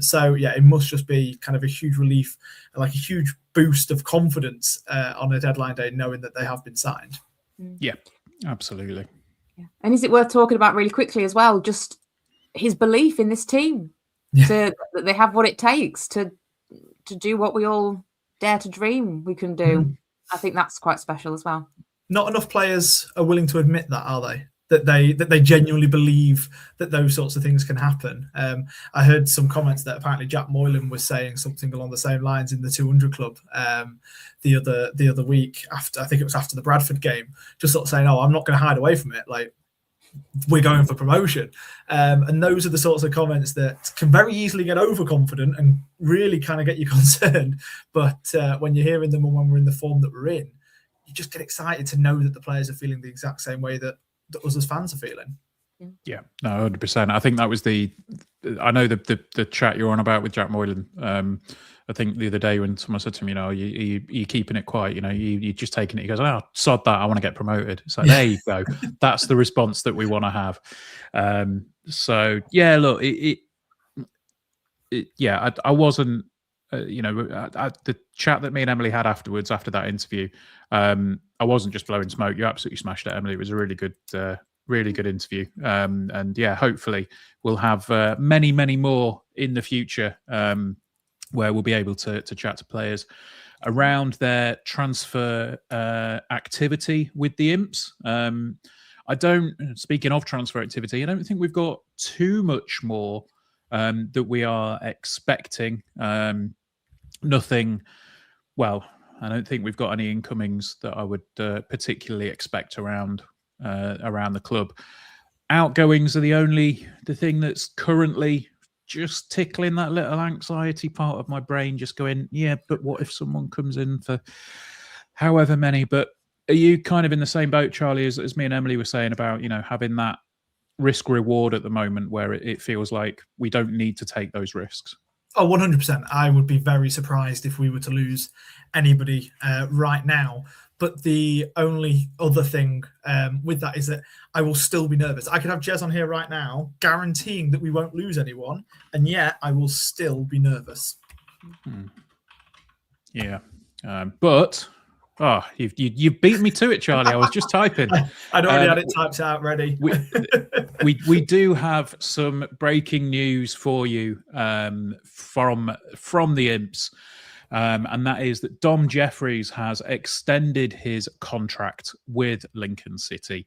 So, yeah, it must just be kind of a huge relief, like a huge boost of confidence on a deadline day, knowing that they have been signed. Yeah, absolutely. Yeah. And is it worth talking about really quickly as well, just his belief in this team, that they have what it takes to do what we all dare to dream we can do. I think that's quite special as well. Not enough players are willing to admit that, are they? That they genuinely believe that those sorts of things can happen. I heard some comments that apparently Jack Moylan was saying something along the same lines in the 200 Club the other week, after, I think it was after the Bradford game, just sort of saying, oh, I'm not going to hide away from it. Like, we're going for promotion. And those are the sorts of comments that can very easily get overconfident and really kind of get you concerned. But when you're hearing them and when we're in the form that we're in, you just get excited to know that the players are feeling the exact same way that us as fans are feeling. Yeah, no, 100%. I think that was I know the chat you're on about with Jack Moylan. I think the other day when someone said to him, you know, you're keeping it quiet, you know, you're just taking it. He goes, oh, sod that, I want to get promoted. It's like, there you go. That's the response that we want to have. So, yeah, look, I wasn't, you know, the chat that me and Emily had afterwards, after that interview, I wasn't just blowing smoke. You absolutely smashed it, Emily. It was a really good interview. And yeah, hopefully we'll have many, many more in the future where we'll be able to chat to players around their transfer activity with the Imps. Speaking of transfer activity, I don't think we've got too much more that we are expecting. Nothing, well, I don't think we've got any incomings that I would particularly expect around the club. Outgoings are the thing that's currently just tickling that little anxiety part of my brain, just going, yeah, but what if someone comes in for however many? But are you kind of in the same boat, Charlie, as me and Emily were saying about, you know, having that risk reward at the moment where it feels like we don't need to take those risks. Oh, 100%. I would be very surprised if we were to lose anybody right now. But the only other thing with that is that I will still be nervous. I could have Jez on here right now guaranteeing that we won't lose anyone, and yet I will still be nervous. Yeah. But you've beaten me to it, Charlie. I was just typing. I'd already had it typed out ready. we do have some breaking news for you from the Imps. And that is that Dom Jeffries has extended his contract with Lincoln City.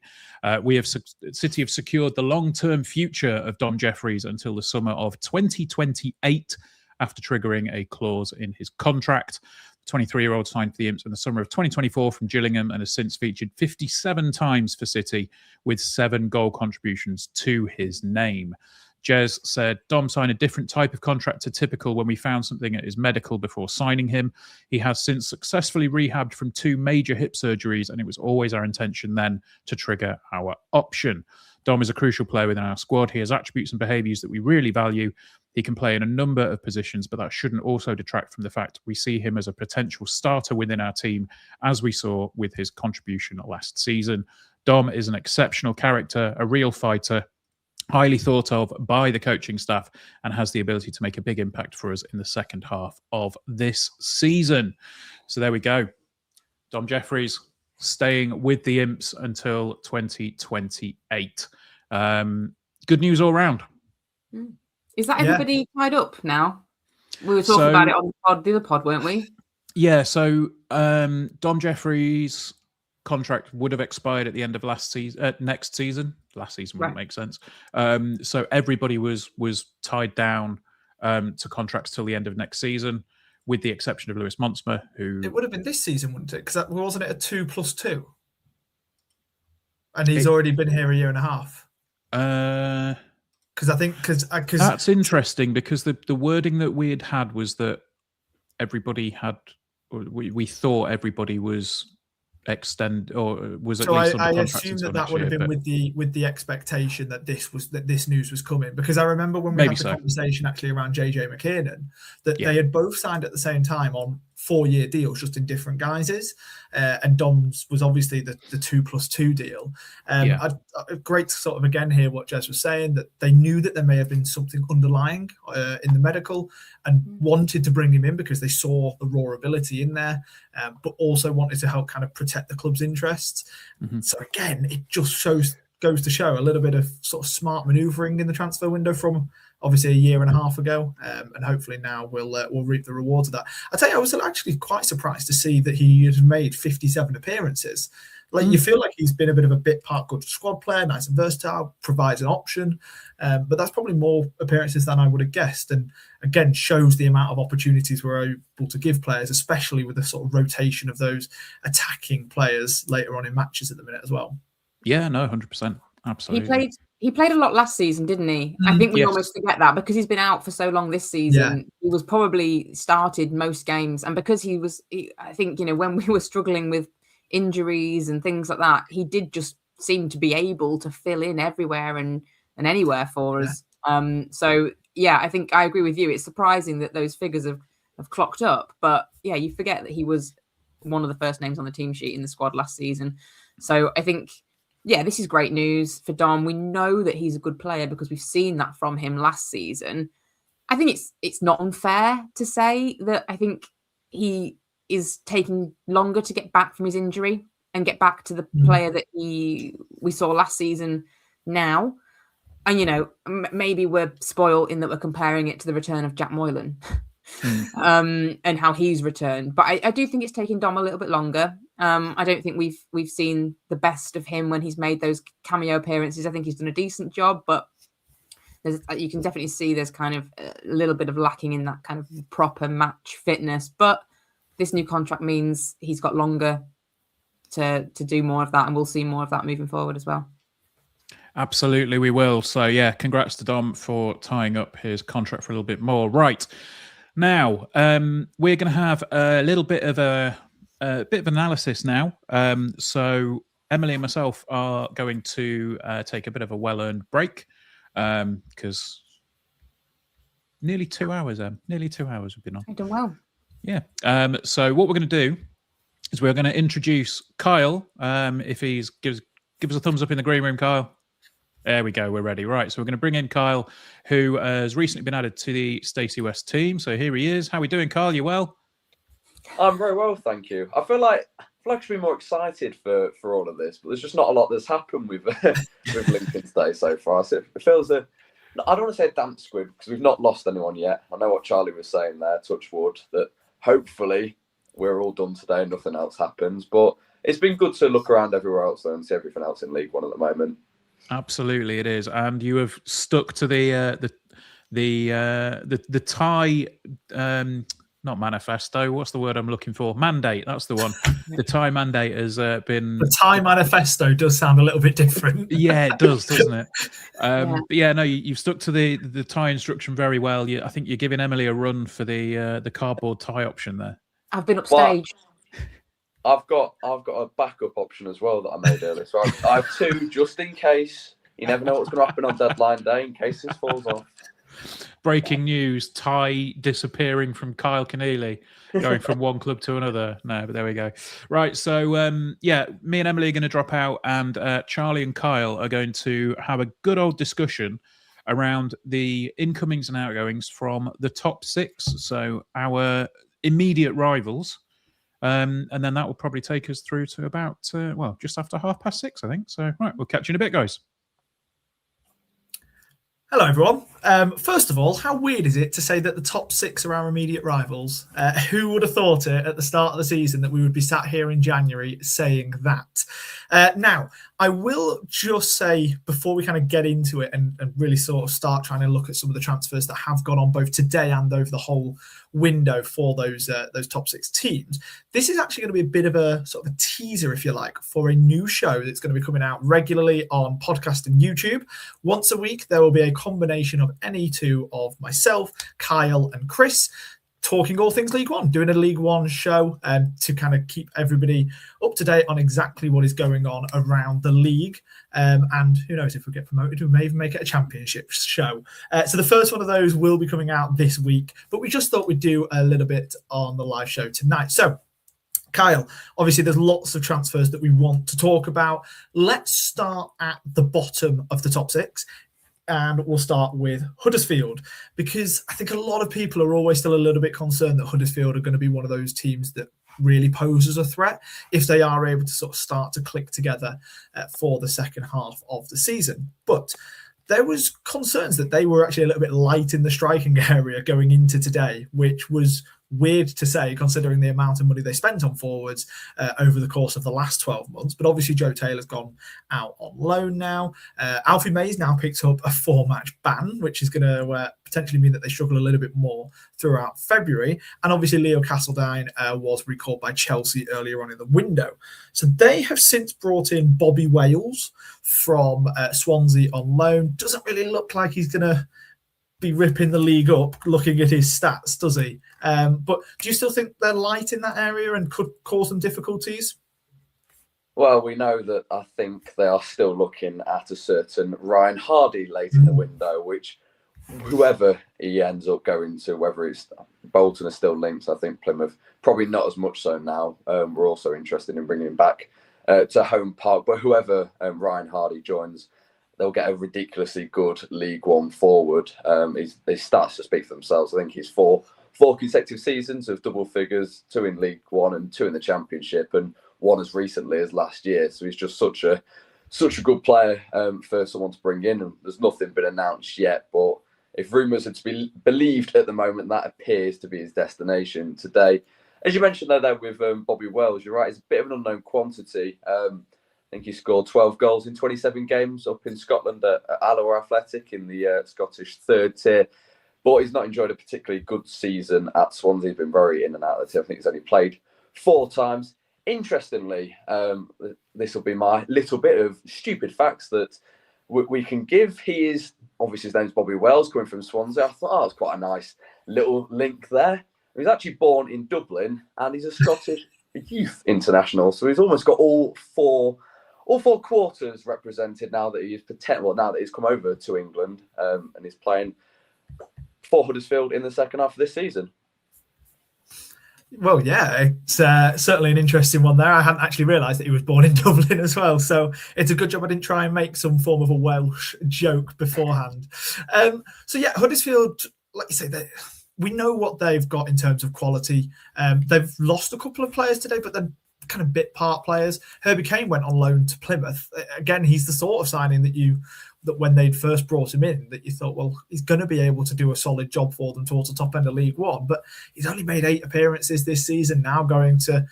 City have secured the long-term future of Dom Jeffries until the summer of 2028 after triggering a clause in his contract. The 23-year-old signed for the Imps in the summer of 2024 from Gillingham and has since featured 57 times for City with 7 goal contributions to his name. Jez said, Dom signed a different type of contract to typical when we found something at his medical before signing him. He has since successfully rehabbed from 2 major hip surgeries, and it was always our intention then to trigger our option. Dom is a crucial player within our squad. He has attributes and behaviours that we really value. He can play in a number of positions, but that shouldn't also detract from the fact we see him as a potential starter within our team, as we saw with his contribution last season. Dom is an exceptional character, a real fighter, highly thought of by the coaching staff, and has the ability to make a big impact for us in the second half of this season. So there we go. Dom Jeffries staying with the Imps until 2028. Good news all round. Is that everybody tied up now? We were talking about it on the other pod, weren't we? Yeah, so Dom Jeffries' contract would have expired at the end of next season. Last season wouldn't make sense. So everybody was tied down to contracts till the end of next season, with the exception of Lewis Montsma, who... It would have been this season, wouldn't it? Because wasn't it a 2+2? And he's already been here a year and a half. Because I think... That's interesting, because the wording that we had was that everybody had... We thought everybody was... extend or was at least I assume that would have been with the expectation that this news was coming, because I remember when we had the conversation actually around JJ McKiernan that they had both signed at the same time on 4-year deals, just in different guises, and Dom's was obviously the 2+2 deal. Great to sort of again hear what Jez was saying, that they knew that there may have been something underlying in the medical and wanted to bring him in because they saw the raw ability in there, but also wanted to help kind of protect the club's interests. So again, it just goes to show a little bit of sort of smart manoeuvring in the transfer window from obviously a year and a half ago, and hopefully now we'll reap the rewards of that. I tell you, I was actually quite surprised to see that he had made 57 appearances. You feel like he's been a bit of a bit part good squad player, nice and versatile, provides an option, but that's probably more appearances than I would have guessed, and again shows the amount of opportunities we're able to give players, especially with the sort of rotation of those attacking players later on in matches at the minute as well. Yeah, no, 100%, absolutely. He played a lot last season, didn't he? I think we almost forget that because he's been out for so long this season. He was probably started most games, and because I think, when we were struggling with injuries and things like that, he did just seem to be able to fill in everywhere and anywhere for us. So I think I agree with you. It's surprising that those figures have clocked up, but you forget that he was one of the first names on the team sheet in the squad last season. So I think, this is great news for Dom. We know that he's a good player because we've seen that from him last season. I think it's not unfair to say that I think he is taking longer to get back from his injury and get back to the player that we saw last season now. And, maybe we're spoiled in that we're comparing it to the return of Jack Moylan and how he's returned. But I do think it's taking Dom a little bit longer. I don't think we've seen the best of him when he's made those cameo appearances. I think he's done a decent job, but you can definitely see there's kind of a little bit of lacking in that kind of proper match fitness. But this new contract means he's got longer to do more of that, and we'll see more of that moving forward as well. Absolutely, we will. So, congrats to Dom for tying up his contract for a little bit more. Right. Now, we're going to have a little bit of analysis now. So Emily and myself are going to take a bit of a well-earned break because nearly 2 hours, nearly 2 hours we've been on. I've done well. Yeah. So what we're going to do is we're going to introduce Kyle. If he's give us a thumbs up in the green room, Kyle. There we go. We're ready. Right. So we're going to bring in Kyle, who has recently been added to the Stacey West team. So here he is. How are we doing, Kyle? You well? I'm very well, thank you. I feel like I should be more excited for all of this, but there's just not a lot that's happened with with Lincoln today so far. So it feels I don't want to say a damp squib because we've not lost anyone yet. I know what Charlie was saying there, touch wood, that hopefully we're all done today and nothing else happens. But it's been good to look around everywhere else though and see everything else in League One at the moment. Absolutely, it is, and you have stuck to the Thai not manifesto. What's the word I'm looking for? Mandate. That's the one. The Thai mandate has been. The Thai manifesto does sound a little bit different. Yeah, it does, doesn't it? Yeah. But yeah, no, you've stuck to the Thai instruction very well. I think you're giving Emily a run for the cardboard tie option there. I've been upstage. I've got a backup option as well that I made earlier. So I have two just in case. You never know what's going to happen on deadline day in case this falls off. Breaking news: Ty disappearing from Kyle Keneally, going from one club to another. No, but there we go. Right, so yeah, me and Emily are going to drop out, and Charlie and Kyle are going to have a good old discussion around the incomings and outgoings from the top six. So our immediate rivals, and then that will probably take us through to about just after 6:30, I think. So right, we'll catch you in a bit, guys. Hello, everyone. First of all, how weird is it to say that the top six are our immediate rivals? Who would have thought it at the start of the season that we would be sat here in January saying that? Now, I will just say before we kind of get into it and really sort of start trying to look at some of the transfers that have gone on both today and over the whole window for those top six teams, this is actually going to be a bit of a sort of a teaser, if you like, for a new show that's going to be coming out regularly on podcast and YouTube. Once a week, there will be a combination of any two of myself, Kyle, and Chris, talking all things League One, doing a League One show to kind of keep everybody up to date on exactly what is going on around the league. And who knows, if we get promoted, we may even make it a championship show. So the first one of those will be coming out this week, but we just thought we'd do a little bit on the live show tonight. So Kyle, obviously there's lots of transfers that we want to talk about. Let's start at the bottom of the top six. And we'll start with Huddersfield, because I think a lot of people are always still a little bit concerned that Huddersfield are going to be one of those teams that really poses a threat if they are able to sort of start to click together for the second half of the season. But there was concerns that they were actually a little bit light in the striking area going into today, which was weird to say considering the amount of money they spent on forwards over the course of the last 12 months. But obviously Joe Taylor's gone out on loan now. Alfie May's now picked up a 4-match ban, which is going to potentially mean that they struggle a little bit more throughout February. And obviously Leo Castledine was recalled by Chelsea earlier on in the window. So they have since brought in Bobby Wales from Swansea on loan. Doesn't really look like he's going to be ripping the league up looking at his stats, does he? But do you still think they're light in that area and could cause them difficulties? Well, we know that I think they are still looking at a certain Ryan Hardy late in the window, which whoever he ends up going to, whether it's Bolton are still linked, I think Plymouth, probably not as much so now. We're also interested in bringing him back to home park, but whoever Ryan Hardy joins, they'll get a ridiculously good League One forward. His stats to speak for themselves. I think he's four consecutive seasons of double figures, 2 in League One and 2 in the Championship, and 1 as recently as last year. So he's just such a good player for someone to bring in. And there's nothing been announced yet, but if rumours are to be believed at the moment, that appears to be his destination today. As you mentioned there with Bobby Wells, you're right, he's a bit of an unknown quantity. I think he scored 12 goals in 27 games up in Scotland at Alloa Athletic in the Scottish third tier. But he's not enjoyed a particularly good season at Swansea. He's been very in and out of the team. I think he's only played 4 times. Interestingly, this will be my little bit of stupid facts that we can give. He is, obviously his name's Bobby Wells, coming from Swansea. I thought, that's quite a nice little link there. He's actually born in Dublin and he's a Scottish youth international. So he's almost got all all 4 quarters represented now that now that he's come over to England and he's playing for Huddersfield in the second half of this season. Well, yeah, it's certainly an interesting one there. I hadn't actually realised that he was born in Dublin as well, so it's a good job I didn't try and make some form of a Welsh joke beforehand. So yeah, Huddersfield, like you say, we know what they've got in terms of quality. They've lost a couple of players today, but they're kind of bit part players. Herbie Kane went on loan to Plymouth. Again, he's the sort of signing that when they'd first brought him in, that you thought, well, he's going to be able to do a solid job for them towards the top end of League One. But he's only made 8 appearances this season, now going to,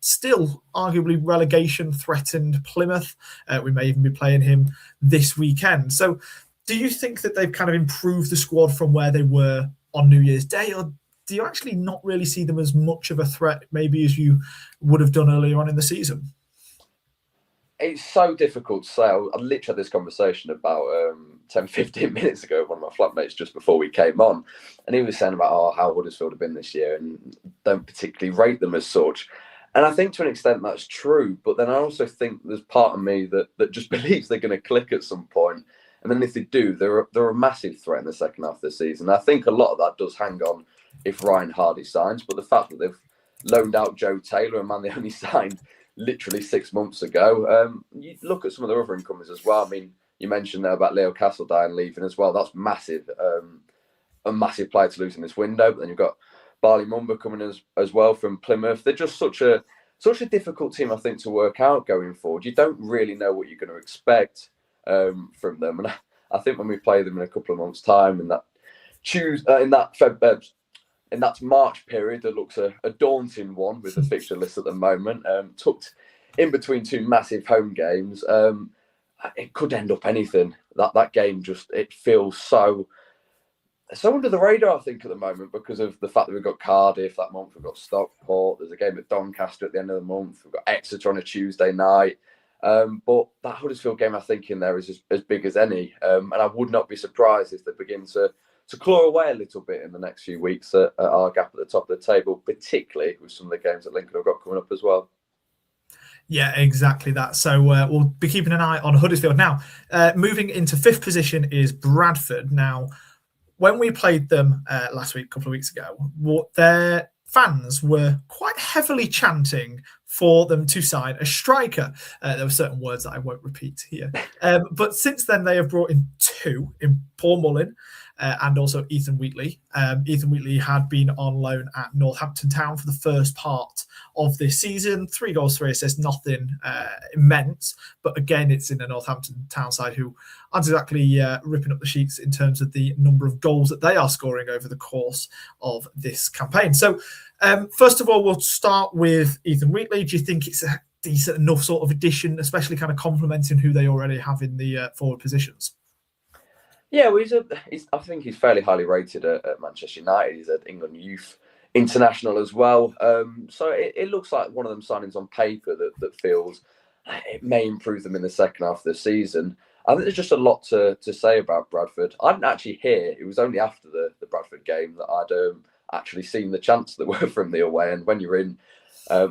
still arguably relegation threatened Plymouth. We may even be playing him this weekend. So do you think that they've kind of improved the squad from where they were on New Year's Day, or do you actually not really see them as much of a threat maybe as you would have done earlier on in the season? It's so difficult to say. I literally had this conversation about 10, 15 minutes ago with one of my flatmates just before we came on. And he was saying about how Huddersfield have been this year and don't particularly rate them as such. And I think to an extent that's true. But then I also think there's part of me that just believes they're going to click at some point. And then if they do, they're a massive threat in the second half of the season. I think a lot of that does hang on if Ryan Hardy signs. But the fact that they've loaned out Joe Taylor, a man they only signed literally 6 months ago. You look at some of the other incomers as well. I mean, you mentioned there about Leo Castledine leaving as well. That's massive, a massive player to lose in this window. But then you've got Barley Mumba coming as well from Plymouth. They're just such a difficult team, I think, to work out going forward. You don't really know what you're going to expect from them. And I think when we play them in a couple of months' time, in that March period, that looks a daunting one with the fixture list at the moment, tucked in between 2 massive home games. It could end up anything. That game it feels so under the radar, I think, at the moment, because of the fact that we've got Cardiff that month, we've got Stockport, there's a game at Doncaster at the end of the month, we've got Exeter on a Tuesday night. But that Huddersfield game, I think, in there is as big as any. And I would not be surprised if they begin to claw away a little bit in the next few weeks at our gap at the top of the table, particularly with some of the games that Lincoln have got coming up as well. Yeah, exactly that. So we'll be keeping an eye on Huddersfield. Now, moving into 5th position is Bradford. Now, when we played them last week, a couple of weeks ago, their fans were quite heavily chanting for them to sign a striker. There were certain words that I won't repeat here. But since then, they have brought in 2, in Paul Mullin and also Ethan Wheatley. Ethan Wheatley had been on loan at Northampton Town for the first part of this season. 3 goals, 3 assists, nothing immense. But again, it's in a Northampton Town side who aren't exactly ripping up the sheets in terms of the number of goals that they are scoring over the course of this campaign. So first of all, we'll start with Ethan Wheatley. Do you think it's a decent enough sort of addition, especially kind of complementing who they already have in the forward positions? Yeah, well, I think he's fairly highly rated at Manchester United. He's at England Youth International as well. So it looks like one of them signings on paper that feels it may improve them in the second half of the season. I think there's just a lot to say about Bradford. I didn't actually hear. It was only after the Bradford game that I'd actually seen the chants that were from the away. And when you're in,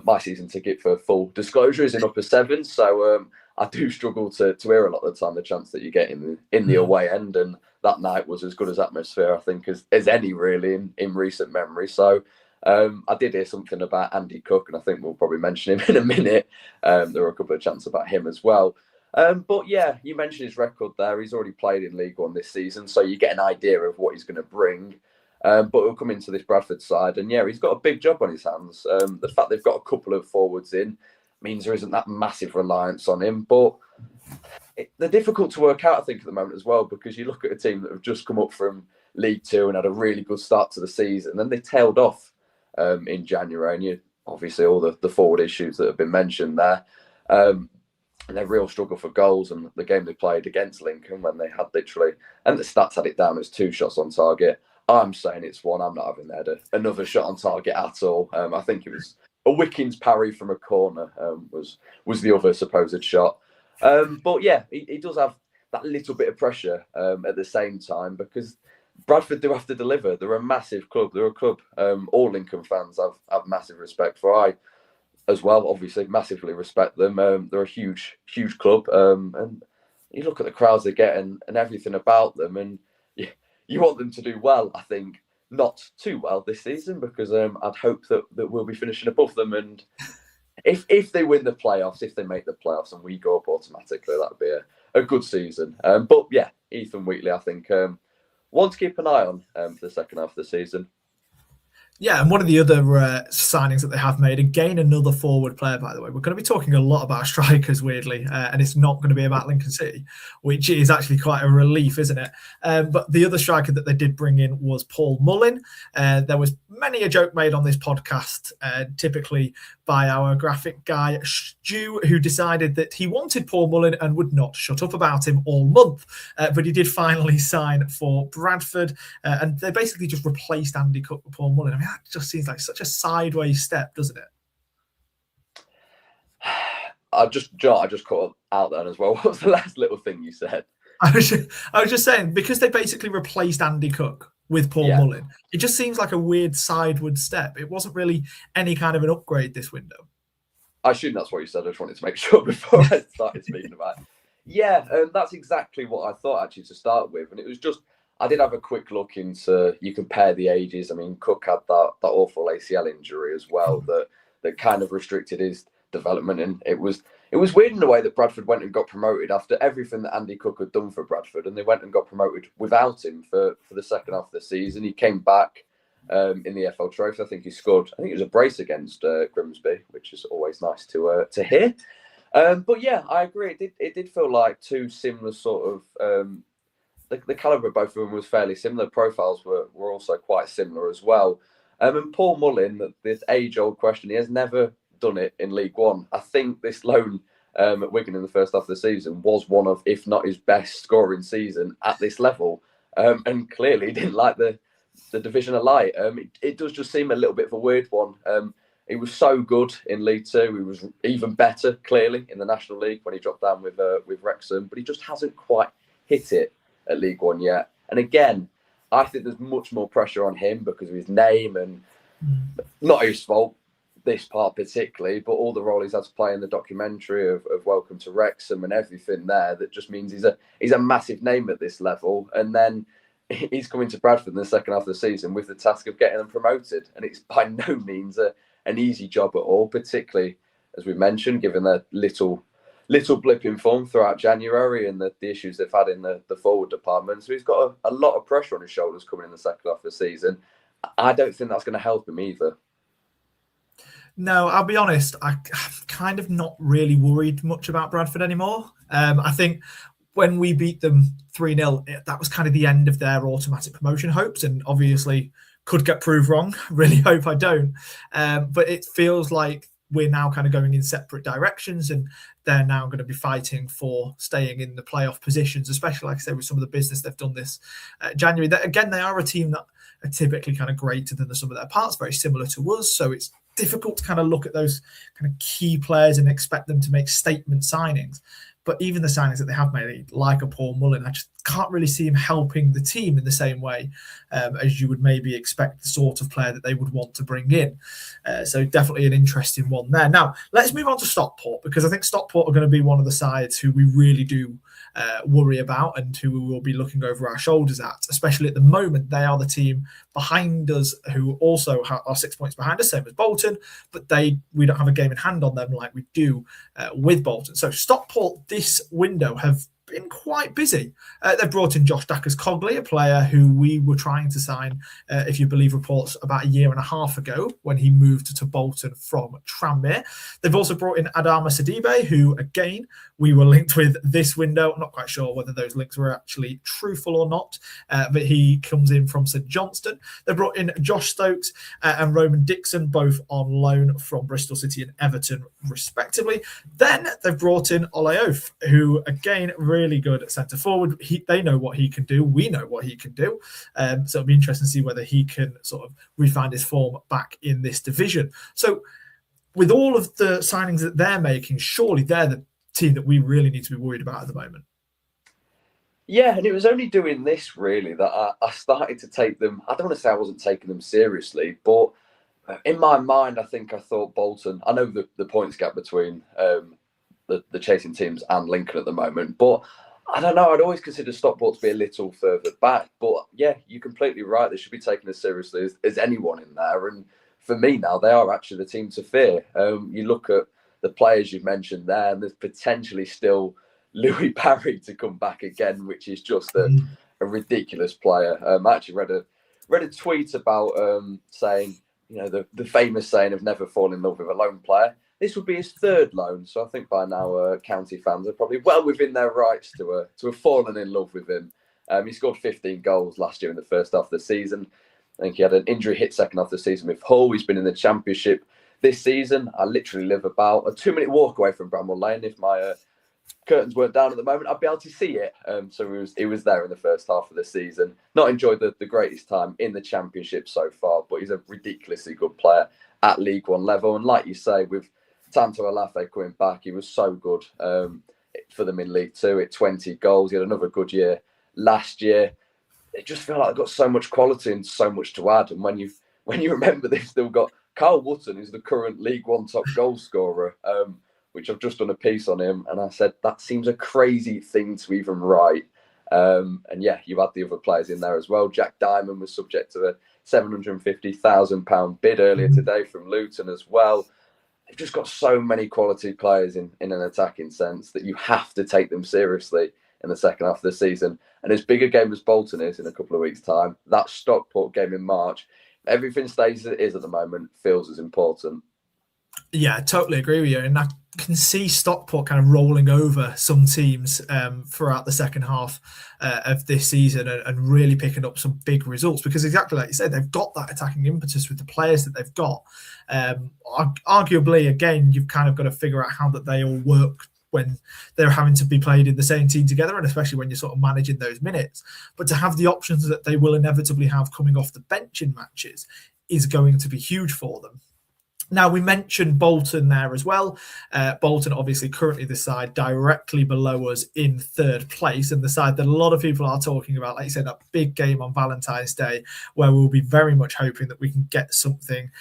my season ticket, for full disclosure, is in upper 7. So I do struggle to hear a lot of the time the chants that you get in the away end. And that night was as good as atmosphere, I think, as any really in recent memory. So I did hear something about Andy Cook, and I think we'll probably mention him in a minute. There were a couple of chants about him as well. But yeah, you mentioned his record there. He's already played in League One this season, so you get an idea of what he's going to bring. But he'll come into this Bradford side, and yeah, he's got a big job on his hands. The fact they've got a couple of forwards in means there isn't that massive reliance on him. But they're difficult to work out, I think, at the moment as well, because you look at a team that have just come up from League Two and had a really good start to the season, and then they tailed off in January, and you obviously all the forward issues that have been mentioned there. And their real struggle for goals, and the game they played against Lincoln when they had literally, and the stats had it down as 2 shots on target. I'm saying it's 1. I'm not having another shot on target at all. I think it was a Wickens parry from a corner was the other supposed shot. But yeah, he does have that little bit of pressure at the same time, because Bradford do have to deliver. They're a massive club. They're a club all Lincoln fans have massive respect for. as well. Obviously, massively respect them. They're a huge club, and you look at the crowds they get and everything about them, and you want them to do well. I think not too well this season, because I'd hope that we'll be finishing above them. And if they win the playoffs, if they make the playoffs and we go up automatically, that'd be a good season. But yeah, Ethan Wheatley, I think, one to keep an eye on for the second half of the season. Yeah, and one of the other signings that they have made, again, another forward player, by the way. We're going to be talking a lot about strikers, weirdly, and it's not going to be about Lincoln City, which is actually quite a relief, isn't it? But the other striker that they did bring in was Paul Mullin. There was many a joke made on this podcast, typically by our graphic guy, Stu, who decided that he wanted Paul Mullin and would not shut up about him all month. But he did finally sign for Bradford, and they basically just replaced Andy Cook with Paul Mullin. I mean, that just seems like such a sideways step, doesn't it? I just caught out there as well. What was the last little thing you said? I was just saying, because they basically replaced Andy Cook with Paul Mullin, it just seems like a weird sideward step. It wasn't really any kind of an upgrade this window. I assume that's what you said. I just wanted to make sure before I started speaking about it. Yeah, that's exactly what I thought, actually, to start with. And it was just, I did have a quick look into, you compare the ages. I mean, Cook had that awful ACL injury as well that kind of restricted his development. And it was weird in the way that Bradford went and got promoted after everything that Andy Cook had done for Bradford, and they went and got promoted without him for the second half of the season. He came back in the FL Trophy. I think he scored, I think it was a brace against Grimsby, which is always nice to hear. But yeah, I agree. It did feel like two similar sort of, the calibre of both of them was fairly similar. Profiles were also quite similar as well. And Paul Mullin, this age-old question, he has never done it in League One. I think this loan at Wigan in the first half of the season was one of, if not his best scoring season at this level, and clearly didn't like the division of light. It does just seem a little bit of a weird one. He was so good in League Two. He was even better, clearly, in the National League when he dropped down with Wrexham, but he just hasn't quite hit it at League One yet. And again, I think there's much more pressure on him because of his name, and not his fault, this part particularly, but all the role he's had to play in the documentary of Welcome to Wrexham and everything there, that just means he's a massive name at this level. And then he's coming to Bradford in the second half of the season with the task of getting them promoted. And it's by no means an easy job at all, particularly, as we mentioned, given their little blip in form throughout January and the issues they've had in the forward department. So he's got a lot of pressure on his shoulders coming in the second half of the season. I don't think that's going to help him either. No, I'll be honest, I'm kind of not really worried much about Bradford anymore. I think when we beat them 3-0, that was kind of the end of their automatic promotion hopes, and obviously could get proved wrong. Really hope I don't. But it feels like we're now kind of going in separate directions, and they're now going to be fighting for staying in the playoff positions, especially, like I say, with some of the business they've done this January. Again, they are a team that are typically kind of greater than the sum of their parts, very similar to us. So it's difficult to kind of look at those kind of key players and expect them to make statement signings. But even the signings that they have made, like a Paul Mullin, I just can't really see him helping the team in the same way as you would maybe expect the sort of player that they would want to bring in. So definitely an interesting one there. Now, let's move on to Stockport, because I think Stockport are going to be one of the sides who we really do worry about and who we will be looking over our shoulders at, especially at the moment. They are the team behind us who also are 6 points behind us, same as Bolton, but we don't have a game in hand on them like we do with Bolton. So Stockport this window have been quite busy. They've brought in Josh Dackers-Cogley, a player who we were trying to sign, if you believe reports, about a year and a half ago when he moved to Bolton from Tranmere. They've also brought in Adama Sidibe, who, again, we were linked with this window. I'm not quite sure whether those links were actually truthful or not, but he comes in from St Johnstone. They brought in Josh Stokes and Roman Dixon, both on loan from Bristol City and Everton, respectively. Then they've brought in Olaof, who, again, really good at centre forward. They know what he can do. We know what he can do. So it'll be interesting to see whether he can sort of refine his form back in this division. So with all of the signings that they're making, surely they're the team that we really need to be worried about at the moment. Yeah, and it was only doing this really that I started to take them. I don't want to say I wasn't taking them seriously, but in my mind, I thought Bolton. I know the points gap between the chasing teams and Lincoln at the moment, but I don't know. I'd always consider Stockport to be a little further back. But yeah, you're completely right. They should be taken as seriously as anyone in there. And for me now, they are actually the team to fear. You look at the players you've mentioned there, and there's potentially still Louis Barry to come back again, which is just a ridiculous player. I actually read a tweet about saying, the famous saying of never fall in love with a lone player. This would be his third loan, so I think by now County fans are probably well within their rights to have fallen in love with him. He scored 15 goals last year in the first half of the season. I think he had an injury hit second half of the season with Hull. He's been in the Championship this season. I literally live about a 2-minute walk away from Bramwell Lane. If my curtains weren't down at the moment, I'd be able to see it. So he was there in the first half of the season. Not enjoyed the greatest time in the Championship so far, but he's a ridiculously good player at League One level. And like you say, with Tanto Alafe coming back, he was so good for them in League Two at 20 goals. He had another good year last year. It just felt like they've got so much quality and so much to add. And when you remember they've still got Carl Wootton, who's the current League One top goal scorer, which I've just done a piece on him, and I said that seems a crazy thing to even write. And yeah, you had the other players in there as well. Jack Diamond was subject to a £750,000 bid earlier today from Luton as well. They've just got so many quality players in an attacking sense that you have to take them seriously in the second half of the season. And as big a game as Bolton is in a couple of weeks' time, that Stockport game in March, everything stays as it is at the moment, feels as important. Yeah, I totally agree with you. And I can see Stockport kind of rolling over some teams throughout the second half of this season and really picking up some big results, because exactly like you said, they've got that attacking impetus with the players that they've got. Arguably, again, you've kind of got to figure out how that they all work when they're having to be played in the same team together, and especially when you're sort of managing those minutes. But to have the options that they will inevitably have coming off the bench in matches is going to be huge for them. Now, we mentioned Bolton there as well. Bolton, obviously, currently the side directly below us in third place, and the side that a lot of people are talking about, like you said, that big game on Valentine's Day, where we'll be very much hoping that we can get something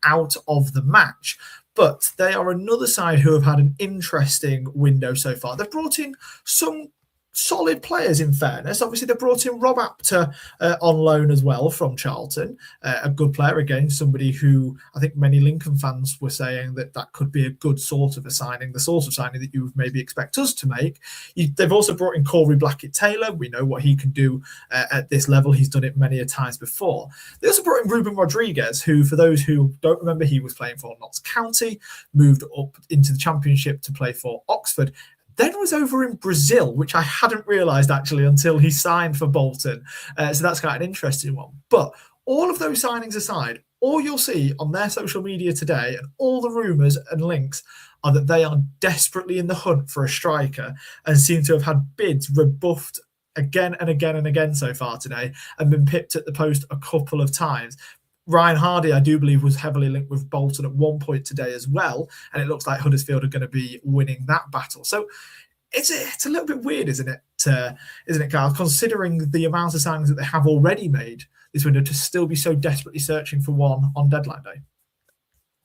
out of the match. But they are another side who have had an interesting window so far. They've brought in some solid players, in fairness. Obviously, they brought in Rob Apter on loan as well from Charlton. A good player, again, somebody who I think many Lincoln fans were saying that could be a good sort of a signing, the sort of signing that you would maybe expect us to make. They've also brought in Corey Blackett-Taylor. We know what he can do at this level. He's done it many a times before. They also brought in Ruben Rodriguez, who, for those who don't remember, he was playing for Notts County, moved up into the Championship to play for Oxford, then was over in Brazil, which I hadn't realised actually until he signed for Bolton. So that's quite an interesting one. But all of those signings aside, all you'll see on their social media today and all the rumours and links are that they are desperately in the hunt for a striker and seem to have had bids rebuffed again and again and again so far today and been pipped at the post a couple of times. Ryan Hardy, I do believe, was heavily linked with Bolton at one point today as well, and it looks like Huddersfield are going to be winning that battle. So it's a little bit weird, isn't it, Carl, considering the amount of signings that they have already made this window, to still be so desperately searching for one on deadline day?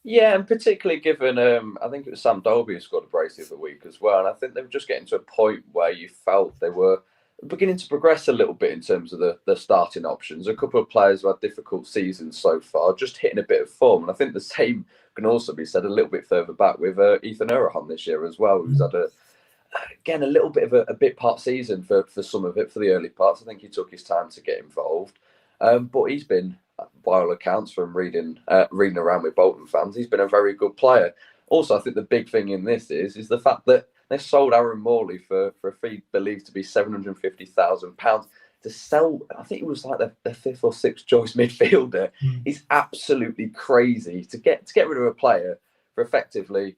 Yeah, and particularly given, I think it was Sam Dolby who scored a brace the other week as well, and I think they were just getting to a point where you felt they were beginning to progress a little bit in terms of the starting options. A couple of players who had difficult seasons so far, just hitting a bit of form. And I think the same can also be said a little bit further back with Ethan Erahon this year as well, who's had a little bit of a bit part season for some of it, for the early parts. I think he took his time to get involved. But he's been, by all accounts, from reading around with Bolton fans, he's been a very good player. Also, I think the big thing in this is the fact that they sold Aaron Morley for a fee believed to be £750,000 to sell. I think it was like their fifth or sixth choice midfielder. It's absolutely crazy to get rid of a player for effectively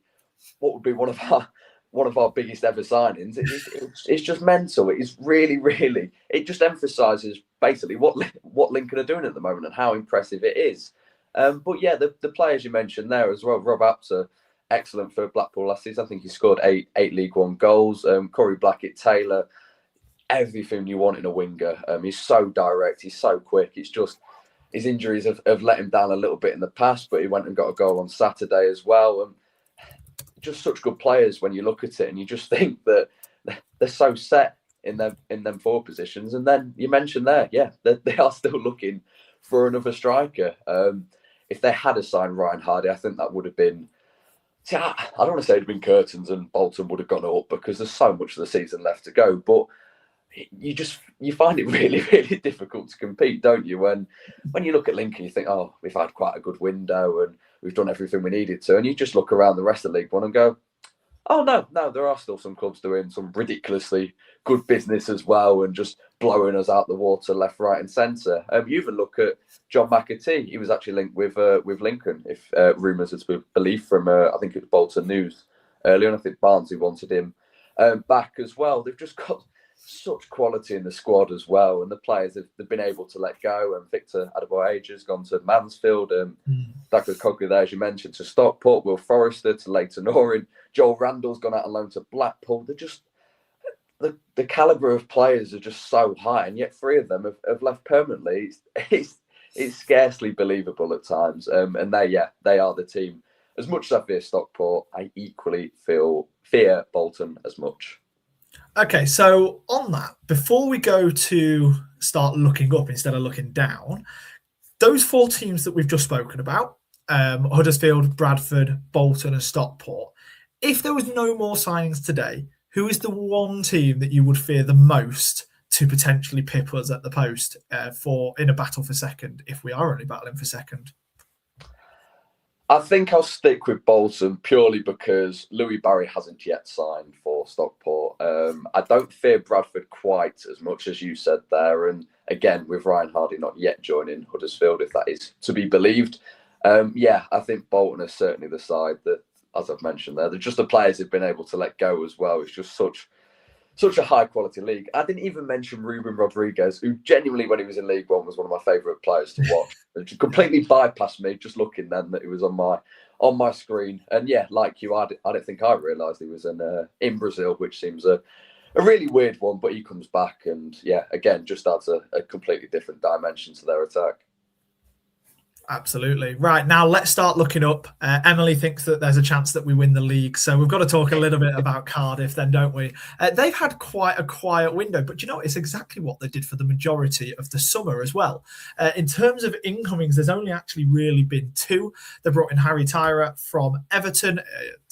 what would be one of our biggest ever signings. It's just mental. It is really, really. It just emphasises basically what Lincoln are doing at the moment and how impressive it is. But yeah, the players you mentioned there as well, Rob Apter, excellent for Blackpool last season. I think he scored eight League One goals. Corey Blackett-Taylor, everything you want in a winger. He's so direct. He's so quick. It's just his injuries have let him down a little bit in the past, but he went and got a goal on Saturday as well. And just such good players when you look at it, and you just think that they're so set in them forward positions. And then you mentioned they are still looking for another striker. If they had assigned Ryan Hardy, I think that would have been. See, I don't want to say it'd been curtains and Bolton would have gone up, because there's so much of the season left to go. But you find it really, really difficult to compete, don't you? When you look at Lincoln, you think, oh, we've had quite a good window and we've done everything we needed to. And you just look around the rest of League One and go, oh, no, there are still some clubs doing some ridiculously good business as well and just blowing us out the water left, right and centre. You even look at John McAtee. He was actually linked with Lincoln, if rumours are to be believed from, I think it was Bolton News earlier, and I think Barnsley wanted him back as well. They've just got such quality in the squad as well, and the players they've been able to let go. And Victor Adebayo has gone to Mansfield, Douglas Cogley there, as you mentioned, to Stockport, Will Forrester to Leyton Orient, Joel Randall's gone out on loan to Blackpool. They're just the calibre of players are just so high, and yet 3 of them have left permanently. It's scarcely believable at times, and they are the team. As much as I fear Stockport, I equally fear Bolton as much. Okay, so on that, before we go to start looking up instead of looking down, those 4 teams that we've just spoken about, Huddersfield, Bradford, Bolton and Stockport, if there was no more signings today, who is the one team that you would fear the most to potentially pip us at the post in a battle for second, if we are only battling for second? I think I'll stick with Bolton purely because Louis Barry hasn't yet signed for Stockport. I don't fear Bradford quite as much as you said there. And again, with Ryan Hardy not yet joining Huddersfield, if that is to be believed. I think Bolton is certainly the side that, as I've mentioned there, they're just the players who've been able to let go as well. It's just such a high quality league. I didn't even mention Ruben Rodriguez, who genuinely, when he was in League One, was one of my favourite players to watch. It completely bypassed me just looking then that he was on my screen. And yeah, like you, I don't think I realised he was in Brazil, which seems a really weird one. But he comes back and again, just adds a completely different dimension to their attack. Absolutely. Right, now let's start looking up. Emily thinks that there's a chance that we win the league. So we've got to talk a little bit about Cardiff then, don't we? They've had quite a quiet window, but you know, it's exactly what they did for the majority of the summer as well. In terms of incomings, there's only actually really been 2. They brought in Harry Tyra from Everton,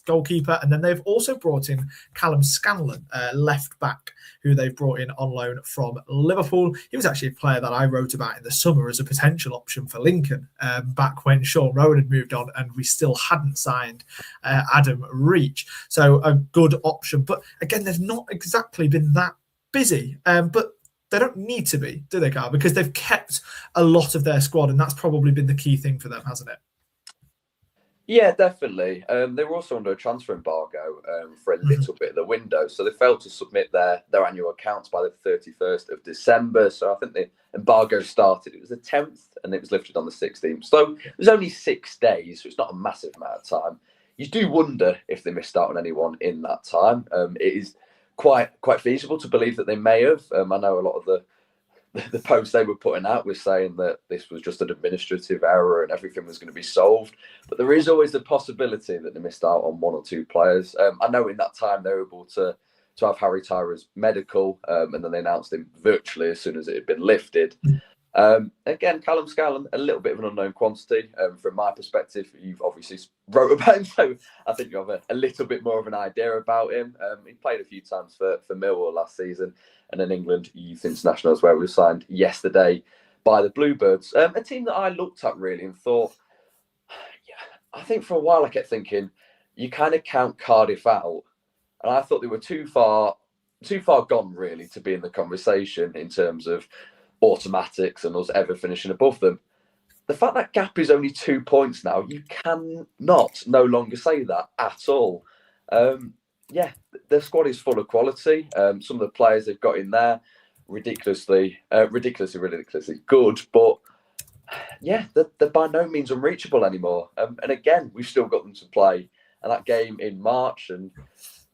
goalkeeper, and then they've also brought in Callum Scanlon, left back, who they've brought in on loan from Liverpool. He was actually a player that I wrote about in the summer as a potential option for Lincoln, back when Sean Rowan had moved on and we still hadn't signed Adam Reach. So a good option. But again, they've not exactly been that busy. But they don't need to be, do they, Carl? Because they've kept a lot of their squad, and that's probably been the key thing for them, hasn't it? Yeah, definitely. They were also under a transfer embargo for a little bit of the window. So they failed to submit their annual accounts by the 31st of December. So I think the embargo started, it was the 10th and it was lifted on the 16th. So it was only 6 days. So it's not a massive amount of time. You do wonder if they missed out on anyone in that time. It is quite feasible to believe that they may have. I know a lot of the posts they were putting out was saying that this was just an administrative error and everything was going to be solved. But there is always the possibility that they missed out on 1 or 2 players. I know in that time they were able to have Harry Tyra's medical, and then they announced him virtually as soon as it had been lifted. Again, Callum Scanlon, a little bit of an unknown quantity from my perspective. You've obviously wrote about him, so I think you have a little bit more of an idea about him. He played a few times for Millwall last season, and in England Youth Internationals, where we were signed yesterday by the Bluebirds. A team that I looked at really and thought, I think for a while I kept thinking, you kind of count Cardiff out, and I thought they were too far gone really to be in the conversation in terms of automatics and us ever finishing above them. The fact that gap is only 2 points now, you cannot no longer say that at all. Their squad is full of quality. Some of the players they've got in there, ridiculously good, but they're by no means unreachable anymore. And again, we've still got them to play. And that game in March, and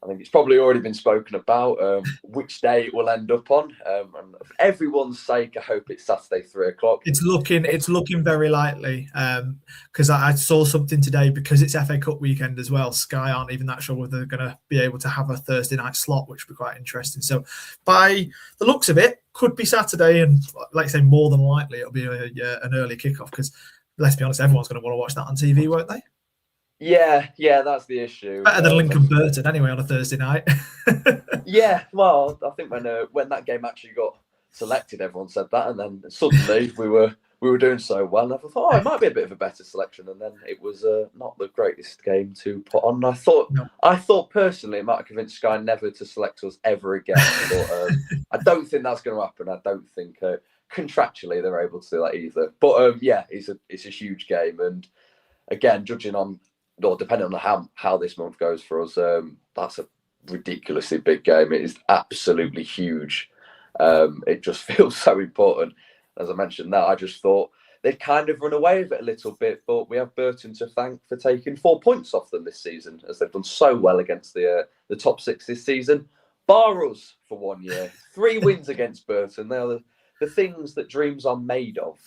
I think it's probably already been spoken about which day it will end up on. And for everyone's sake, I hope it's Saturday 3:00. It's looking very likely because I saw something today, because it's FA Cup weekend as well. Sky aren't even that sure whether they're going to be able to have a Thursday night slot, which would be quite interesting. So by the looks of it, could be Saturday, and like I say, more than likely it'll be an early kickoff, because let's be honest, everyone's going to want to watch that on TV, won't they? Yeah, that's the issue. Better than Lincoln Burton anyway on a Thursday night. Yeah, well, I think when that game actually got selected, everyone said that, and then suddenly we were doing so well, and I thought, it might be a bit of a better selection, and then it was not the greatest game to put on. I thought personally it might have convinced Sky never to select us ever again, but I don't think that's going to happen. I don't think contractually they're able to do that either. But it's a huge game, and again, judging on, or depending on how this month goes for us, that's a ridiculously big game. It is absolutely huge. It just feels so important. As I mentioned that, I just thought they'd kind of run away with it a little bit, but we have Burton to thank for taking 4 points off them this season, as they've done so well against the top six this season. Bar us for 1 year, 3 wins against Burton. They are the things that dreams are made of.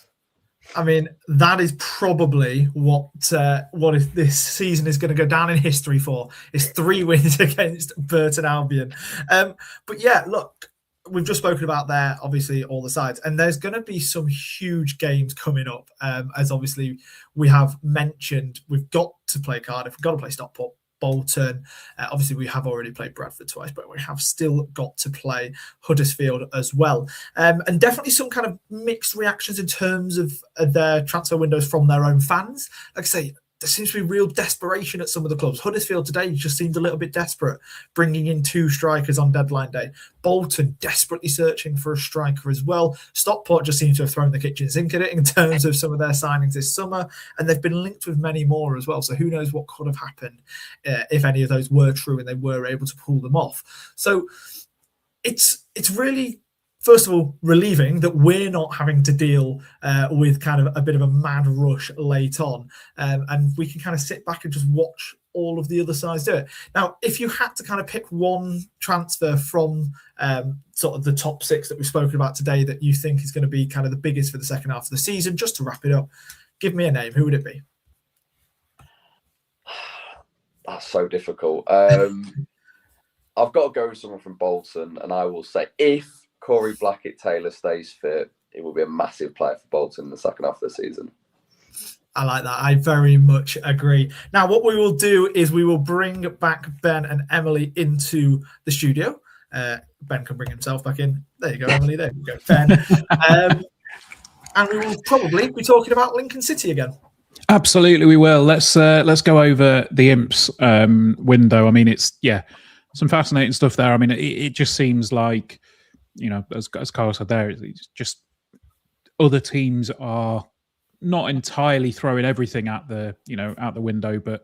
I mean, that is probably what if this season is going to go down in history for, is 3 wins against Burton Albion. But yeah, look, we've just spoken about there, obviously, all the sides, and there's going to be some huge games coming up. As obviously we have mentioned, we've got to play Cardiff, we've got to play Stockport, Bolton. Obviously, we have already played Bradford twice, but we have still got to play Huddersfield as well. And definitely some kind of mixed reactions in terms of their transfer windows from their own fans. Like I say, there seems to be real desperation at some of the clubs. Huddersfield today just seemed a little bit desperate, bringing in 2 strikers on deadline day. Bolton desperately searching for a striker as well. Stockport just seems to have thrown the kitchen sink at it in terms of some of their signings this summer, and they've been linked with many more as well. So who knows what could have happened if any of those were true and they were able to pull them off. So it's really, first of all, relieving that we're not having to deal with kind of a bit of a mad rush late on, and we can kind of sit back and just watch all of the other sides do it. Now, if you had to kind of pick one transfer from sort of the top 6 that we've spoken about today that you think is going to be kind of the biggest for the second half of the season, just to wrap it up, give me a name. Who would it be? That's so difficult. I've got to go with someone from Bolton, and I will say, if Corey Blackett-Taylor stays fit, it will be a massive player for Bolton in the second half of the season. I like that. I very much agree. Now, what we will do is we will bring back Ben and Emily into the studio. Ben can bring himself back in. There you go, Emily. There you go, Ben. And we will probably be talking about Lincoln City again. Absolutely, we will. Let's go over the Imps window. I mean, it's some fascinating stuff there. I mean, it just seems like, you know, as Carl said there, it's just other teams are not entirely throwing everything out the window, but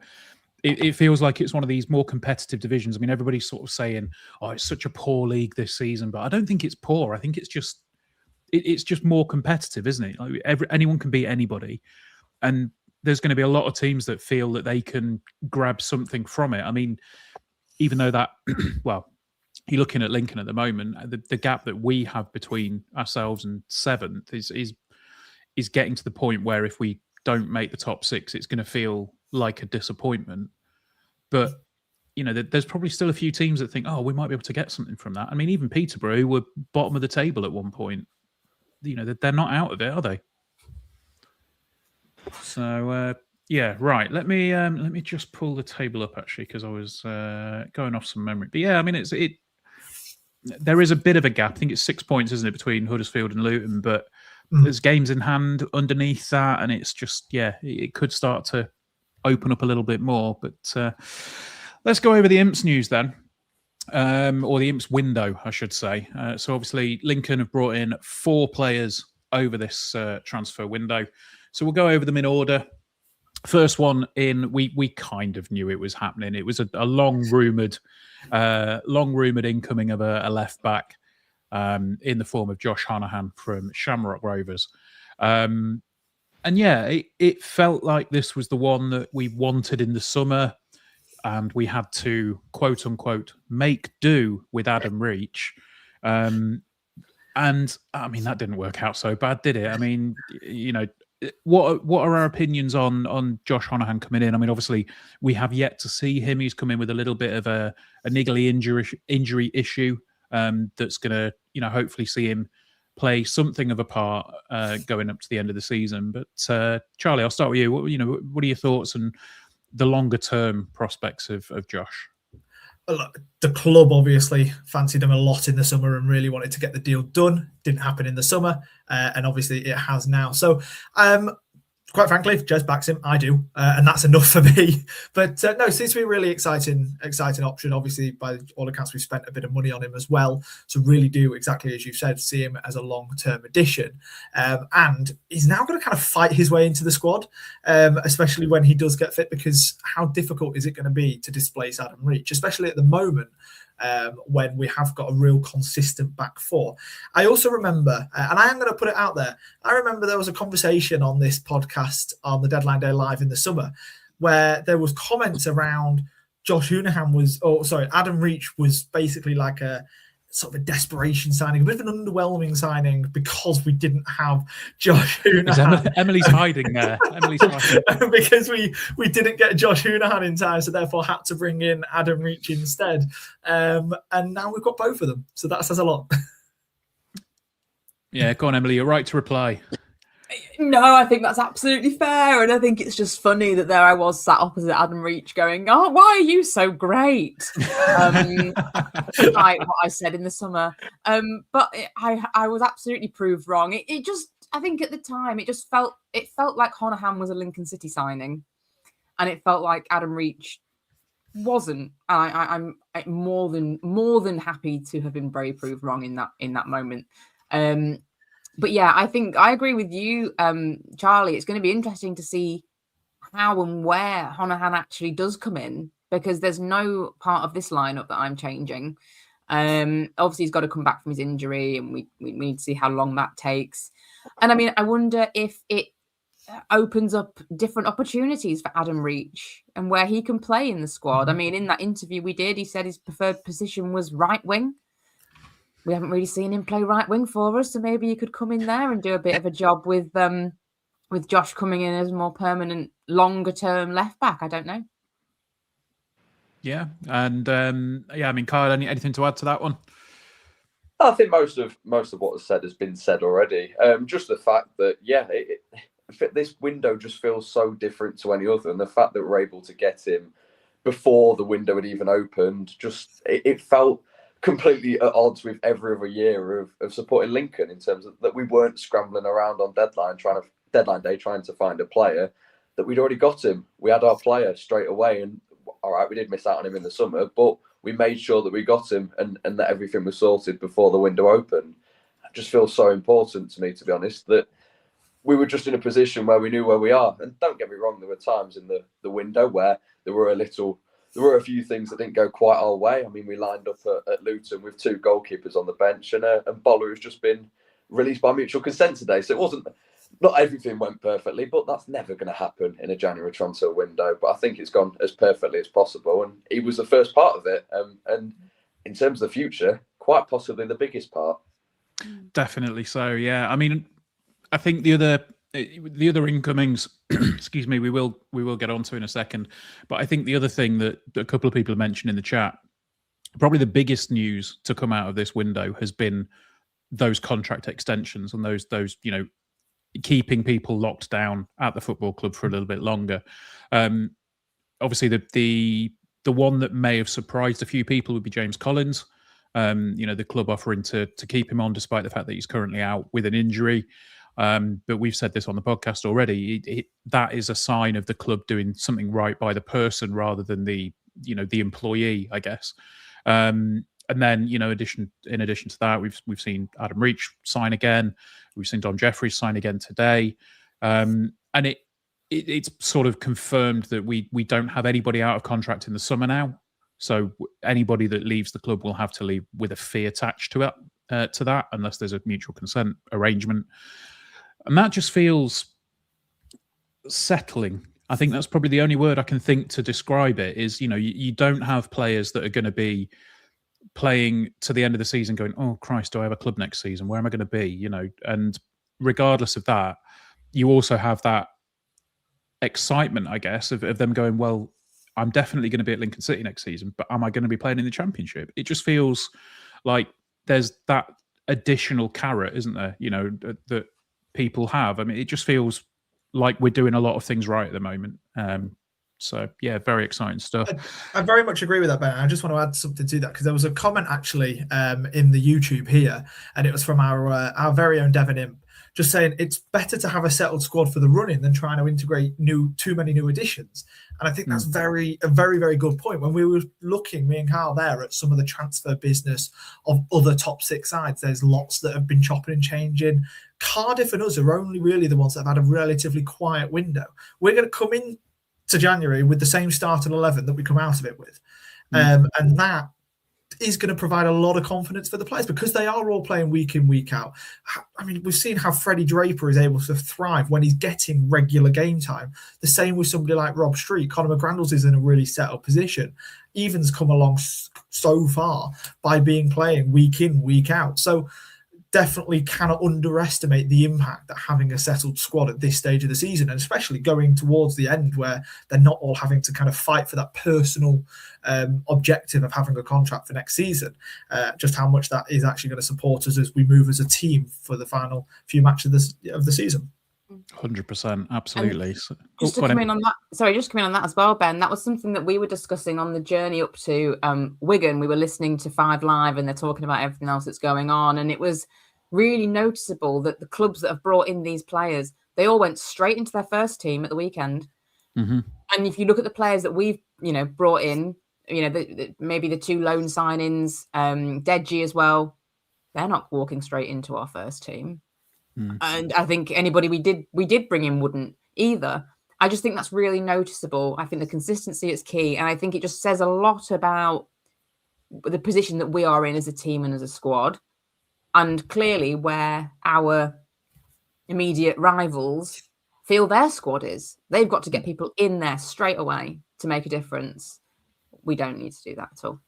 it feels like it's one of these more competitive divisions. I mean, everybody's sort of saying, "Oh, it's such a poor league this season," but I don't think it's poor. I think it's just more competitive, isn't it? Like anyone can beat anybody, and there's going to be a lot of teams that feel that they can grab something from it. I mean, even though that, well, you're looking at Lincoln at the moment, the gap that we have between ourselves and 7th is getting to the point where if we don't make the top 6, it's going to feel like a disappointment. But, you know, there's probably still a few teams that think, oh, we might be able to get something from that. I mean, even Peterborough, who were bottom of the table at one point, you know, they're not out of it, are they? So, yeah, right. Let me just pull the table up, actually, because I was going off some memory. But yeah, I mean, there is a bit of a gap. I think it's 6 points, isn't it, between Huddersfield and Luton, but there's games in hand underneath that, and it's just, it could start to open up a little bit more. But let's go over the Imps news then, or the Imps window, I should say. So obviously, Lincoln have brought in 4 players over this transfer window. So we'll go over them in order. First one in, we kind of knew it was happening. It was a long rumoured incoming of a left back in the form of Josh Hanahan from Shamrock Rovers. And yeah, it felt like this was the one that we wanted in the summer. and we had to quote unquote make do with Adam Reach. And I mean, that didn't work out so bad, did it? I mean, you know, what are our opinions on Josh Honohan coming in? I mean, obviously, we have yet to see him. He's come in with a little bit of a niggly injury issue that's going to, you know, hopefully see him play something of a part going up to the end of the season. But Charlie, I'll start with you. What are your thoughts and the longer term prospects of Josh? Look, the club obviously fancied him a lot in the summer and really wanted to get the deal done. Didn't happen in the summer, and obviously it has now. So, quite frankly, if Jez backs him, I do, and that's enough for me. But no, it seems to be a really exciting option. Obviously, by all accounts, we've spent a bit of money on him as well. So really do, exactly as you said, see him as a long-term addition. And he's now going to kind of fight his way into the squad, especially when he does get fit, because how difficult is it going to be to displace Adam Reach, especially at the moment, when we have got a real consistent back four. I also remember, and I am going to put it out there, I remember there was a conversation on this podcast on the Deadline Day Live in the summer where there was comments around Adam Reach was basically like a sort of a desperation signing, a bit of an underwhelming signing because we didn't have Josh Honohan. Emily's hiding there. Emily's hiding. Because we didn't get Josh Honohan in time, so therefore had to bring in Adam Reach instead. And now we've got both of them, so that says a lot. Yeah, go on, Emily. You're right to reply. No, I think that's absolutely fair. And I think it's just funny that there I was sat opposite Adam Reach going, "Oh, why are you so great?" Like what I said in the summer. But I was absolutely proved wrong. I think at the time, it felt like Honohan was a Lincoln City signing. And it felt like Adam Reach wasn't. I'm more than happy to have been very proved wrong in that moment. But yeah, I think I agree with you, Charlie. It's going to be interesting to see how and where Honohan actually does come in, because there's no part of this lineup that I'm changing. Obviously, he's got to come back from his injury, and we need to see how long that takes. And I mean, I wonder if it opens up different opportunities for Adam Reach and where he can play in the squad. I mean, in that interview we did, he said his preferred position was right wing. We haven't really seen him play right wing for us, so maybe he could come in there and do a bit of a job with Josh coming in as a more permanent, longer term left back. I don't know. Yeah, and I mean, Kyle, anything to add to that one? I think most of what was said has been said already. Just the fact that this window just feels so different to any other, and the fact that we're able to get him before the window had even opened, just it felt completely at odds with every other year of supporting Lincoln, in terms of that we weren't scrambling around on deadline day trying to find a player, that we'd already got him. We had our player straight away, and all right, we did miss out on him in the summer, but we made sure that we got him and that everything was sorted before the window opened. It just feels so important to me, to be honest, that we were just in a position where we knew where we are. And don't get me wrong, there were times in the window where there were a few things that didn't go quite our way. I mean, we lined up at Luton with two goalkeepers on the bench, and Bolu has just been released by mutual consent today. So it wasn't, not everything went perfectly, but that's never going to happen in a January transfer window. But I think it's gone as perfectly as possible, and he was the first part of it. And in terms of the future, quite possibly the biggest part. Definitely so. Yeah, I mean, I think the other incomings, excuse me, we will get onto in a second. But I think the other thing that a couple of people have mentioned in the chat, probably the biggest news to come out of this window has been those contract extensions and those keeping people locked down at the football club for a little bit longer. Obviously, the one that may have surprised a few people would be James Collins. The club offering to keep him on despite the fact that he's currently out with an injury. But we've said this on the podcast already. That is a sign of the club doing something right by the person rather than the employee, I guess. And then, in addition to that, we've seen Adam Reach sign again. We've seen Dom Jeffries sign again today. And it's sort of confirmed that we don't have anybody out of contract in the summer now. So anybody that leaves the club will have to leave with a fee attached to that, unless there's a mutual consent arrangement. And that just feels settling. I think that's probably the only word I can think to describe it is, you don't have players that are going to be playing to the end of the season going, oh, Christ, do I have a club next season? Where am I going to be? And regardless of that, you also have that excitement, I guess, of them going, well, I'm definitely going to be at Lincoln City next season, but am I going to be playing in the Championship? It just feels like there's that additional carrot, isn't there? That people have. I mean, it just feels like we're doing a lot of things right at the moment. So yeah, very exciting stuff. I very much agree with that, Ben. I just want to add something to that because there was a comment actually in the YouTube here, and it was from our very own Devon Imp, just saying it's better to have a settled squad for the running than trying to integrate too many new additions. And I think that's a very, very good point. When we were looking, me and Carl there, at some of the transfer business of other top 6 sides, there's lots that have been chopping and changing. Cardiff and us are only really the ones that have had a relatively quiet window. We're going to come in to January with the same starting 11 that we come out of it with. And that is going to provide a lot of confidence for the players because they are all playing week in, week out. I mean, we've seen how Freddie Draper is able to thrive when he's getting regular game time. The same with somebody like Rob Street. Conor McGrandles is in a really settled position. Evan's come along so far by playing week in, week out. So definitely cannot underestimate the impact that having a settled squad at this stage of the season, and especially going towards the end where they're not all having to kind of fight for that personal objective of having a contract for next season, just how much that is actually going to support us as we move as a team for the final few matches of the season. 100%, absolutely. Just to come in on that as well, Ben, that was something that we were discussing on the journey up to Wigan. We were listening to 5 Live and they're talking about everything else that's going on, and it was really noticeable that the clubs that have brought in these players, they all went straight into their first team at the weekend. And if you look at the players that we've brought in, maybe the 2 loan signings, Deji as well, they're not walking straight into our first team. And I think anybody we did bring in wouldn't either. I just think that's really noticeable. I think the consistency is key, and I think it just says a lot about the position that we are in as a team and as a squad, and clearly where our immediate rivals feel their squad is. They've got to get people in there straight away to make a difference. We don't need to do that at all.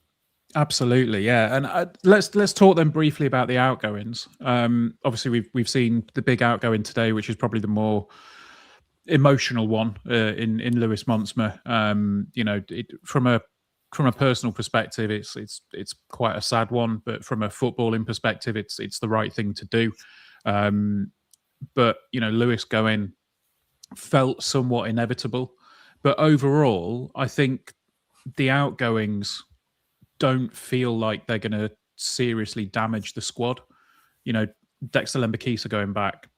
Absolutely, yeah. And let's talk then briefly about the outgoings. Obviously, we've seen the big outgoing today, which is probably the more emotional one in Lewis Montsma. From a personal perspective, it's quite a sad one, but from a footballing perspective, it's the right thing to do. But Lewis going felt somewhat inevitable. But overall, I think the outgoings don't feel like they're going to seriously damage the squad. Dexter Lembakisa going back,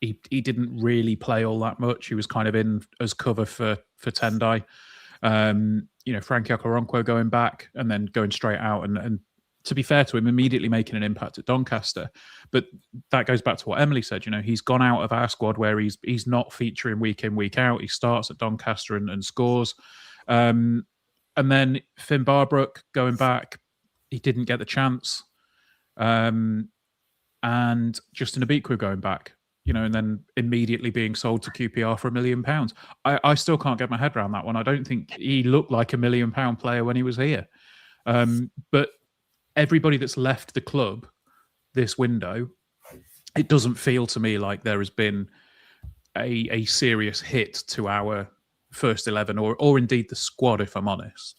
he didn't really play all that much. He was kind of in as cover for Tendai. Frankie Okoronkwo going back and then going straight out and to be fair to him, immediately making an impact at Doncaster. But that goes back to what Emily said. He's gone out of our squad where he's not featuring week in, week out. He starts at Doncaster and scores. And then Finn Barbrook going back, he didn't get the chance. And Justin Abikwu going back, and then immediately being sold to QPR for £1 million. I still can't get my head around that one. I don't think he looked like £1 million player when he was here. But everybody that's left the club this window, it doesn't feel to me like there has been a serious hit to our first 11 or indeed the squad, if I'm honest.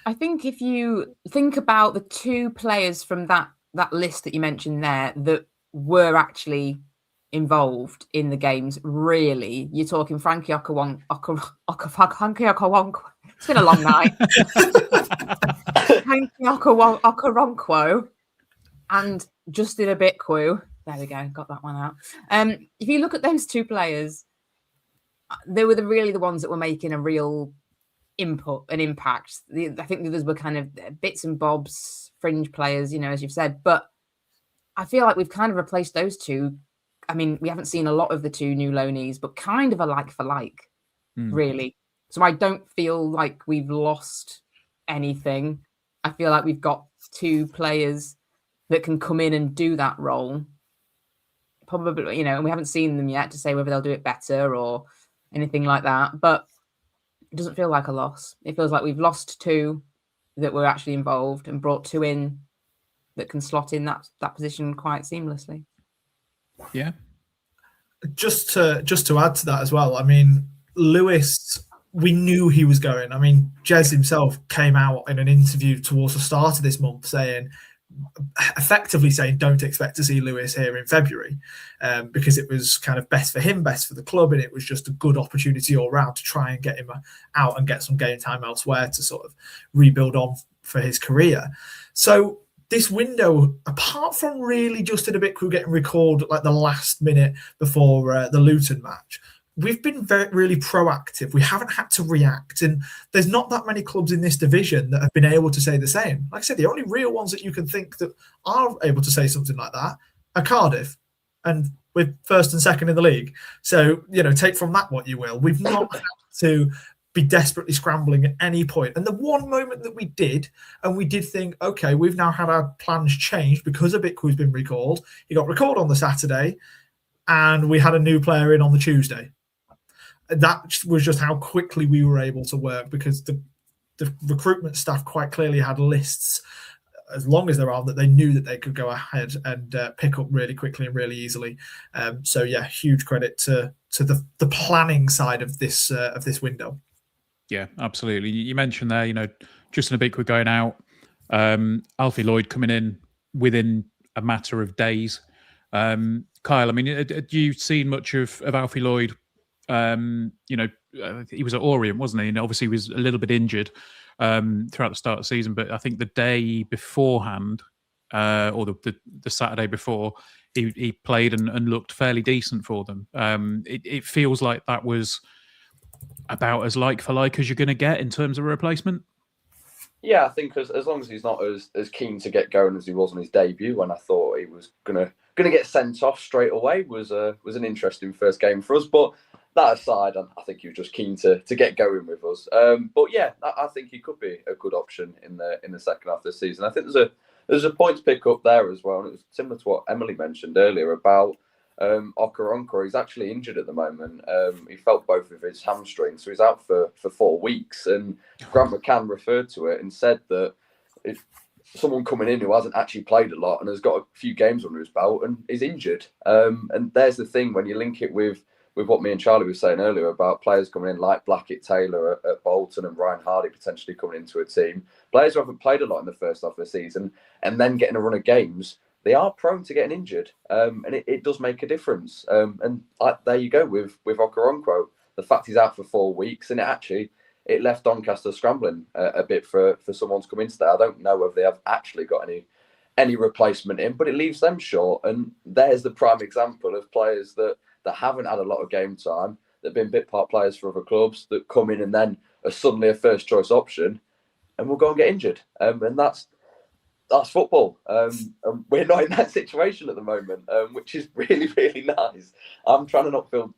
I think if you think about the 2 players from that list that you mentioned there that were actually involved in the games, really, you're talking Frankie Okoronkwo. It's been a long night. Frankie Okoronkwo and Justin Abikwu. There we go, got that one out. If you look at those 2 players, they were really the ones that were making a real input and impact. I think the others were kind of bits and bobs, fringe players, as you've said. But I feel like we've kind of replaced those 2. I mean, we haven't seen a lot of the 2 new loanees, but kind of a like for like, really. So I don't feel like we've lost anything. I feel like we've got 2 players that can come in and do that role. Probably, and we haven't seen them yet to say whether they'll do it better or anything like that. But it doesn't feel like a loss. It feels like we've lost 2 that were actually involved and brought 2 in that can slot in that position quite seamlessly. Yeah. Just to add to that as well, I mean, Lewis, we knew he was going. I mean, Jez himself came out in an interview towards the start of this month effectively saying, don't expect to see Lewis here in February, because it was kind of best for him, best for the club, and it was just a good opportunity all round to try and get him out and get some game time elsewhere to sort of rebuild on for his career. So this window, apart from really Justin Ibikwu getting recalled at like the last minute before the Luton match, we've been really proactive. We haven't had to react. And there's not that many clubs in this division that have been able to say the same. Like I said, the only real ones that you can think that are able to say something like that are Cardiff. And we're first and second in the league. So, take from that what you will. We've not had to be desperately scrambling at any point. And the one moment that we did, and we did think, okay, we've now had our plans changed because Ibikwu's been recalled. He got recalled on the Saturday, and we had a new player in on the Tuesday. That was just how quickly we were able to work, because the recruitment staff quite clearly had lists, as long as there are, that they knew that they could go ahead and pick up really quickly and really easily. So yeah, huge credit to the planning side of this window. Yeah, absolutely. You mentioned there, Justin Ibikwu going out, Alfie Lloyd coming in within a matter of days. Kyle, I mean, had you seen much of Alfie Lloyd? He was at Orient, wasn't he? And obviously he was a little bit injured throughout the start of the season. But I think the day beforehand, or the Saturday before, he played and looked fairly decent for them. It feels like that was about as like for like as you're going to get in terms of a replacement. Yeah, I think as long as he's not as keen to get going as he was on his debut, when I thought he was gonna get sent off straight away, was an interesting first game for us. But that aside, I think he was just keen to get going with us. But yeah, I think he could be a good option in the second half of the season. I think there's a point to pick up there as well, and it was similar to what Emily mentioned earlier about Okawo. He's actually injured at the moment. He felt both of his hamstrings, so he's out for 4 weeks. And Grant McCann referred to it and said that if someone coming in who hasn't actually played a lot and has got a few games under his belt and is injured, and there's the thing when you link it with what me and Charlie were saying earlier about players coming in like Blackett Taylor at Bolton and Ryan Hardy potentially coming into a team, players who haven't played a lot in the first half of the season and then getting a run of games, they are prone to getting injured, and it does make a difference. And there you go with Okawo. The fact he's out for 4 weeks, and it left Doncaster scrambling a bit for someone to come into there. I don't know whether they have actually got any replacement in, but it leaves them short. And there's the prime example of players that haven't had a lot of game time, that have been bit part players for other clubs, that come in and then are suddenly a first choice option and will go and get injured. And that's football. And we're not in that situation at the moment, which is really, really nice. I'm trying not to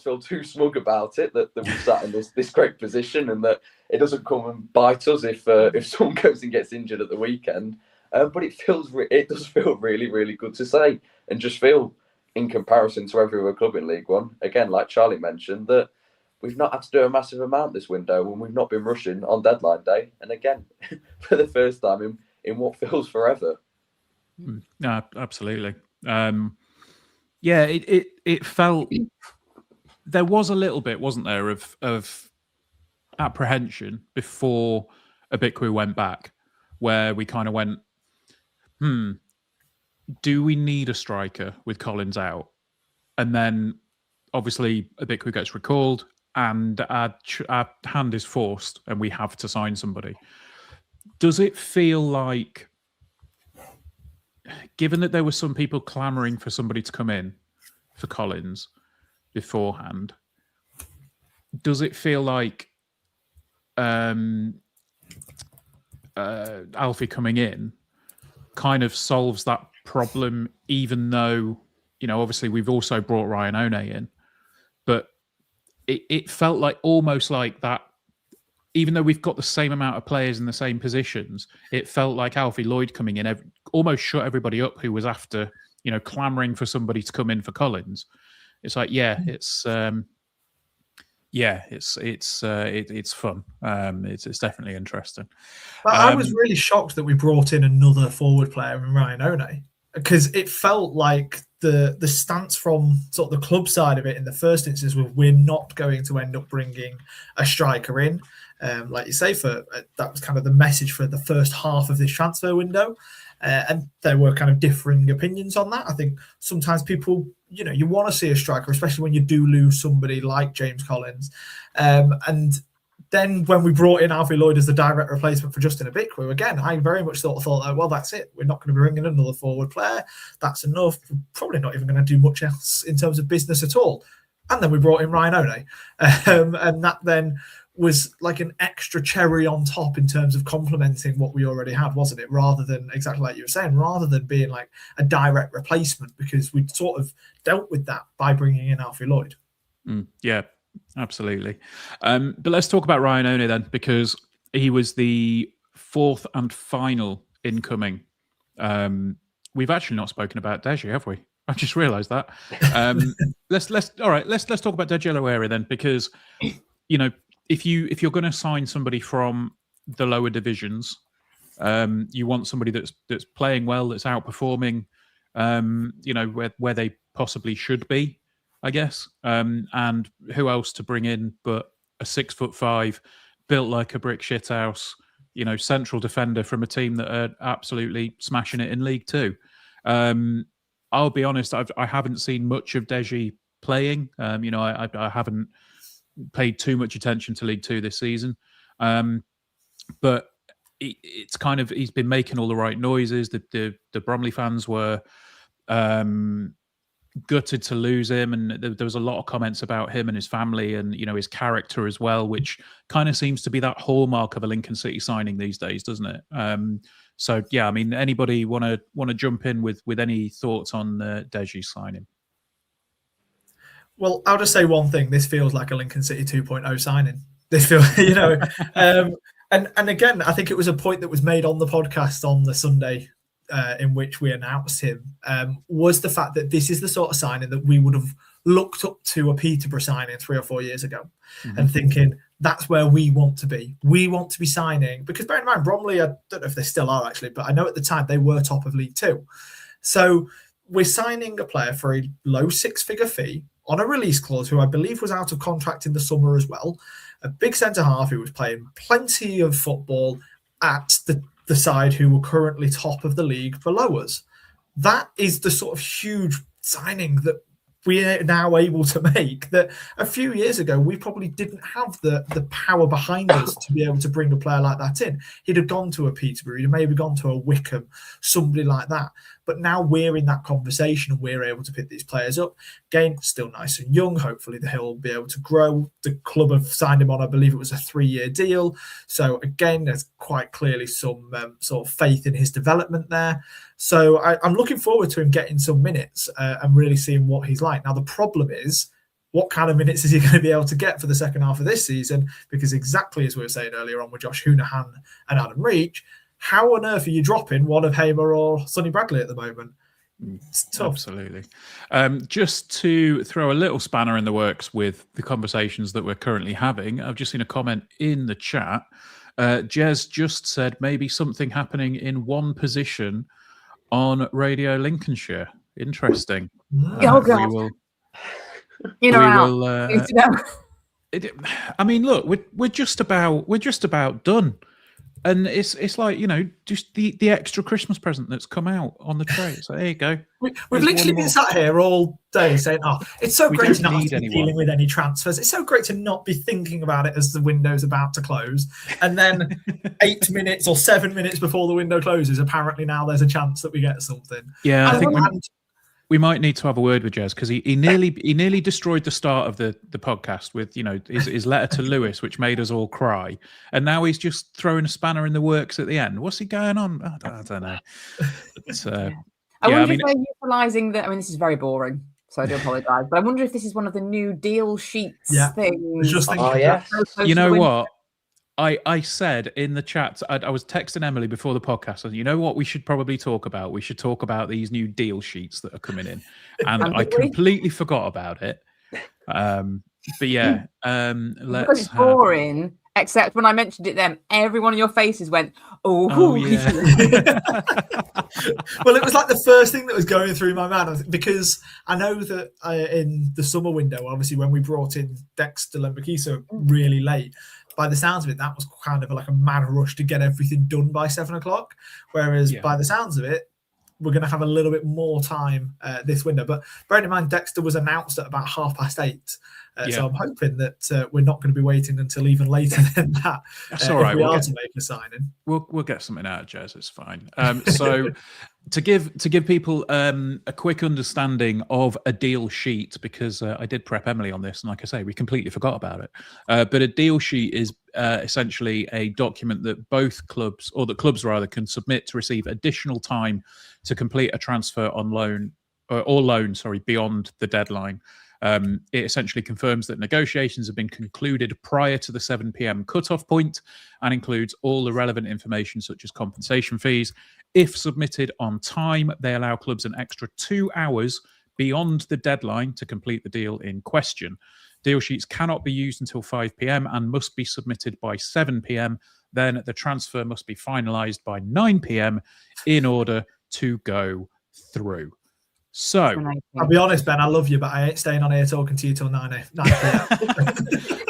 feel too smug about it, that we've sat in this great position and that it doesn't come and bite us if someone goes and gets injured at the weekend. But it does feel really, really good to say, and just feel, in comparison to every other club in League One, again, like Charlie mentioned, that we've not had to do a massive amount this window when we've not been rushing on deadline day. And again, for the first time in what feels forever. No, absolutely. Yeah, it felt, there was a little bit, wasn't there, of apprehension before Ibikwu went back, where we kind of went, do we need a striker with Collins out? And then obviously Ibikwu gets recalled and our hand is forced and we have to sign somebody. Does it feel like, given that there were some people clamouring for somebody to come in for Collins beforehand, does it feel like Alfie coming in kind of solves that problem, even though, obviously we've also brought Ryan One in, but it felt like almost like that, even though we've got the same amount of players in the same positions, it felt like Alfie Lloyd coming in almost shut everybody up who was after, clamouring for somebody to come in for Collins. It's like, yeah, it's Yeah, it's fun. It's definitely interesting. But I was really shocked that we brought in another forward player in Ryan One, because it felt like the stance from sort of the club side of it in the first instance was we're not going to end up bringing a striker in. Like you say, that was kind of the message for the first half of this transfer window. And there were kind of differing opinions on that. I think sometimes people, you want to see a striker, especially when you do lose somebody like James Collins. And then when we brought in Alfie Lloyd as the direct replacement for Justin Obikwu, again, I very much thought, well, that's it. We're not going to be bringing another forward player. That's enough. We're probably not even going to do much else in terms of business at all. And then we brought in Ryan One. And that then was like an extra cherry on top in terms of complementing what we already had, wasn't it? Rather than, exactly like you were saying, rather than being like a direct replacement, because we'd sort of dealt with that by bringing in Alfie Lloyd. Yeah, absolutely. But let's talk about Ryan One then, because he was the fourth and final incoming. We've actually not spoken about Deji, have we? I just realised that. Let's talk about Deji Oloere then, because if you're going to sign somebody from the lower divisions, you want somebody that's playing well, that's outperforming, where they possibly should be, I guess. And who else to bring in but a 6'5", built like a brick shithouse, central defender from a team that are absolutely smashing it in League Two. I'll be honest, I haven't seen much of Deji playing. I haven't paid too much attention to League Two this season, but it's kind of, he's been making all the right noises. The Bromley fans were gutted to lose him, and there was a lot of comments about him and his family and his character as well, which kind of seems to be that hallmark of a Lincoln City signing these days, doesn't it? So yeah, I mean, anybody want to jump in with any thoughts on Deji signing? Well, I'll just say one thing. This feels like a Lincoln City 2.0 signing. This feels, and again, I think it was a point that was made on the podcast on the Sunday in which we announced him, was the fact that this is the sort of signing that we would have looked up to a Peterborough signing 3 or 4 years ago, and thinking that's where we want to be. We want to be signing, because bear in mind, Bromley, I don't know if they still are actually, but I know at the time they were top of League Two. So we're signing a player for a low 6-figure fee on a release clause, who I believe was out of contract in the summer as well. A big centre-half who was playing plenty of football at the side who were currently top of the league below us. That is the sort of huge signing that we're now able to make, that a few years ago we probably didn't have the power behind us to be able to bring a player like that in. He'd have gone to a Peterborough, he'd have maybe gone to a Wickham, somebody like that. But now we're in that conversation and we're able to pick these players up. Again, still nice and young. Hopefully he'll be able to grow. The club have signed him on, I believe it was a 3-year deal. So again, there's quite clearly some sort of faith in his development there. So I'm looking forward to him getting some minutes and really seeing what he's like. Now, the problem is, what kind of minutes is he going to be able to get for the second half of this season? Because exactly as we were saying earlier on with Josh Hounahan and Adam Reach, how on earth are you dropping one of Hamer or Sonny Bradley at the moment? It's tough. Absolutely. Just to throw a little spanner in the works with the conversations that we're currently having, I've just seen a comment in the chat. Jez just said maybe something happening in one position on Radio Lincolnshire. Interesting. Oh, God. We will. I mean, look, we're just about done. And it's like, just the extra Christmas present that's come out on the tray. So there you go. We've literally been sat here all day saying, it's so great to not have to be dealing with any transfers. It's so great to not be thinking about it as the window's about to close. And then 8 minutes or 7 minutes before the window closes, apparently now there's a chance that we get something. Yeah, I think we might need to have a word with Jez, because he nearly destroyed the start of the podcast with his letter to Lewis, which made us all cry, and now he's just throwing a spanner in the works at the end. What's he going on? I don't know. I wonder if they're utilising that. I mean, this is very boring, so I do apologise, but I wonder if this is one of the new deal sheets things. Just thinking, you know what? I said in the chat, I was texting Emily before the podcast, and you know what we should probably talk about? We should talk about these new deal sheets that are coming in. And I completely forgot about it. but yeah, Because let's it's have. boring. Except when I mentioned it, then every one of your faces went, Oh yeah. Well, it was like the first thing that was going through my mind, because I know that in the summer window, obviously when we brought in Dexter Lembakisa really late, by the sounds of it, that was kind of like a mad rush to get everything done by 7 o'clock. Whereas by the sounds of it, we're going to have a little bit more time this window. But bearing in mind, Dexter was announced at about 8:30. So I'm hoping that we're not going to be waiting until even later than that. That's all right. If we are to make a signing. We'll get something out of Jez. It's fine. So to give people a quick understanding of a deal sheet, because I did prep Emily on this, and like I say, we completely forgot about it. But a deal sheet is essentially a document that both clubs, or that clubs rather, can submit to receive additional time to complete a transfer on loan or loan, beyond the deadline. It essentially confirms that negotiations have been concluded prior to the 7 p.m. cutoff point and includes all the relevant information such as compensation fees. If submitted on time, they allow clubs an extra 2 hours beyond the deadline to complete the deal in question. Deal sheets cannot be used until 5 p.m. and must be submitted by 7 p.m. Then the transfer must be finalised by 9 p.m. in order to go through. So, I'll be honest, Ben, I love you, but I ain't staying on here talking to you till 9 p.m.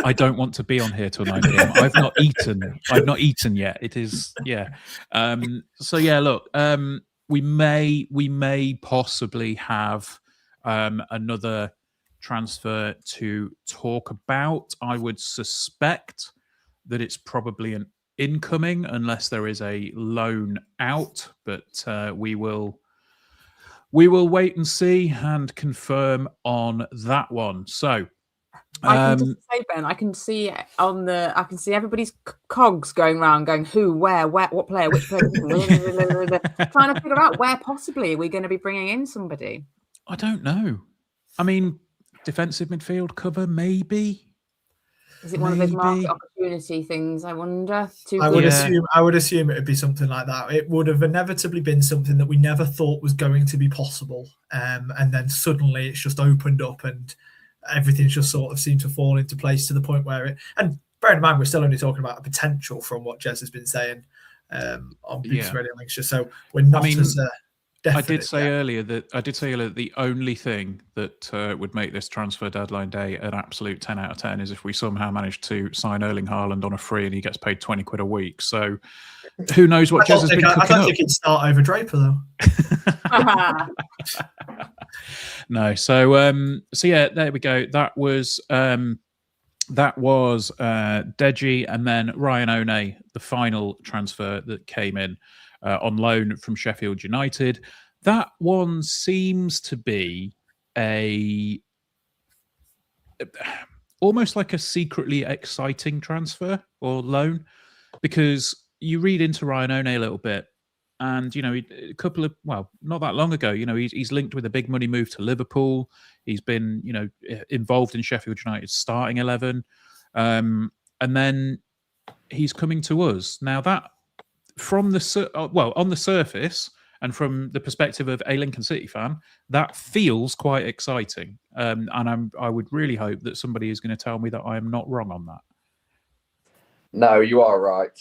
I don't want to be on here till 9 p.m. I've not eaten yet. It is, so yeah, look, we may possibly have another transfer to talk about. I would suspect that it's probably an incoming, unless there is a loan out, but we will wait and see and confirm on that one. So, I can just say, Ben, I can see everybody's cogs going around, going who, where, what player, which player, trying to figure out where possibly we're going to be bringing in somebody. I don't know. I mean, defensive midfield cover, maybe. Is it one of those market opportunity things? I wonder. I would assume it would be something like that. It would have inevitably been something that we never thought was going to be possible, and then suddenly it's just opened up, and everything's just sort of seemed to fall into place to the point where it. And bearing in mind, we're still only talking about a potential from what Jez has been saying on Beats Radio Links. So we're not as. I did say earlier that the only thing that would make this transfer deadline day an absolute 10 out of 10 is if we somehow manage to sign Erling Haaland on a free and he gets paid 20 quid a week. So who knows what Jez has been cooking up. I don't think he'd start over Draper though. No. So yeah, there we go. That was Deji, and then Ryan One, the final transfer that came in. On loan from Sheffield United. That one seems to be almost like a secretly exciting transfer or loan, because you read into Ryan One a little bit, and a couple of not that long ago, he's linked with a big money move to Liverpool. He's been involved in Sheffield United's starting 11, and then he's coming to us now. That on the surface and from the perspective of a Lincoln City fan, that feels quite exciting. And I would really hope that somebody is going to tell me that I am not wrong on that. No, you are right.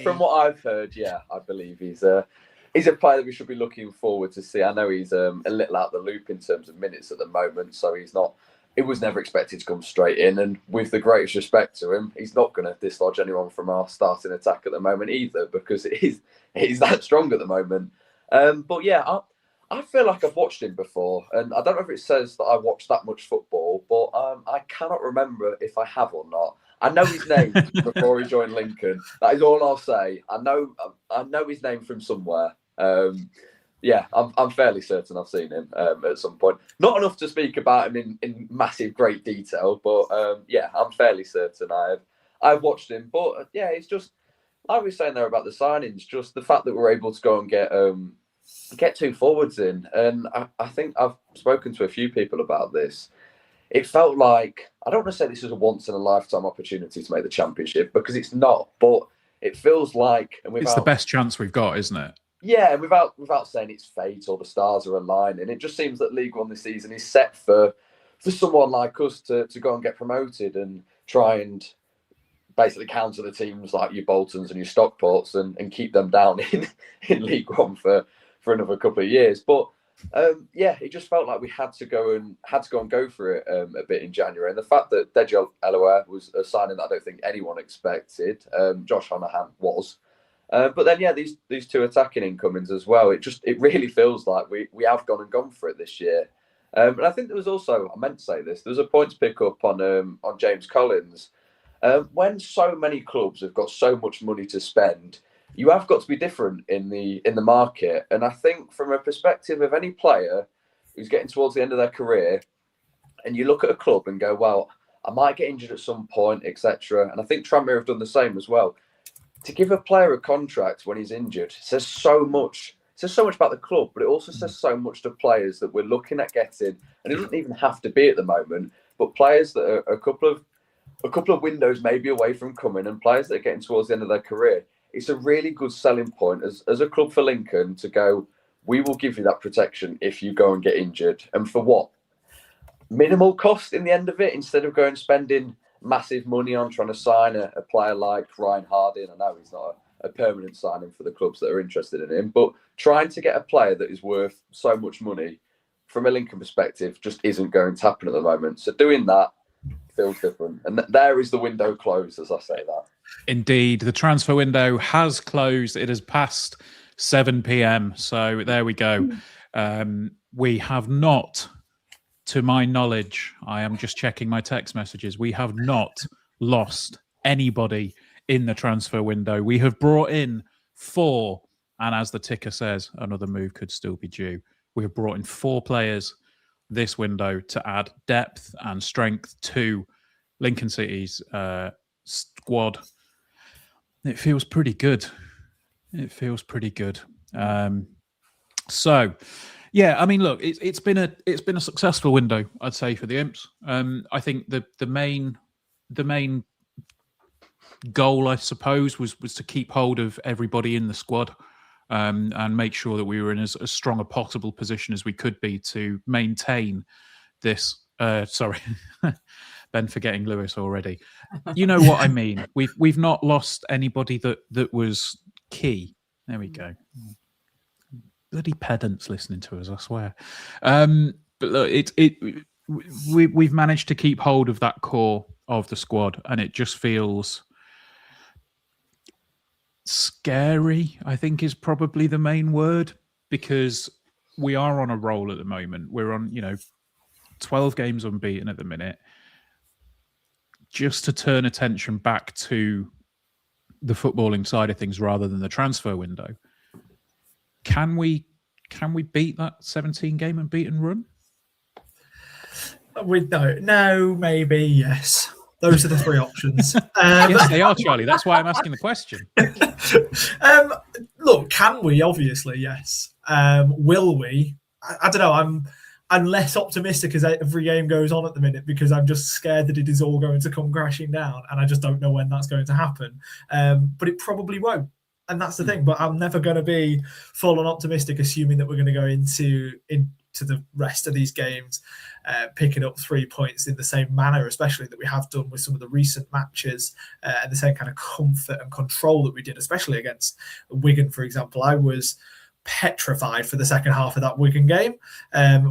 From what I've heard, I believe he's a player that we should be looking forward to see. I know he's a little out of the loop in terms of minutes at the moment, so he's not. It was never expected to come straight in, and with the greatest respect to him, he's not going to dislodge anyone from our starting attack at the moment either, because he's that strong at the moment. But yeah, I feel like I've watched him before, and I don't know if it says that I watched that much football, but I cannot remember if I have or not. I know his name before he joined Lincoln. That is all I'll say. I know his name from somewhere. Yeah, I'm fairly certain I've seen him at some point. Not enough to speak about him in massive, great detail, but yeah, I'm fairly certain I've watched him. But yeah, it's just, like we were saying there about the signings, just the fact that we're able to go and get two forwards in. And I think I've spoken to a few people about this. It felt like, I don't want to say this is a once-in-a-lifetime opportunity to make the Championship, because it's not, but it feels like... it's the best chance we've got, isn't it? Yeah, and without saying it's fate or the stars are aligning, it just seems that League One this season is set for for someone like us to go and get promoted and try and basically counter the teams like your Boltons and your Stockports and keep them down in League One for another couple of years. But it just felt like we had to go and go for it a bit in January. And the fact that Deji Eloa was a signing that I don't think anyone expected, Josh Honohan was. But then, these two attacking incomings as well. It really feels like we have gone for it this year. And I think there was also, I meant to say this, there was a points pick up on James Collins. When so many clubs have got so much money to spend, you have got to be different in the market. And I think from a perspective of any player who's getting towards the end of their career, and you look at a club and go, well, I might get injured at some point, etc. And I think Tranmere have done the same as well. To give a player a contract when he's injured says so much. It says so much about the club, but it also says so much to players that we're looking at getting. And it doesn't even have to be at the moment, but players that are a couple of windows maybe away from coming, and players that are getting towards the end of their career. It's a really good selling point as a club for Lincoln to go, we will give you that protection if you go and get injured. And for what? Minimal cost in the end of it, instead of going spending massive money on trying to sign a player like Ryan Hardy. And I know he's not a permanent signing for the clubs that are interested in him, but trying to get a player that is worth so much money from a Lincoln perspective just isn't going to happen at the moment. So doing that feels different. And there is the window closed, as I say that. Indeed, the transfer window has closed. It has passed 7 p.m. So there we go. We have not, to my knowledge, I am just checking my text messages, we have not lost anybody in the transfer window. We have brought in 4, and as the ticker says, another move could still be due. We have brought in 4 players this window to add depth and strength to Lincoln City's squad. It feels pretty good. So, yeah, I mean, look, it's been a successful window, I'd say, for the Imps. I think the main goal, I suppose, was to keep hold of everybody in the squad and make sure that we were in as strong a possible position as we could be to maintain this. Sorry, Ben forgetting Lewis already. You know what I mean. We've not lost anybody that was key. There we go. Bloody pedants listening to us, I swear. But look, we've managed to keep hold of that core of the squad, and it just feels scary, I think, is probably the main word, because we are on a roll at the moment. We're on, 12 games unbeaten at the minute. Just to turn attention back to the footballing side of things rather than the transfer window. Can we beat that 17-game unbeaten run? No, maybe, yes. Those are the 3 options. Yes, they are, Charlie. That's why I'm asking the question. Look, can we? Obviously, yes. Will we? I don't know. I'm less optimistic as every game goes on at the minute, because I'm just scared that it is all going to come crashing down, and I just don't know when that's going to happen. But it probably won't. And that's the thing. But I'm never going to be full on optimistic, assuming that we're going to go into the rest of these games picking up 3 points in the same manner, especially that we have done with some of the recent matches, and the same kind of comfort and control that we did, especially against Wigan, for example. I was petrified for the second half of that Wigan game,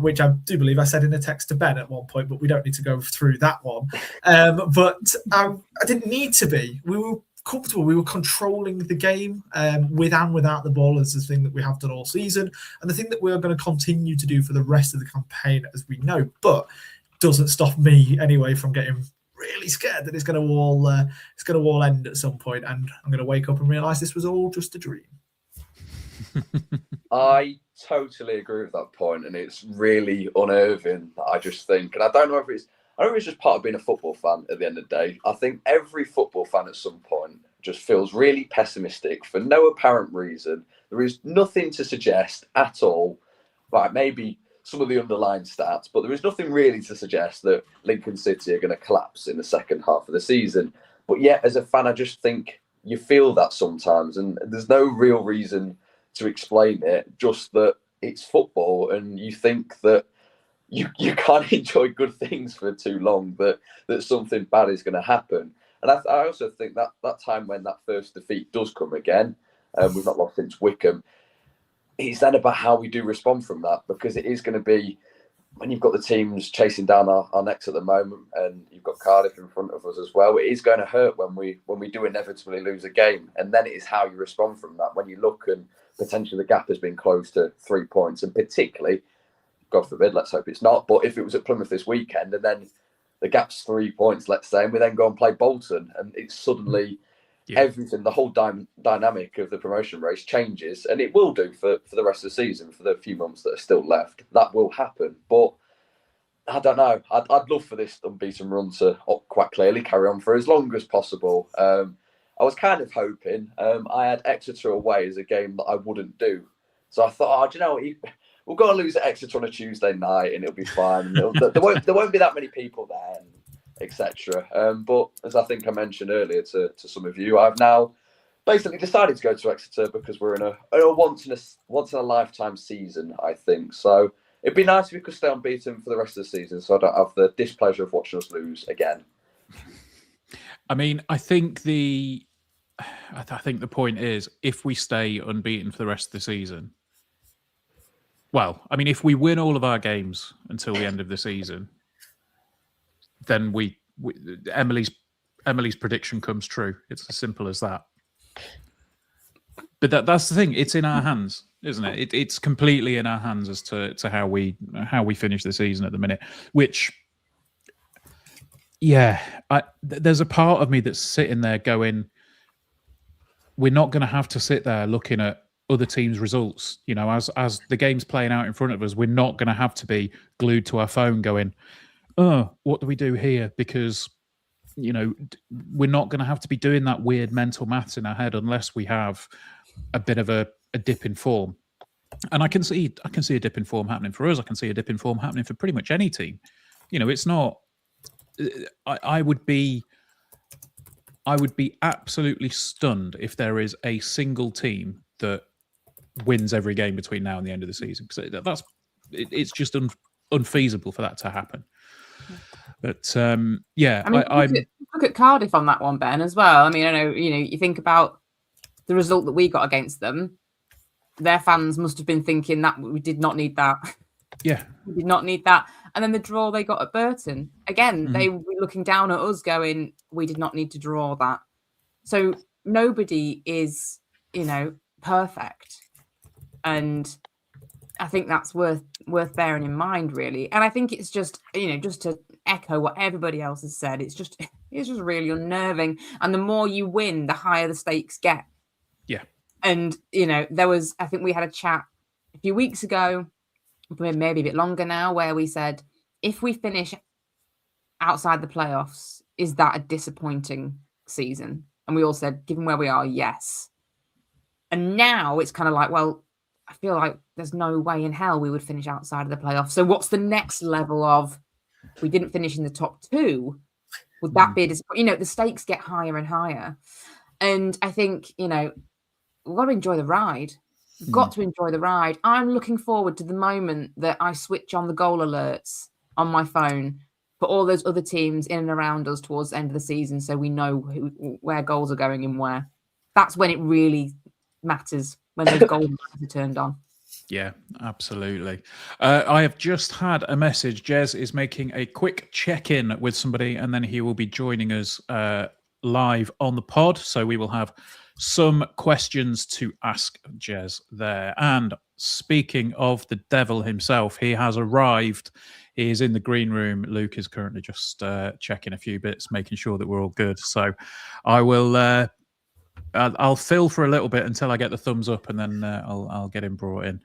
which I do believe I said in a text to Ben at one point, but we don't need to go through that one. But I didn't need to be. We were comfortable. We were controlling the game with and without the ball, as the thing that we have done all season, and the thing that we're going to continue to do for the rest of the campaign, as we know. But doesn't stop me anyway from getting really scared that it's going to all end at some point, and I'm going to wake up and realise this was all just a dream. I totally agree with that point, and it's really unnerving. I just think, and I don't know if it's just part of being a football fan at the end of the day. I think every football fan at some point just feels really pessimistic for no apparent reason. There is nothing to suggest at all, right, maybe some of the underlying stats, but there is nothing really to suggest that Lincoln City are going to collapse in the second half of the season. But yet, as a fan, I just think you feel that sometimes, and there's no real reason to explain it, just that it's football, and you think that you can't enjoy good things for too long. That something bad is going to happen. And I also think that time when that first defeat does come again, we've not lost since Wickham. It's then about how we do respond from that, because it is going to be, when you've got the teams chasing down our necks at the moment, and you've got Cardiff in front of us as well, it is going to hurt when we do inevitably lose a game. And then it is how you respond from that. When you look and potentially the gap has been closed to 3 points, and particularly, God forbid, let's hope it's not, but if it was at Plymouth this weekend and then the gap's 3 points, let's say, and we then go and play Bolton, and it's suddenly everything, the whole dynamic of the promotion race changes, and it will do for the rest of the season, for the few months that are still left. That will happen, but I don't know. I'd love for this unbeaten run to quite clearly carry on for as long as possible. I was kind of hoping, I had Exeter away as a game that I wouldn't do, so I thought, do you know what, we'll go and lose at Exeter on a Tuesday night and it'll be fine. There won't be that many people there, etc. But as I think I mentioned earlier to some of you, I've now basically decided to go to Exeter because we're in a once in a lifetime season, I think. So it'd be nice if we could stay unbeaten for the rest of the season, so I don't have the displeasure of watching us lose again. I mean, I think the point is, if we stay unbeaten for the rest of the season, well, I mean, if we win all of our games until the end of the season, then Emily's prediction comes true. It's as simple as that. But that's the thing. It's in our hands, isn't it? It's completely in our hands as to how we finish the season at the minute. Which, there's a part of me that's sitting there going, we're not going to have to sit there looking at other teams' results. You know, as the game's playing out in front of us, we're not going to have to be glued to our phone going, oh, what do we do here? Because, you know, we're not going to have to be doing that weird mental maths in our head unless we have a bit of a dip in form. And I can see a dip in form happening for us. I can see a dip in form happening for pretty much any team. You know, it's not. I would be absolutely stunned if there is a single team that wins every game between now and the end of the season, because it's just unfeasible for that to happen. But I mean, look at Cardiff on that one, Ben, as well. I mean, I know, you know, you think about the result that we got against them. Their fans must have been thinking that we did not need that. Yeah, we did not need that. And then the draw they got at Burton, again, they were looking down at us, going, "We did not need to draw that." So nobody is, you know, perfect, and I think that's worth bearing in mind, really. And I think it's just, you know, just to echo what everybody else has said, it's just really unnerving. And the more you win, the higher the stakes get. Yeah. And, you know, I think we had a chat a few weeks ago, maybe a bit longer now, where we said, if we finish outside the playoffs, is that a disappointing season? And we all said, given where we are, yes. And now it's kind of like, well, I feel like there's no way in hell we would finish outside of the playoffs. So what's the next level of, we didn't finish in the top two? Would that be, you know, the stakes get higher and higher. And I think, you know, we've got to enjoy the ride. We've got to enjoy the ride. I'm looking forward to the moment that I switch on the goal alerts on my phone for all those other teams in and around us towards the end of the season, so we know where goals are going and where. That's when it really matters, when those goals are turned on. Yeah, absolutely. I have just had a message. Jez is making a quick check-in with somebody, and then he will be joining us live on the pod. So we will have some questions to ask Jez there. And speaking of the devil himself, he has arrived. He is in the green room. Luke is currently just checking a few bits, making sure that we're all good. So I will... I'll fill for a little bit until I get the thumbs up, and then I'll get him brought in.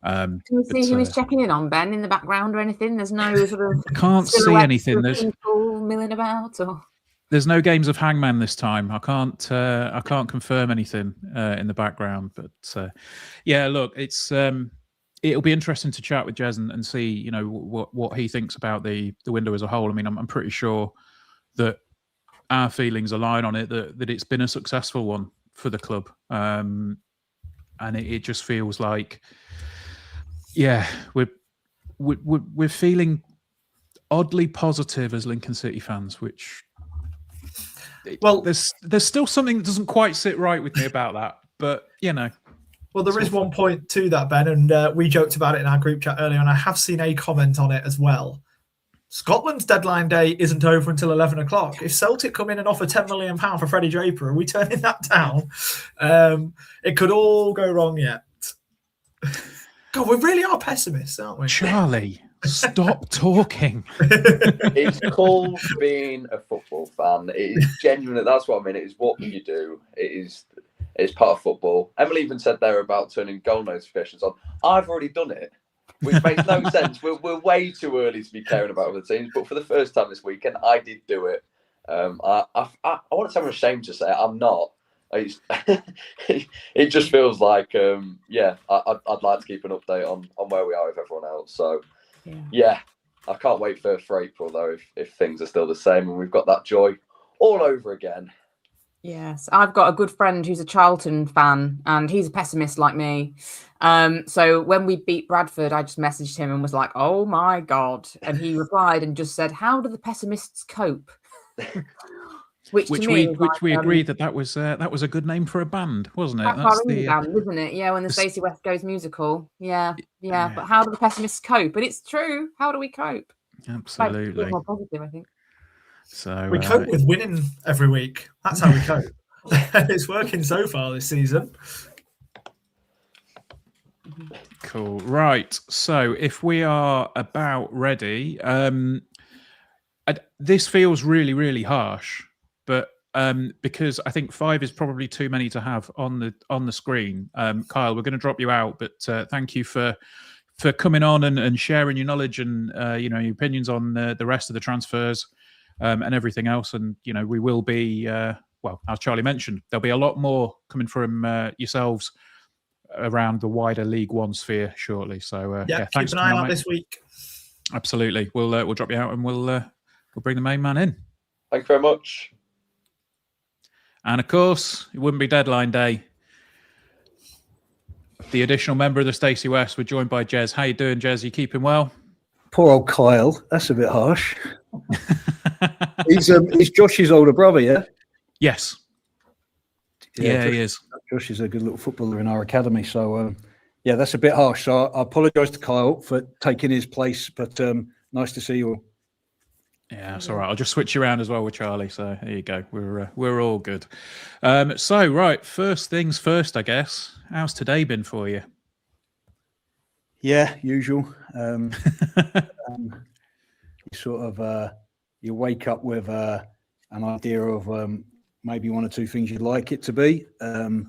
Can you see who he's checking in on, Ben, in the background or anything? There's no sort of... I can't see anything. There's people milling about, or... There's no games of Hangman this time. I can't confirm anything in the background, but yeah, look, it's it'll be interesting to chat with Jez and see, you know, what he thinks about the window as a whole. I mean, I'm pretty sure that our feelings align on it, that it's been a successful one for the club, and it just feels like, yeah, we're feeling oddly positive as Lincoln City fans, which there's still something that doesn't quite sit right with me about that. But well, there is one point to that, Ben, and we joked about it in our group chat earlier, and I have seen a comment on it as well. Scotland's deadline day isn't over until 11 o'clock. If Celtic come in and offer £10 million for Freddie Draper, are we turning that down? It could all go wrong yet. God, we really are pessimists, aren't we? Charlie, stop talking. It's called being a football fan. It is genuine. That's what I mean. It is what you do. It's part of football. Emily even said there about turning goal notifications on. I've already done it, which makes no sense. We're way too early to be caring about other teams. But for the first time this weekend, I did do it. I want to say I'm ashamed to say it. I'm not. It just feels like, I'd like to keep an update on where we are with everyone else. So, yeah, I can't wait for April, though, if things are still the same and we've got that joy all over again. Yes, I've got a good friend who's a Charlton fan and he's a pessimist like me. So when we beat Bradford, I just messaged him and was like, oh, my God. And he replied and just said, how do the pessimists cope? Which we agreed that was a good name for a band, wasn't it? That's the band, isn't it? Yeah, when the Stacey West Goes musical. Yeah. But how do the pessimists cope? And it's true. How do we cope? Absolutely. Like, more positive, I think. So we cope with winning every week. That's how we cope. It's working so far this season. Cool. Right. So if we are about ready, this feels really, really harsh. But because I think 5 is probably too many to have on the screen, Kyle, we're going to drop you out. But thank you for coming on and sharing your knowledge and your opinions on the rest of the transfers and everything else. And we will be as Charlie mentioned, there'll be a lot more coming from yourselves around the wider League One sphere shortly. So thanks. Keep an eye out this week. Absolutely, we'll drop you out and we'll bring the main man in. Thank you very much. And of course, it wouldn't be deadline day. The additional member of the Stacey West, we're joined by Jez. How you doing, Jez? You keeping well? Poor old Kyle. That's a bit harsh. He's Josh's older brother, yeah? Yes. Yeah, he is. Josh is a good little footballer in our academy. So, that's a bit harsh. So I apologise to Kyle for taking his place, but nice to see you all. Yeah, that's all right. I'll just switch you around as well with Charlie. So there you go. We're all good. So right, first things first, I guess. How's today been for you? Yeah, usual. You sort of you wake up with an idea of maybe one or two things you'd like it to be, and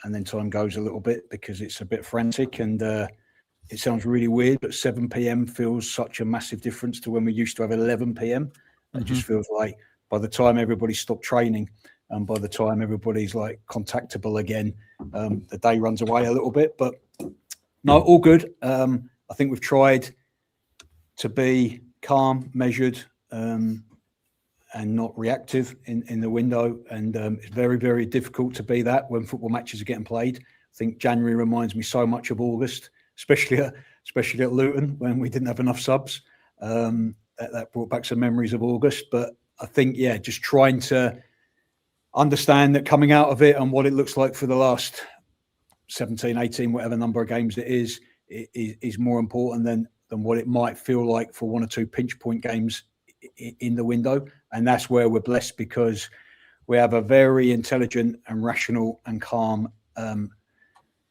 then time goes a little bit because it's a bit frantic and. It sounds really weird, but 7 p.m. feels such a massive difference to when we used to have 11 p.m. It just feels like by the time everybody stopped training and by the time everybody's like contactable again, the day runs away a little bit. But no, all good. I think we've tried to be calm, measured, and not reactive in the window. And it's very, very difficult to be that when football matches are getting played. I think January reminds me so much of August. Especially at Luton when we didn't have enough subs. That brought back some memories of August. But I think, just trying to understand that coming out of it and what it looks like for the last 17, 18, whatever number of games it is more important than what it might feel like for one or two pinch point games in the window. And that's where we're blessed because we have a very intelligent and rational and calm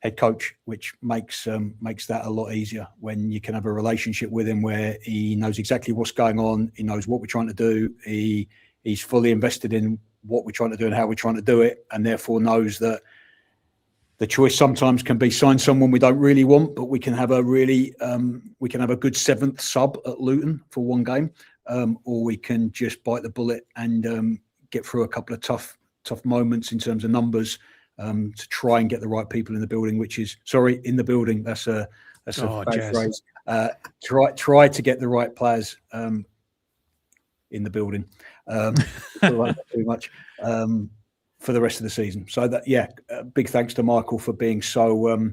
head coach, which makes that a lot easier when you can have a relationship with him where he knows exactly what's going on. He knows what we're trying to do. He's fully invested in what we're trying to do and how we're trying to do it, and therefore knows that the choice sometimes can be sign someone we don't really want, but we can have a good seventh sub at Luton for one game, or we can just bite the bullet and get through a couple of tough moments in terms of numbers. To try and get the right people in the building, in the building. That's a bad phrase. Try to get the right players in the building. Too much for the rest of the season. So big thanks to Michael for being so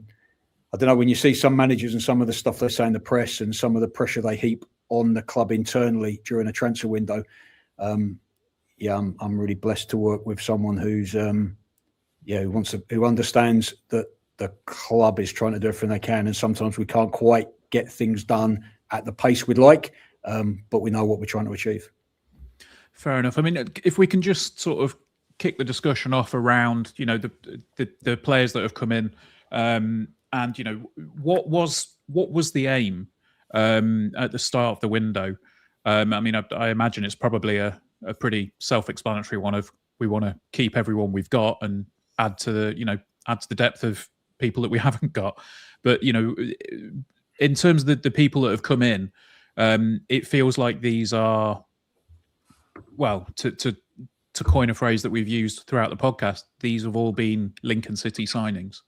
I don't know, when you see some managers and some of the stuff they say in the press and some of the pressure they heap on the club internally during a transfer window, I'm really blessed to work with someone who's who understands that the club is trying to do everything they can, and sometimes we can't quite get things done at the pace we'd like, but we know what we're trying to achieve. Fair enough. I mean, if we can just sort of kick the discussion off around, the players that have come in, and what was the aim at the start of the window? I mean, I imagine it's probably a pretty self-explanatory one of, we want to keep everyone we've got and add to the depth of people that we haven't got. But in terms of the people that have come in, it feels like these are, well, to coin a phrase that we've used throughout the podcast, these have all been Lincoln City signings.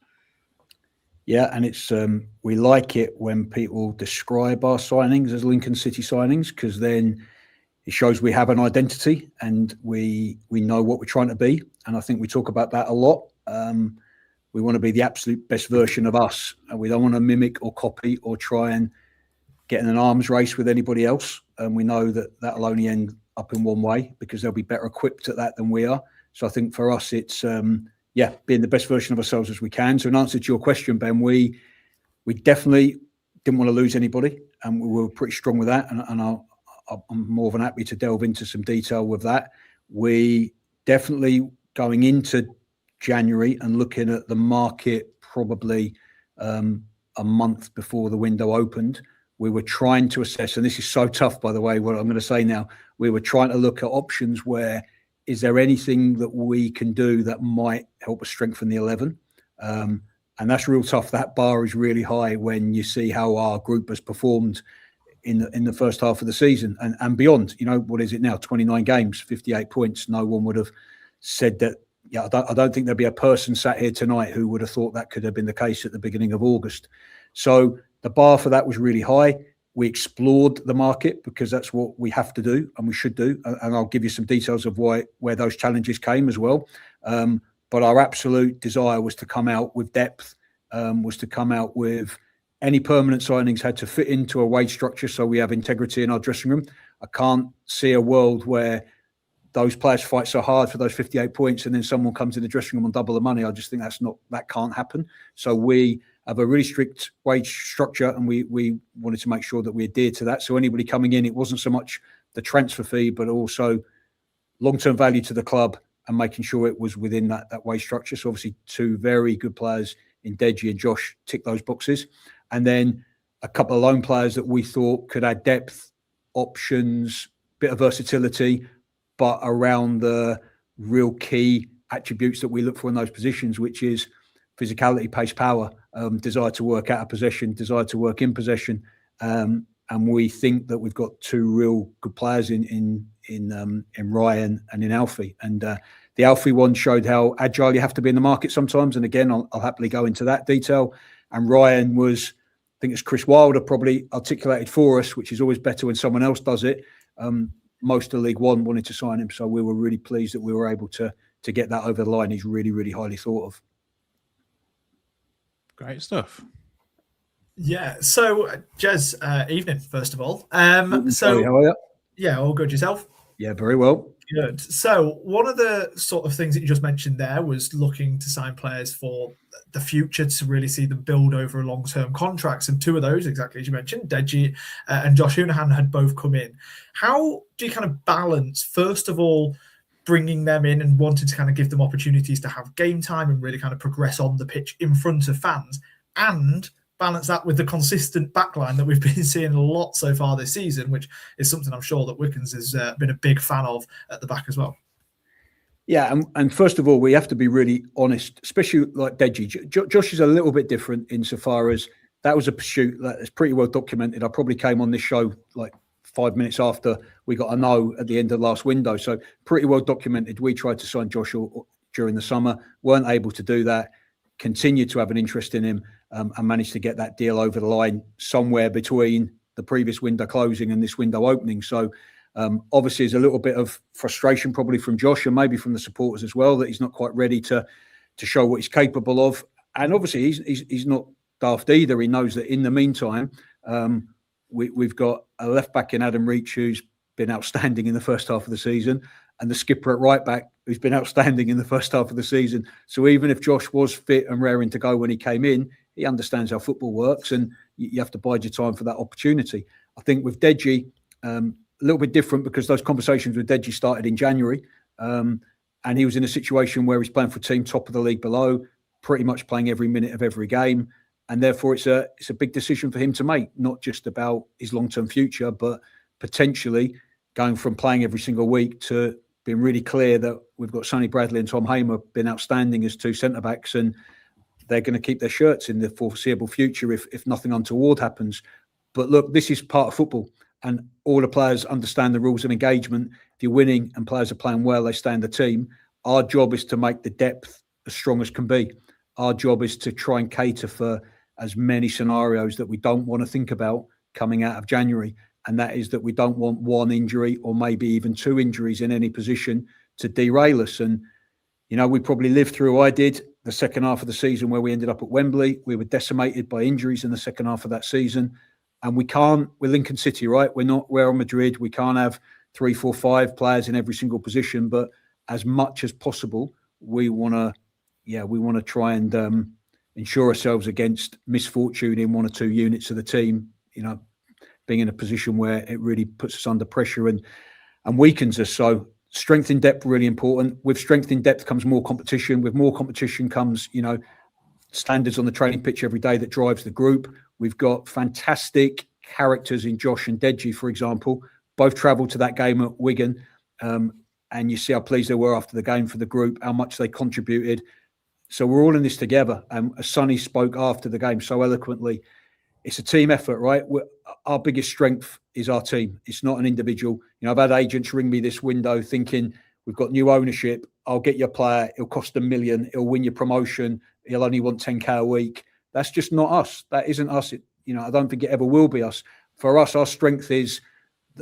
Yeah, and it's we like it when people describe our signings as Lincoln City signings, because then it shows we have an identity and we know what we're trying to be. And I think we talk about that a lot. We want to be the absolute best version of us, and we don't want to mimic or copy or try and get in an arms race with anybody else. And we know that that'll only end up in one way, because they'll be better equipped at that than we are. So I think for us, it's being the best version of ourselves as we can. So in answer to your question, Ben, we definitely didn't want to lose anybody, and we were pretty strong with that. And I'm more than happy to delve into some detail with that. We definitely, going into January and looking at the market probably a month before the window opened, we were trying to assess, and this is so tough, by the way, what I'm going to say now, we were trying to look at options where, is there anything that we can do that might help us strengthen the 11? And that's real tough. That bar is really high when you see how our group has performed in the first half of the season and beyond. What is it now? 29 games, 58 points. No one would have said that. Yeah, I don't think there'd be a person sat here tonight who would have thought that could have been the case at the beginning of August. So the bar for that was really high. We explored the market because that's what we have to do and we should do. And I'll give you some details of where those challenges came as well. But our absolute desire was to come out with depth, was to come out with any permanent signings had to fit into a wage structure so we have integrity in our dressing room. I can't see a world where those players fight so hard for those 58 points and then someone comes in the dressing room on double the money. I just think that can't happen. So we have a really strict wage structure and we wanted to make sure that we adhere to that. So anybody coming in, it wasn't so much the transfer fee, but also long-term value to the club and making sure it was within that wage structure. So obviously 2 very good players in Deji and Josh tick those boxes. And then a couple of loan players that we thought could add depth, options, bit of versatility, but around the real key attributes that we look for in those positions, which is physicality, pace, power, desire to work out of possession, desire to work in possession. And we think that we've got 2 real good players in Ryan and in Alfie. And the Alfie one showed how agile you have to be in the market sometimes. And again, I'll happily go into that detail. And Ryan was, I think it's Chris Wilder probably articulated for us, which is always better when someone else does it. Most of League One wanted to sign him. So we were really pleased that we were able to get that over the line. He's really, really highly thought of. Great stuff. Yeah. So, Jez, evening, first of all. Sorry, how are you? Yeah, all good. Yourself? Yeah, very well. Good. So one of the sort of things that you just mentioned there was looking to sign players for the future to really see them build over long-term contracts. And 2 of those, exactly as you mentioned, Deji and Josh Hounahan had both come in. How do you kind of balance, first of all, bringing them in and wanting to kind of give them opportunities to have game time and really kind of progress on the pitch in front of fans, and balance that with the consistent backline that we've been seeing a lot so far this season, which is something I'm sure that Wickens has been a big fan of at the back as well? Yeah, and first of all, we have to be really honest, especially like Deji. Josh is a little bit different insofar as that was a pursuit that is pretty well documented. I probably came on this show like 5 minutes after we got a no at the end of the last window. So pretty well documented. We tried to sign Josh during the summer, weren't able to do that, continued to have an interest in him, and managed to get that deal over the line somewhere between the previous window closing and this window opening. So obviously there's a little bit of frustration probably from Josh and maybe from the supporters as well that he's not quite ready to show what he's capable of. And obviously he's not daft either. He knows that in the meantime, we've got a left back in Adam Reach who's been outstanding in the first half of the season, and the skipper at right back who's been outstanding in the first half of the season. So even if Josh was fit and raring to go when he came in, he understands how football works, and you have to bide your time for that opportunity. I think with Deji, a little bit different because those conversations with Deji started in January, and he was in a situation where he's playing for a team top of the league below, pretty much playing every minute of every game. And therefore, it's a big decision for him to make, not just about his long-term future, but potentially going from playing every single week to being really clear that we've got Sonny Bradley and Tom Hamer been outstanding as two centre-backs, and they're going to keep their shirts in the foreseeable future if nothing untoward happens. But look, this is part of football, and all the players understand the rules of engagement. If you're winning and players are playing well, they stay in the team. Our job is to make the depth as strong as can be. Our job is to try and cater for as many scenarios that we don't want to think about coming out of January. And that is that we don't want one injury or maybe even two injuries in any position to derail us. And, you know, we probably lived through, I did, the second half of the season where we ended up at Wembley. We were decimated by injuries in the second half of that season. And we're Lincoln City, right? We're not Real Madrid. We can't have 3, 4, 5 players in every single position. But as much as possible, we want to try and ensure ourselves against misfortune in one or two units of the team, you know, being in a position where it really puts us under pressure and weakens us. So strength in depth, really important. With strength in depth comes more competition. With more competition comes, you know, standards on the training pitch every day that drives the group. We've got fantastic characters in Josh and Deji, for example. Both travelled to that game at Wigan. And you see how pleased they were after the game for the group, how much they contributed. So we're all in this together. As Sonny spoke after the game so eloquently, it's a team effort, right? Our biggest strength is our team. It's not an individual. You know, I've had agents ring me this window thinking, we've got new ownership. I'll get your player. It'll cost $1 million. He'll win your promotion. He'll only want 10K a week. That's just not us. That isn't us. I don't think it ever will be us. For us, our strength is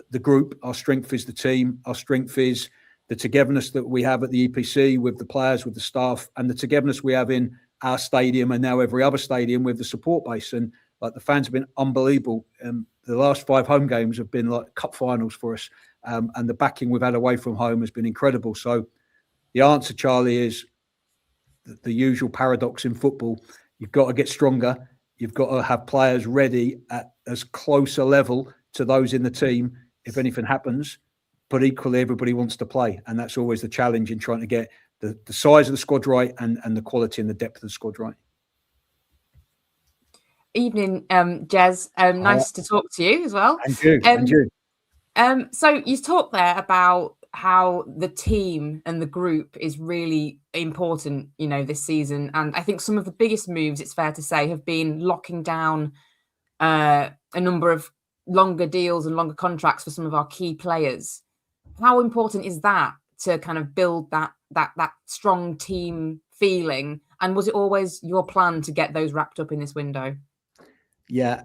the group. Our strength is the team. Our strength is the togetherness that we have at the EPC with the players, with the staff, and the togetherness we have in our stadium and now every other stadium with the support base. And like the fans have been unbelievable. The last 5 home games have been like cup finals for us. And the backing we've had away from home has been incredible. So the answer, Charlie, is the usual paradox in football. You've got to get stronger. You've got to have players ready at as close a level to those in the team if anything happens. But equally, everybody wants to play. And that's always the challenge in trying to get the size of the squad right and the quality and the depth of the squad right. Evening, Jez. Nice to talk to you as well. And you. So you talked there about how the team and the group is really important, you know, this season. And I think some of the biggest moves, it's fair to say, have been locking down a number of longer deals and longer contracts for some of our key players. How important is that to kind of build that strong team feeling? And was it always your plan to get those wrapped up in this window? Yeah,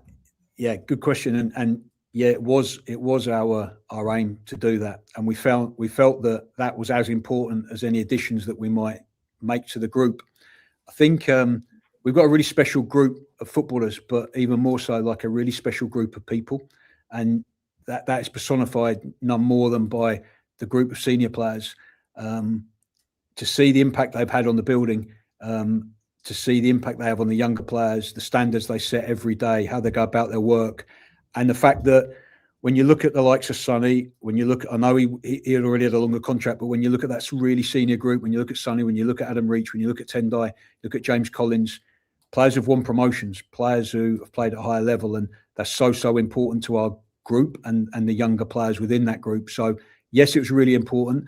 good question. And yeah, it was our aim to do that, and we felt that was as important as any additions that we might make to the group. I think we've got a really special group of footballers, but even more so, like a really special group of people, and that is personified none more than by the group of senior players. To see the impact they've had on the building, to see the impact they have on the younger players, the standards they set every day, how they go about their work. And the fact that when you look at the likes of Sonny, when you look, I know he already had a longer contract, but when you look at that really senior group, when you look at Sonny, when you look at Adam Reach, when you look at Tendai, look at James Collins, players have won promotions, players who have played at a higher level. And that's so important to our group and the younger players within that group. So yes, it was really important.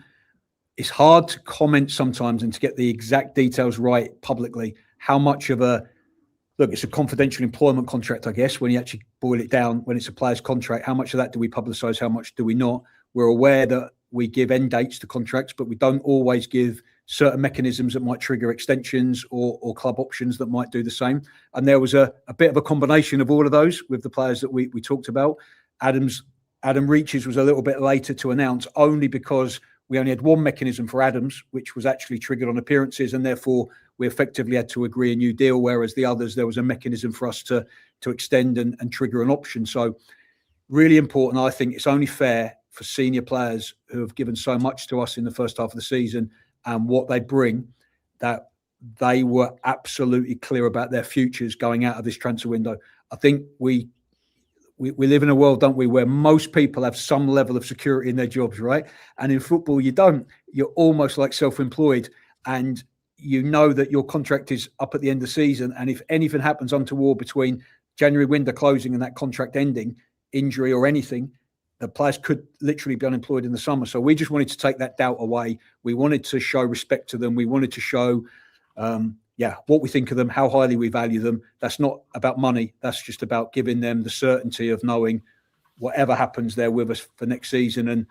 It's hard to comment sometimes and to get the exact details right publicly. How much of it's a confidential employment contract, I guess, when you actually boil it down, when it's a player's contract, how much of that do we publicise? How much do we not? We're aware that we give end dates to contracts, but we don't always give certain mechanisms that might trigger extensions or club options that might do the same. And there was a bit of a combination of all of those with the players that we talked about. Adam Reach's was a little bit later to announce, only because we only had one mechanism for Adams, which was actually triggered on appearances, and therefore we effectively had to agree a new deal, whereas the others, there was a mechanism for us to extend and trigger an option. So really important. I think it's only fair for senior players who have given so much to us in the first half of the season and what they bring, that they were absolutely clear about their futures going out of this transfer window. I think we live in a world, don't we, where most people have some level of security in their jobs, right? And in football, you don't. You're almost like self-employed, and you know that your contract is up at the end of the season. And if anything happens untoward between January window closing and that contract ending, injury or anything, the players could literally be unemployed in the summer. So we just wanted to take that doubt away. We wanted to show respect to them. We wanted to show what we think of them, how highly we value them. That's not about money. That's just about giving them the certainty of knowing whatever happens, they're with us for next season. And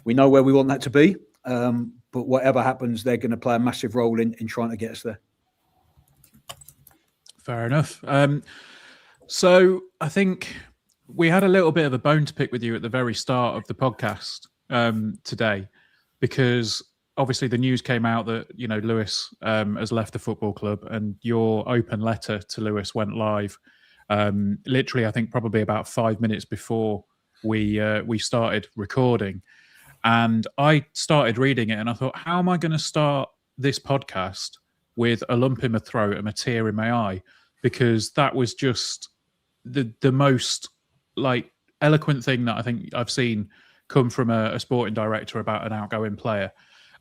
we know where we want that to be. But whatever happens, they're going to play a massive role in trying to get us there. Fair enough. So I think we had a little bit of a bone to pick with you at the very start of the podcast today, because obviously the news came out that, you know, Lewis has left the football club, and your open letter to Lewis went live literally, I think, probably about 5 minutes before we started recording. And I started reading it and I thought, how am I going to start this podcast with a lump in my throat and a tear in my eye? Because that was just the most like eloquent thing that I think I've seen come from a sporting director about an outgoing player.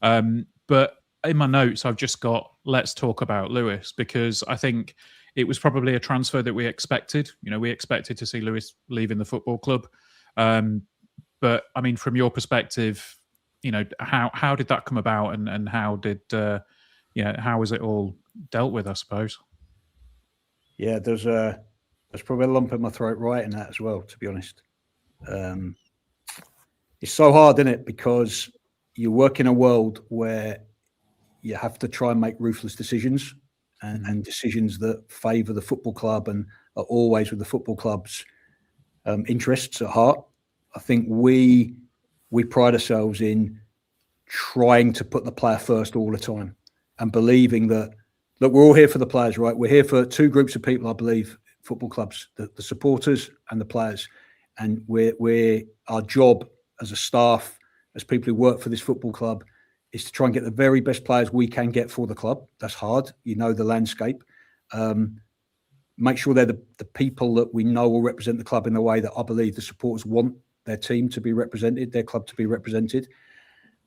But in my notes, I've just got, let's talk about Lewis, because I think it was probably a transfer that we expected. You know, we expected to see Lewis leaving the football club. But I mean, from your perspective, you know, how did that come about, and how did, how was it all dealt with, I suppose? Yeah, there's probably a lump in my throat writing that as well, to be honest. It's so hard, isn't it? Because you work in a world where you have to try and make ruthless decisions and decisions that favour the football club and are always with the football club's interests at heart. I think we pride ourselves in trying to put the player first all the time and believing that, look, we're all here for the players, right? We're here for two groups of people, I believe, football clubs, the supporters and the players. And our job as a staff, as people who work for this football club, is to try and get the very best players we can get for the club. That's hard. You know the landscape. Make sure they're the people that we know will represent the club in the way that I believe the supporters want their team to be represented, their club to be represented,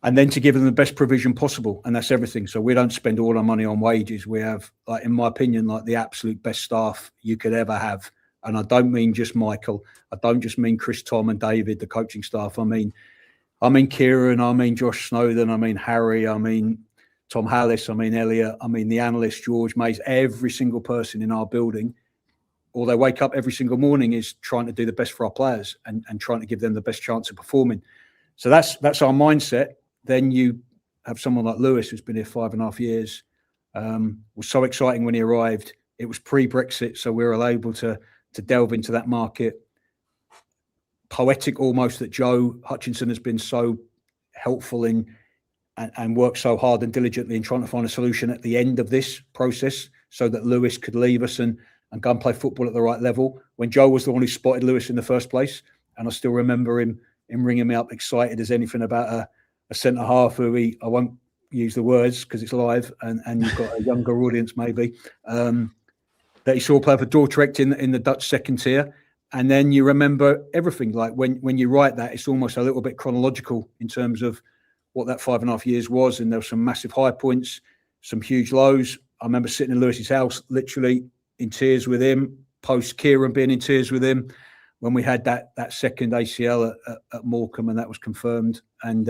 and then to give them the best provision possible. And that's everything. So we don't spend all our money on wages. We have, like, in my opinion, like the absolute best staff you could ever have. And I don't mean just Michael. I don't just mean Chris, Tom and David, the coaching staff. I mean Kieran, I mean Josh Snowden, I mean Harry, I mean Tom Hallis, I mean Elliot, I mean the analyst, George Mays. Every single person in our building, all they wake up every single morning is trying to do the best for our players and trying to give them the best chance of performing. So that's our mindset. Then you have someone like Lewis, who's been here 5.5 years. Was so exciting when he arrived. It was pre-Brexit, so we were able to delve into that market. Poetic almost that Joe Hutchinson has been so helpful in and worked so hard and diligently in trying to find a solution at the end of this process so that Lewis could leave us and go and play football at the right level, when Joe was the one who spotted Lewis in the first place. And I still remember him ringing me up excited as anything about a centre-half who I won't use the words because it's live and you've got a younger audience maybe, that he saw play for Dordrecht in the Dutch second tier. And then you remember everything. Like when you write that, it's almost a little bit chronological in terms of what that 5.5 years was. And there were some massive high points, some huge lows. I remember sitting in Lewis's house, literally in tears with him, post Kieran being in tears with him, when we had that second ACL at Morecambe and that was confirmed. And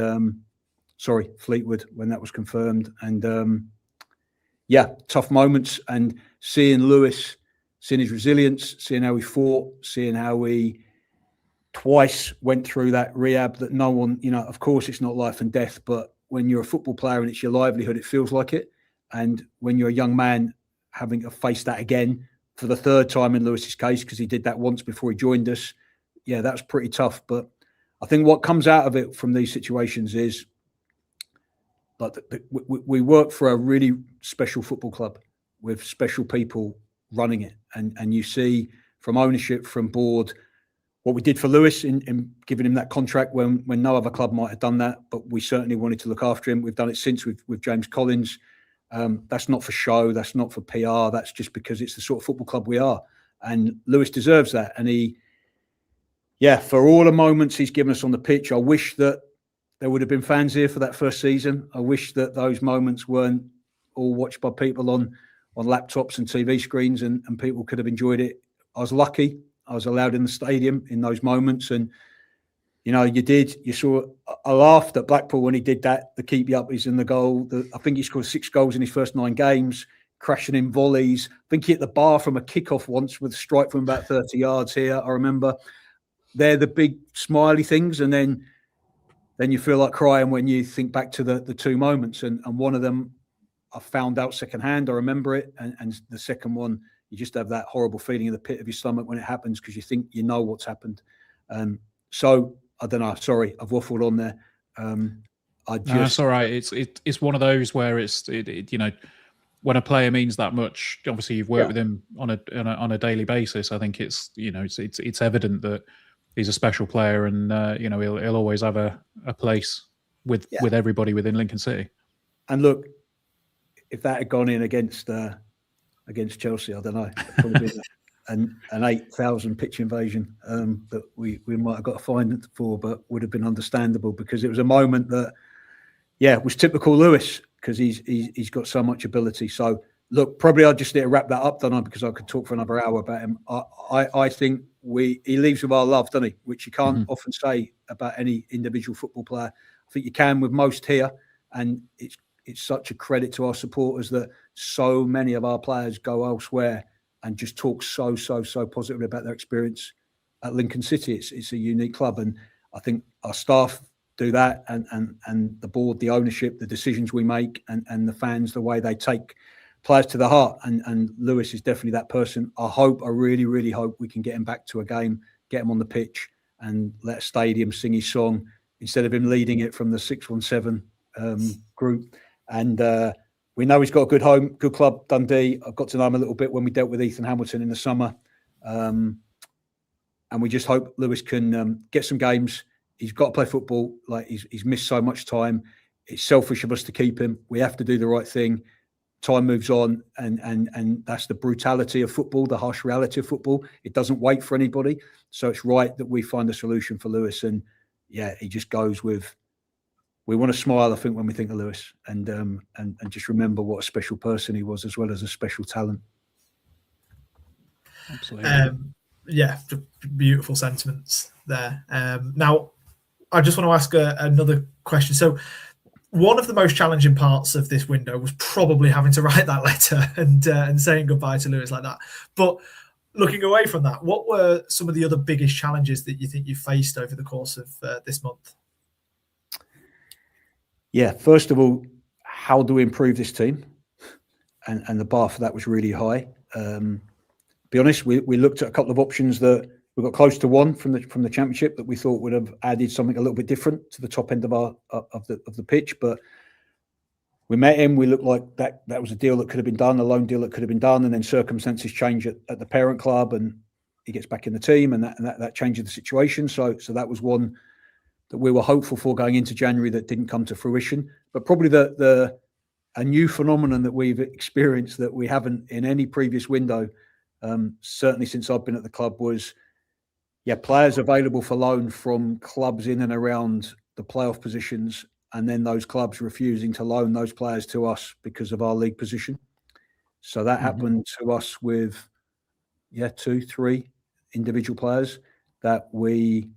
Fleetwood, when that was confirmed. And tough moments. And seeing Lewis, seeing his resilience, seeing how he fought, seeing how he twice went through that rehab that no one, of course it's not life and death, but when you're a football player and it's your livelihood, it feels like it. And when you're a young man having to face that again for the third time in Lewis's case, because he did that once before he joined us, that was pretty tough. But I think what comes out of it from these situations is like we work for a really special football club with special people running it, and you see from ownership, from board, what we did for Lewis in giving him that contract when no other club might have done that, but we certainly wanted to look after him. We've done it since with James Collins. That's not for show, that's not for PR, that's just because it's the sort of football club we are. And Lewis deserves that. And for all the moments he's given us on the pitch, I wish that there would have been fans here for that first season. I wish that those moments weren't all watched by people on laptops and TV screens and people could have enjoyed it. I was lucky. I was allowed in the stadium in those moments. And, you saw, I laughed at Blackpool when he did that, the keep you up, he's in the goal. I think he scored 6 goals in his first 9 games, crashing in volleys. I think he hit the bar from a kickoff once with a strike from about 30 yards here, I remember. They're the big smiley things. And then you feel like crying when you think back to the 2 moments. And one of them I found out secondhand, I remember it. And the second one, you just have that horrible feeling in the pit of your stomach when it happens because you think you know what's happened. So I don't know. Sorry, I've waffled on there. That's all right. It's one of those where when a player means that much. Obviously, you've worked with him on a daily basis. I think it's evident that he's a special player, and he'll always have a place with everybody within Lincoln City. And look, if that had gone in against Chelsea, I don't know, probably an 8,000 pitch invasion that we might have got a fine for, but would have been understandable because it was a moment that, was typical Lewis because he's got so much ability. So look, probably I just need to wrap that up, don't I? Because I could talk for another hour about him. I think he leaves with our love, doesn't he? Which you can't often say about any individual football player. I think you can with most here, and it's such a credit to our supporters that so many of our players go elsewhere and just talk so positively about their experience at Lincoln City. It's a unique club, and I think our staff do that, and the board, the ownership, the decisions we make, and the fans, the way they take players to the heart. And Lewis is definitely that person. I really, really hope we can get him back to a game, get him on the pitch, and let a stadium sing his song instead of him leading it from the 617 group. And we know he's got a good home, good club, Dundee. I've got to know him a little bit when we dealt with Ethan Hamilton in the summer. And we just hope Lewis can get some games. He's got to play football. Like he's missed so much time. It's selfish of us to keep him. We have to do the right thing. Time moves on, and that's the brutality of football, the harsh reality of football. It doesn't wait for anybody. So it's right that we find a solution for Lewis. And he just goes with, we want to smile, I think, when we think of Lewis, and just remember what a special person he was, as well as a special talent. Absolutely. Beautiful sentiments there. Now, I just want to ask another question. So, one of the most challenging parts of this window was probably having to write that letter and saying goodbye to Lewis like that. But looking away from that, what were some of the other biggest challenges that you think you faced over the course of this month? Yeah, first of all, how do we improve this team? And the bar for that was really high. Be honest, we looked at a couple of options that we got close to one from the championship that we thought would have added something a little bit different to the top end of the pitch. But we met him. We looked like that was a deal that could have been done, a loan deal that could have been done, and then circumstances change at the parent club, and he gets back in the team, and that changes the situation. So that was one that we were hopeful for going into January that didn't come to fruition. But probably a new phenomenon that we've experienced that we haven't in any previous window, certainly since I've been at the club, was players available for loan from clubs in and around the playoff positions, and then those clubs refusing to loan those players to us because of our league position. So that happened to us with 2-3 individual players that we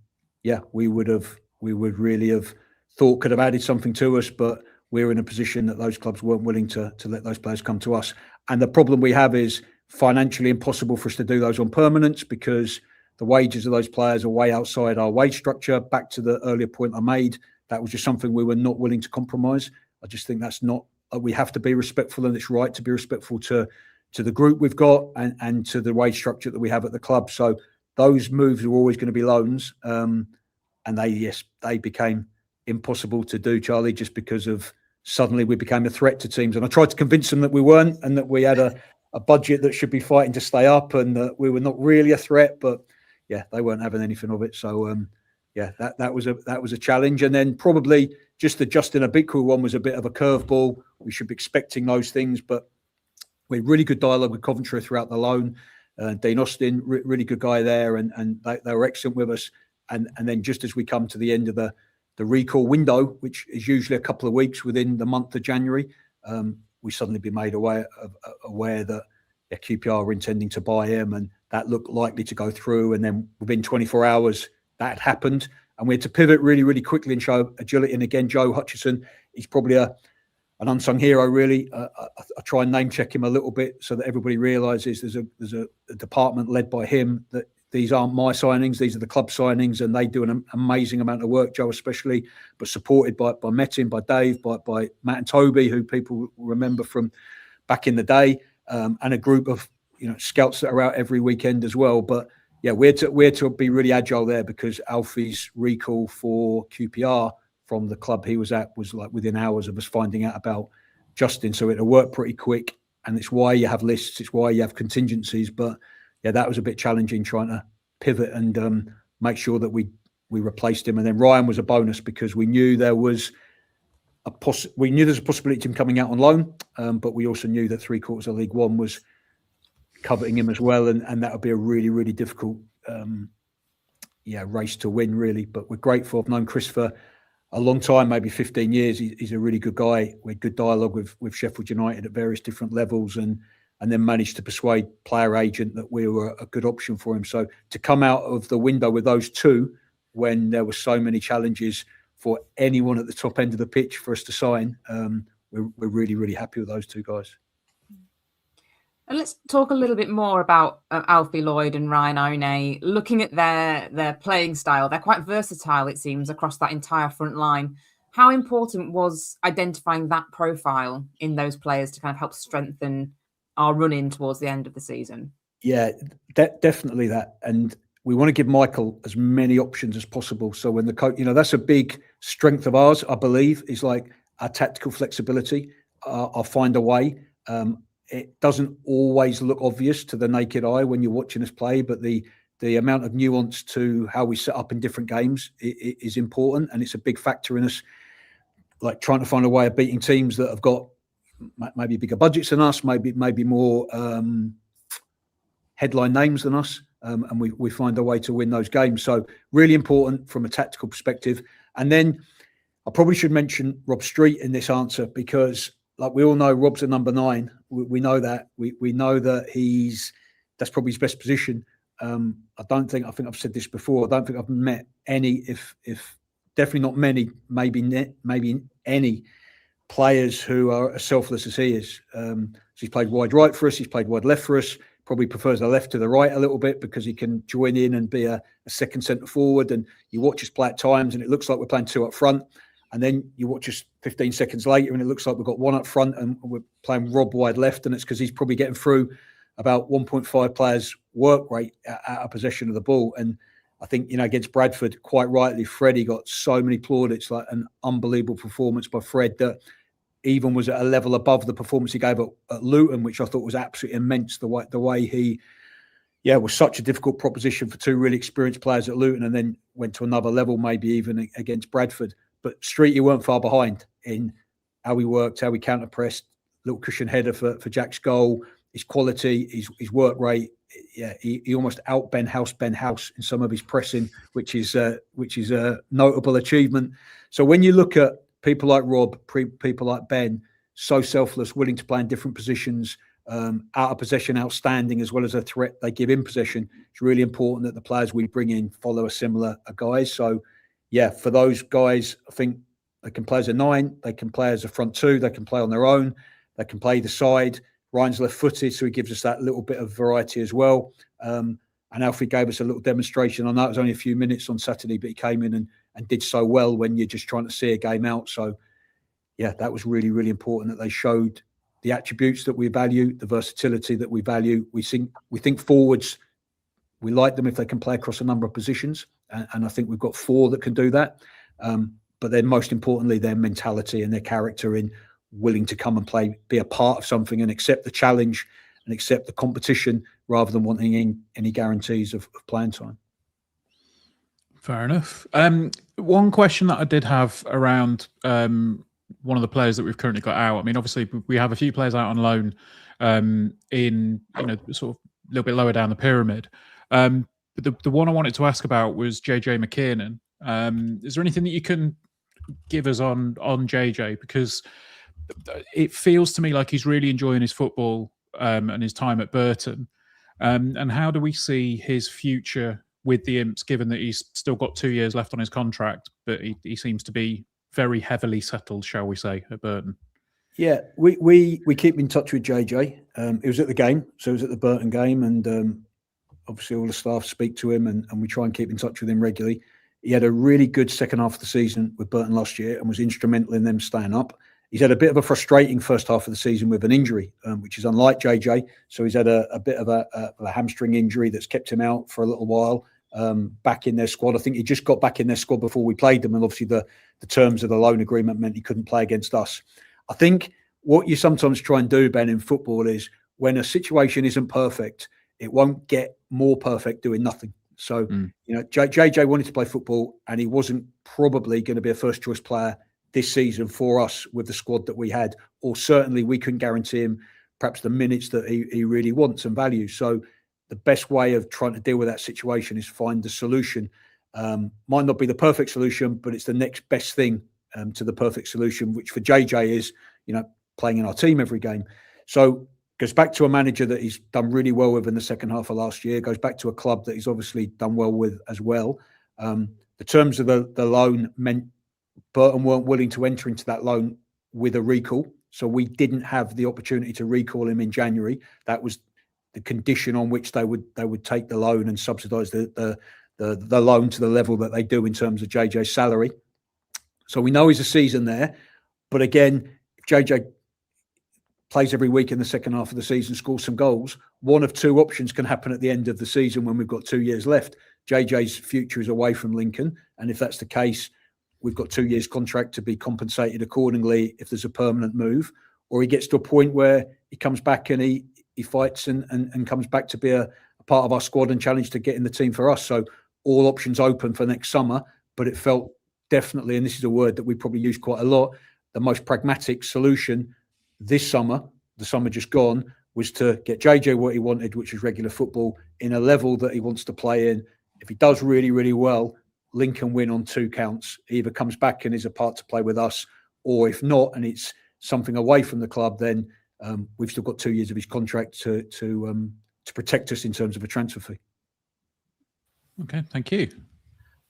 would really have thought could have added something to us, but we're in a position that those clubs weren't willing to let those players come to us. And the problem we have is financially impossible for us to do those on permanence because the wages of those players are way outside our wage structure. Back to the earlier point I made, that was just something we were not willing to compromise. I just think that's not, we have to be respectful, and it's right to be respectful to the group we've got and to the wage structure that we have at the club. So those moves are always going to be loans. And they became impossible to do, Charlie, just because of suddenly we became a threat to teams. And I tried to convince them that we weren't, and that we had a budget that should be fighting to stay up, and that we were not really a threat. But yeah, they weren't having anything of it. So yeah, that was a challenge. And then probably just the Justin Abiku one was a bit of a curveball. We should be expecting those things, but we had really good dialogue with Coventry throughout the loan. Dean Austin, really good guy there, and they were excellent with us. And then just as we come to the end of the recall window, which is usually a couple of weeks within the month of January, we suddenly be made aware that QPR were intending to buy him, and that looked likely to go through. And then within 24 hours, that had happened, and we had to pivot really, really quickly and show agility. And again, Joe Hutchison, he's probably an unsung hero, really. I try and name check him a little bit so that everybody realises there's a department led by him, that these aren't my signings, these are the club signings, and they do an amazing amount of work, Joe especially, but supported by Metin, by Dave, by Matt and Toby, who people remember from back in the day, and a group of scouts that are out every weekend as well. But yeah, we're to be really agile there, because Alfie's recall for QPR from the club he was at was like within hours of us finding out about Justin. So it'll work pretty quick, and it's why you have lists, it's why you have contingencies. But yeah, that was a bit challenging, trying to pivot and make sure that we replaced him. And then Ryan was a bonus, because we knew there was there's a possibility of him coming out on loan, but we also knew that 3/4 of League One was coveting him as well, and that would be a really, really difficult race to win, really. But we're grateful. I've known Chris for a long time, maybe 15 years. He's a really good guy. We had good dialogue with Sheffield United at various different levels, and then managed to persuade player agent that we were a good option for him. So to come out of the window with those two, when there were so many challenges for anyone at the top end of the pitch for us to sign, we're really, really happy with those two guys. And let's talk a little bit more about Alfie Lloyd and Ryan One. Looking at their playing style, they're quite versatile, it seems, across that entire front line. How important was identifying that profile in those players to kind of help strengthen our run-in towards the end of the season? Yeah, definitely that. And we want to give Michael as many options as possible. So when the coach, that's a big strength of ours, I believe, is like our tactical flexibility. I'll find a way. It doesn't always look obvious to the naked eye when you're watching us play, but the amount of nuance to how we set up in different games is important, and it's a big factor in us, like trying to find a way of beating teams that have got maybe bigger budgets than us, maybe more headline names than us, and we find a way to win those games. So really important from a tactical perspective. And then I probably should mention Rob Street in this answer, because like we all know, Rob's a number 9. We know that. We know that that's probably his best position. I think I've said this before. I don't think I've met any, if definitely not many, maybe any players who are as selfless as he is. So he's played wide right for us. He's played wide left for us. Probably prefers the left to the right a little bit, because he can join in and be a second centre forward. And you watch us play at times, and it looks like we're playing 2 up front. And then you watch us 15 seconds later, and it looks like we've got 1 up front, and we're playing Rob wide left. And it's because he's probably getting through about 1.5 players' work rate out of possession of the ball. And I think, against Bradford, quite rightly, Freddie got so many plaudits, like an unbelievable performance by Fred, that even was at a level above the performance he gave at Luton, which I thought was absolutely immense. The way he, was such a difficult proposition for 2 really experienced players at Luton, and then went to another level, maybe even against Bradford. But Streety weren't far behind in how he worked, how he counter-pressed, little cushion header for Jack's goal, his quality, his work rate. Yeah, he almost out Ben House in some of his pressing, which is a notable achievement. So when you look at people like Rob, people like Ben, so selfless, willing to play in different positions, out of possession, outstanding, as well as a threat they give in possession, it's really important that the players we bring in follow a similar guys. So yeah, for those guys, I think they can play as a 9, they can play as a front 2, they can play on their own, they can play either side. Ryan's left-footed, so he gives us that little bit of variety as well. And Alfie gave us a little demonstration. I know it was only a few minutes on Saturday, but he came in and did so well when you're just trying to see a game out. So yeah, that was really, really important that they showed the attributes that we value, the versatility that we value. We think forwards, we like them if they can play across a number of positions. And I think we've got 4 that can do that. but then most importantly, their mentality and their character in willing to come and play, be a part of something and accept the challenge and accept the competition rather than wanting any guarantees of playing time. Fair enough. One question that I did have around one of the players that we've currently got out. I mean, obviously we have a few players out on loan in, sort of a little bit lower down the pyramid. But the one I wanted to ask about was JJ McKiernan. Is there anything that you can give us on JJ? Because it feels to me like he's really enjoying his football and his time at Burton. And how do we see his future with the Imps, given that he's still got 2 years left on his contract, but he seems to be very heavily settled, shall we say, at Burton? Yeah, we keep in touch with JJ. He was at the game, so he was at the Burton game, and obviously all the staff speak to him, and we try and keep in touch with him regularly. He had a really good second half of the season with Burton last year and was instrumental in them staying up. He's had a bit of a frustrating first half of the season with an injury, which is unlike JJ. So he's had a bit of a hamstring injury that's kept him out for a little while. Back in their squad. I think he just got back in their squad before we played them, and obviously the terms of the loan agreement meant he couldn't play against us. I think what you sometimes try and do, Ben, in football is when a situation isn't perfect, it won't get more perfect doing nothing. So, JJ wanted to play football, and he wasn't probably going to be a first choice player this season for us with the squad that we had, or certainly we couldn't guarantee him perhaps the minutes that he really wants and values. So the best way of trying to deal with that situation is find the solution. Might not be the perfect solution, but it's the next best thing to the perfect solution, which for JJ is, playing in our team every game. So goes back to a manager that he's done really well with in the second half of last year, goes back to a club that he's obviously done well with as well. The terms of the loan meant Burton weren't willing to enter into that loan with a recall. So we didn't have the opportunity to recall him in January. That was the condition on which they would take the loan and subsidise the loan to the level that they do in terms of JJ's salary. So we know he's a season there. But again, if JJ plays every week in the second half of the season, scores some goals, one of two options can happen at the end of the season when we've got 2 years left. JJ's future is away from Lincoln. And if that's the case, we've got 2 years contract to be compensated accordingly if there's a permanent move. Or he gets to a point where he comes back and he fights and comes back to be a part of our squad and challenge to get in the team for us. So all options open for next summer, but it felt definitely, and this is a word that we probably use quite a lot, the most pragmatic solution this summer, the summer just gone, was to get JJ what he wanted, which is regular football in a level that he wants to play in. If he does really, really well, Lincoln win on 2 counts. He either comes back and is a part to play with us, or if not, and it's something away from the club, then we've still got 2 years of his contract to protect us in terms of a transfer fee. Okay, thank you.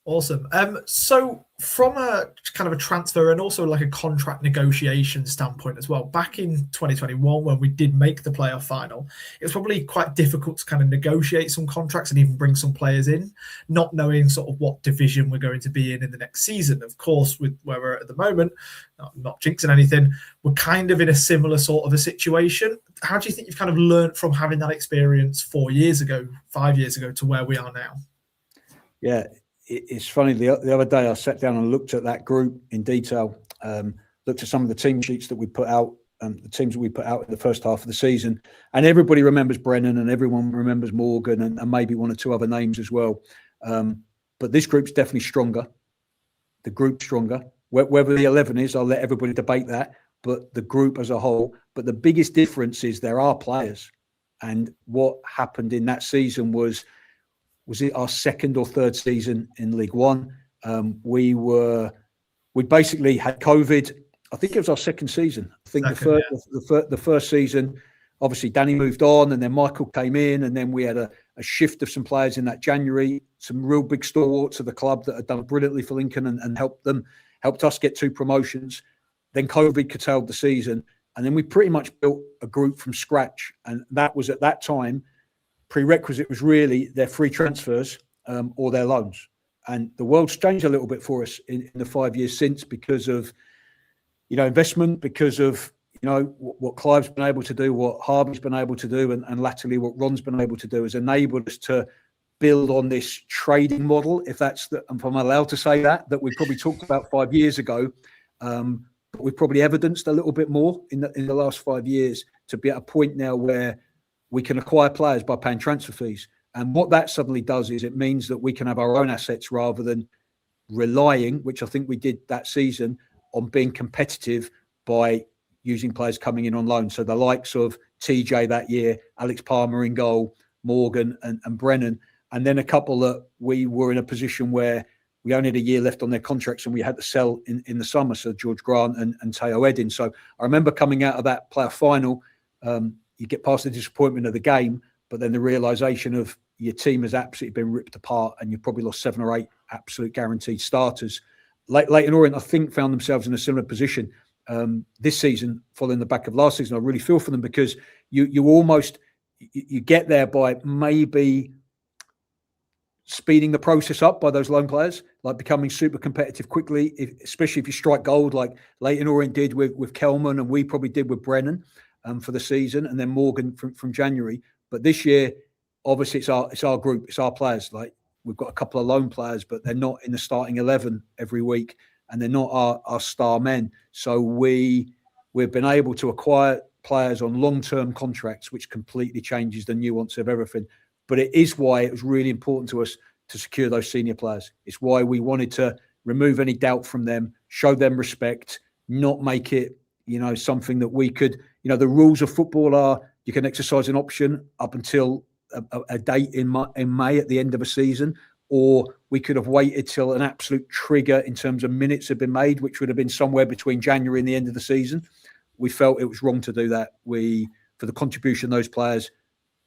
Awesome. So from a kind of a transfer and also like a contract negotiation standpoint as well, back in 2021, when we did make the playoff final, it was probably quite difficult to kind of negotiate some contracts and even bring some players in, not knowing sort of what division we're going to be in the next season. Of course, with where we're at the moment, not jinxing anything, we're kind of in a similar sort of a situation. How do you think you've kind of learned from having that experience 4 years ago, 5 years ago to where we are now? Yeah. It's funny, the other day I sat down and looked at that group in detail, looked at some of the team sheets that we put out, the teams that we put out in the first half of the season, and everybody remembers Brennan and everyone remembers Morgan and maybe 1 or 2 other names as well. But this group's definitely stronger. The group's stronger. Whether the 11 is, I'll let everybody debate that, but the group as a whole. But the biggest difference is there are players. And what happened in that season was it our second or third season in League One? We basically had COVID. I think it was our second season. I think the first season, obviously Danny moved on and then Michael came in, and then we had a shift of some players in that January, some real big stalwarts of the club that had done brilliantly for Lincoln and helped us get 2 promotions. Then COVID curtailed the season, and then we pretty much built a group from scratch. And that was at that time, prerequisite was really their free transfers or their loans. And the world's changed a little bit for us in the 5 years since because of, investment, because of, what Clive's been able to do, what Harvey's been able to do, and latterly what Ron's been able to do has enabled us to build on this trading model, if I'm allowed to say that we probably talked about 5 years ago, but we've probably evidenced a little bit more in the last 5 years to be at a point now where we can acquire players by paying transfer fees. And what that suddenly does is it means that we can have our own assets rather than relying, which I think we did that season, on being competitive by using players coming in on loan. So the likes of TJ that year, Alex Palmer in goal, Morgan and Brennan, and then a couple that we were in a position where we only had a year left on their contracts and we had to sell in the summer. So George Grant and Teo Edin. So I remember coming out of that player final, you get past the disappointment of the game, but then the realisation of your team has absolutely been ripped apart and you've probably lost 7 or 8 absolute guaranteed starters. Leighton Orient, I think, found themselves in a similar position this season, following the back of last season. I really feel for them because you almost get there by maybe speeding the process up by those loan players, like becoming super competitive quickly, especially if you strike gold like Leighton Orient did with Kelman and we probably did with Brennan for the season, and then Morgan from January. But this year, obviously, it's our group, it's our players. Like, we've got a couple of loan players, but they're not in the starting 11 every week, and they're not our star men. So we've been able to acquire players on long-term contracts, which completely changes the nuance of everything. But it is why it was really important to us to secure those senior players. It's why we wanted to remove any doubt from them, show them respect, not make it, something that we could, the rules of football are you can exercise an option up until a date in May at the end of a season, or we could have waited till an absolute trigger in terms of minutes had been made, which would have been somewhere between January and the end of the season. We felt it was wrong to do that. For the contribution those players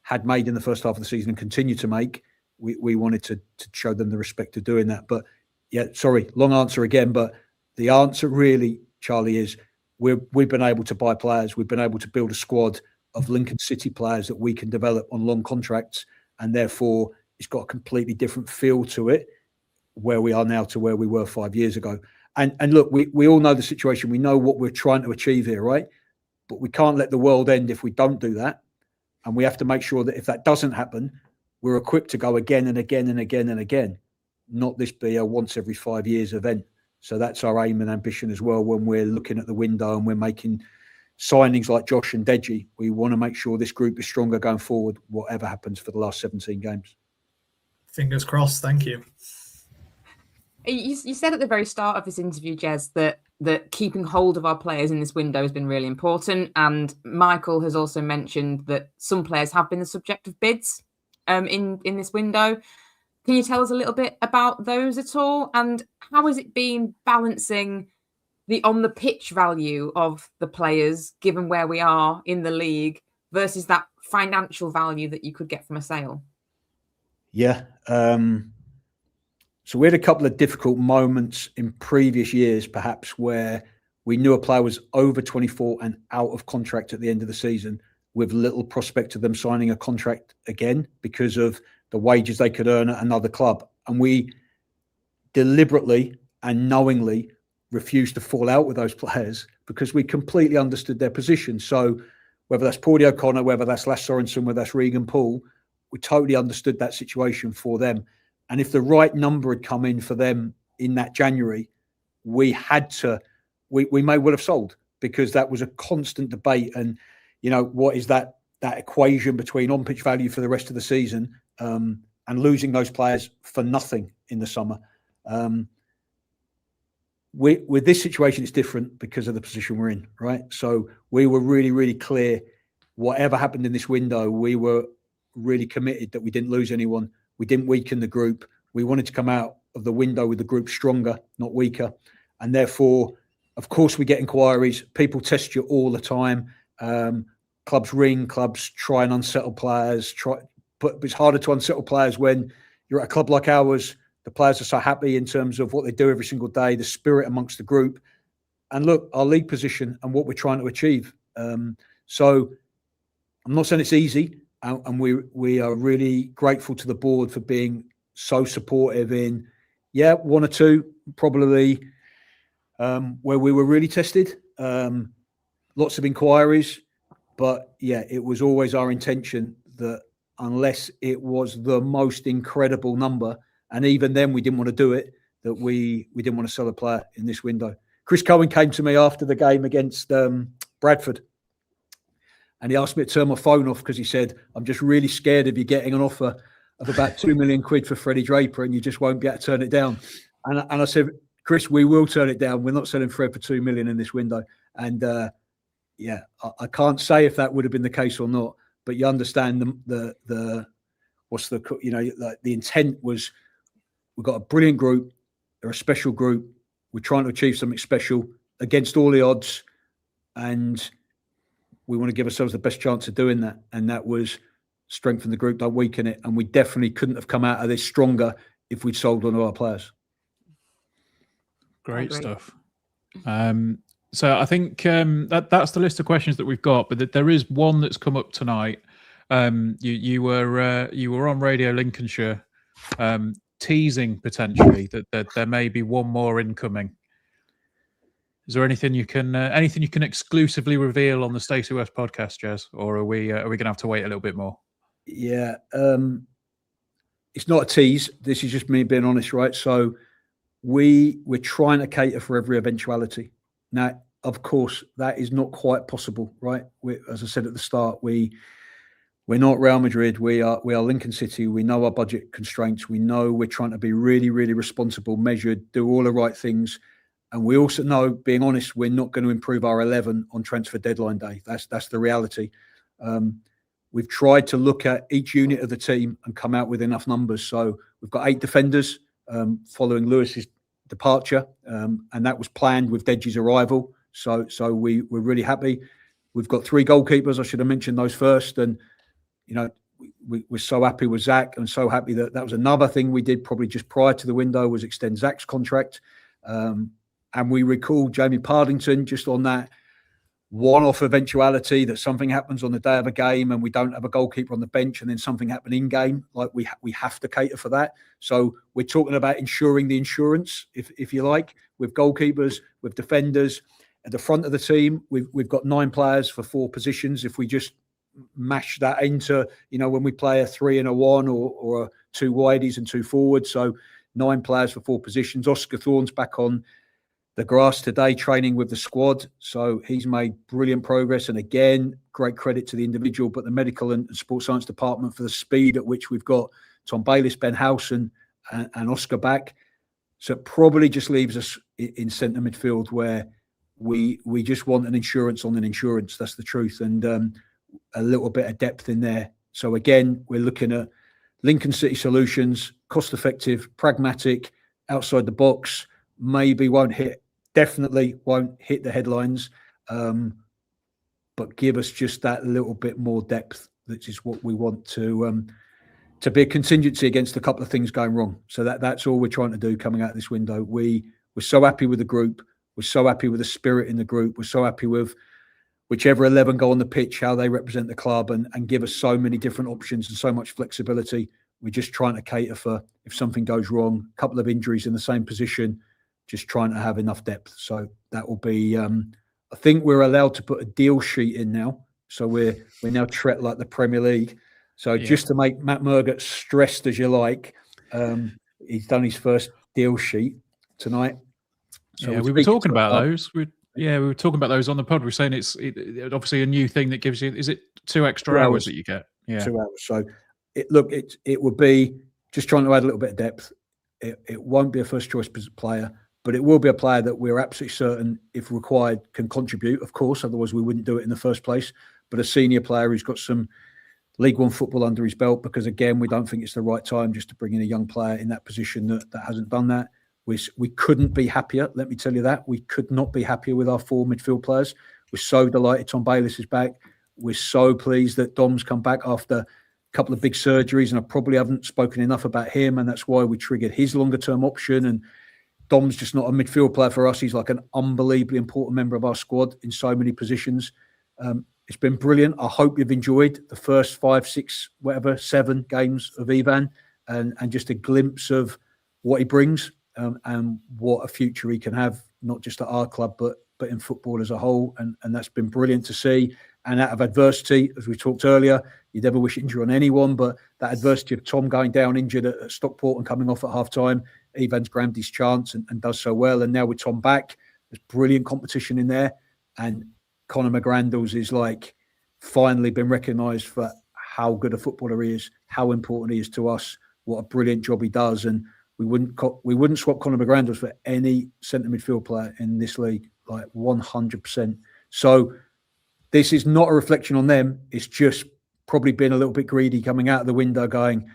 had made in the first half of the season and continue to make, we wanted to show them the respect of doing that. But yeah, sorry, long answer again, but the answer really, Charlie, is we've been able to buy players. We've been able to build a squad of Lincoln City players that we can develop on long contracts, and therefore it's got a completely different feel to it where we are now to where we were 5 years ago. And look, we all know the situation. We know what we're trying to achieve here, right? But we can't let the world end if we don't do that. And we have to make sure that if that doesn't happen, we're equipped to go again and again and again and again, not this be a once every 5 years event. So that's our aim and ambition as well when we're looking at the window and we're making signings like Josh and Deji. We want to make sure this group is stronger going forward, whatever happens for the last 17 games. Fingers crossed. Thank you. You said at the very start of this interview, Jez, that keeping hold of our players in this window has been really important. And Michael has also mentioned that some players have been the subject of bids in this window. Can you tell us a little bit about those at all? And how has it been balancing the on-the-pitch value of the players, given where we are in the league, versus that financial value that you could get from a sale? Yeah. So we had a couple of difficult moments in previous years, perhaps, where we knew a player was over 24 and out of contract at the end of the season, with little prospect of them signing a contract again because of the wages they could earn at another club. And we deliberately and knowingly refused to fall out with those players because we completely understood their position. So whether that's Paudie O'Connor, whether that's Lass Sorensen, whether that's Regan Poole, we totally understood that situation for them. And if the right number had come in for them in that January, we may well have sold, because that was a constant debate. And, what is that equation between on-pitch value for the rest of the season and losing those players for nothing in the summer? With this situation, it's different because of the position we're in, right? So we were really, really clear. Whatever happened in this window, we were really committed that we didn't lose anyone. We didn't weaken the group. We wanted to come out of the window with the group stronger, not weaker. And therefore, of course, we get inquiries. People test you all the time. Clubs ring, clubs try and unsettle players. But it's harder to unsettle players when you're at a club like ours. The players are so happy in terms of what they do every single day, the spirit amongst the group. And look, our league position and what we're trying to achieve. So I'm not saying it's easy. And we are really grateful to the board for being so supportive in, one or two, probably where we were really tested. Lots of inquiries. But, it was always our intention that unless it was the most incredible number. And even then, we didn't want to do it, that we didn't want to sell a player in this window. Chris Cohen came to me after the game against Bradford, and he asked me to turn my phone off because he said, I'm just really scared of you getting an offer of about £2 million for Freddie Draper and you just won't be able to turn it down. And I said, Chris, we will turn it down. We're not selling Fred for $2 million in this window. And I can't say if that would have been the case or not, but you understand the intent was, we've got a brilliant group, they're a special group, we're trying to achieve something special against all the odds, and we want to give ourselves the best chance of doing that. And that was strengthen the group, don't weaken it. And we definitely couldn't have come out of this stronger if we'd sold one of our players. Great stuff. So I think that's the list of questions that we've got, but there is one that's come up tonight. You were on Radio Lincolnshire, teasing potentially that there may be one more incoming. Is there anything you can exclusively reveal on the Stacey West podcast, Jez, or are we going to have to wait a little bit more? Yeah, it's not a tease. This is just me being honest, right? So we're trying to cater for every eventuality. Now, of course, that is not quite possible, right? As I said at the start, we're not Real Madrid. We are Lincoln City. We know our budget constraints. We know we're trying to be really, really responsible, measured, do all the right things. And we also know, being honest, we're not going to improve our 11 on transfer deadline day. That's the reality. We've tried to look at each unit of the team and come out with enough numbers. So we've got 8 defenders following Lewis's departure, and that was planned with Deji's arrival. So we're really happy. We've got 3 goalkeepers. I should have mentioned those first. And we're so happy with Zach, and so happy that was another thing we did probably just prior to the window, was extend Zach's contract. And we recalled Jamie Pardington just on that one-off eventuality that something happens on the day of a game and we don't have a goalkeeper on the bench, and then something happened in game. Like we have to cater for that. So we're talking about ensuring the insurance, if you like, with goalkeepers, with defenders. At the front of the team, we've got 9 players for 4 positions. If we just mash that into, when we play a 3 and a 1 or a 2 widies and 2 forwards. So 9 players for 4 positions. Oscar Thorne's back on the grass today, training with the squad. So he's made brilliant progress. And again, great credit to the individual, but the medical and sports science department for the speed at which we've got Tom Bayliss, Ben Howson and Oscar back. So it probably just leaves us in centre midfield where we just want an insurance on an insurance. That's the truth. And a little bit of depth in there. So again, we're looking at Lincoln City solutions, cost effective, pragmatic, outside the box. Maybe definitely won't hit the headlines, but give us just that little bit more depth, which is what we want to be a contingency against a couple of things going wrong. So that's all we're trying to do coming out this window. We're so happy with the group. We're so happy with the spirit in the group. We're so happy with whichever 11 go on the pitch, how they represent the club and give us so many different options and so much flexibility. We're just trying to cater for if something goes wrong, a couple of injuries in the same position, just trying to have enough depth. So that will be, I think we're allowed to put a deal sheet in now. So we're now treated like the Premier League. So just to make Matt Murgott stressed as you like, he's done his first deal sheet tonight. So we were talking about those. We were talking about those on the pod. We're saying it's obviously a new thing that gives you, is it 2 extra hours that you get? Yeah. 2 hours. So it would be just trying to add a little bit of depth. It won't be a first choice player, but it will be a player that we're absolutely certain, if required, can contribute, of course, otherwise we wouldn't do it in the first place. But a senior player who's got some League One football under his belt, because again, we don't think it's the right time just to bring in a young player in that position that hasn't done that. We couldn't be happier, let me tell you that. We could not be happier with our 4 midfield players. We're so delighted Tom Bayliss is back. We're so pleased that Dom's come back after a couple of big surgeries, and I probably haven't spoken enough about him, and that's why we triggered his longer-term option. And Dom's just not a midfield player for us. He's like an unbelievably important member of our squad in so many positions. It's been brilliant. I hope you've enjoyed the first 5, 6, 7 games of Ivan, and just a glimpse of what he brings and what a future he can have, not just at our club, but in football as a whole. And that's been brilliant to see. and out of adversity, as we talked earlier, you'd never wish injury on anyone, but that adversity of Tom going down injured at Stockport and coming off at half-time, Ivan's grabbed his chance and does so well. And now with Tom back, there's brilliant competition in there. And Conor McGrandles is like finally been recognised for how good a footballer he is, how important he is to us, what a brilliant job he does. And we wouldn't swap Conor McGrandles for any centre midfield player in this league, like 100%. So this is not a reflection on them. It's just probably been a little bit greedy coming out of the window going,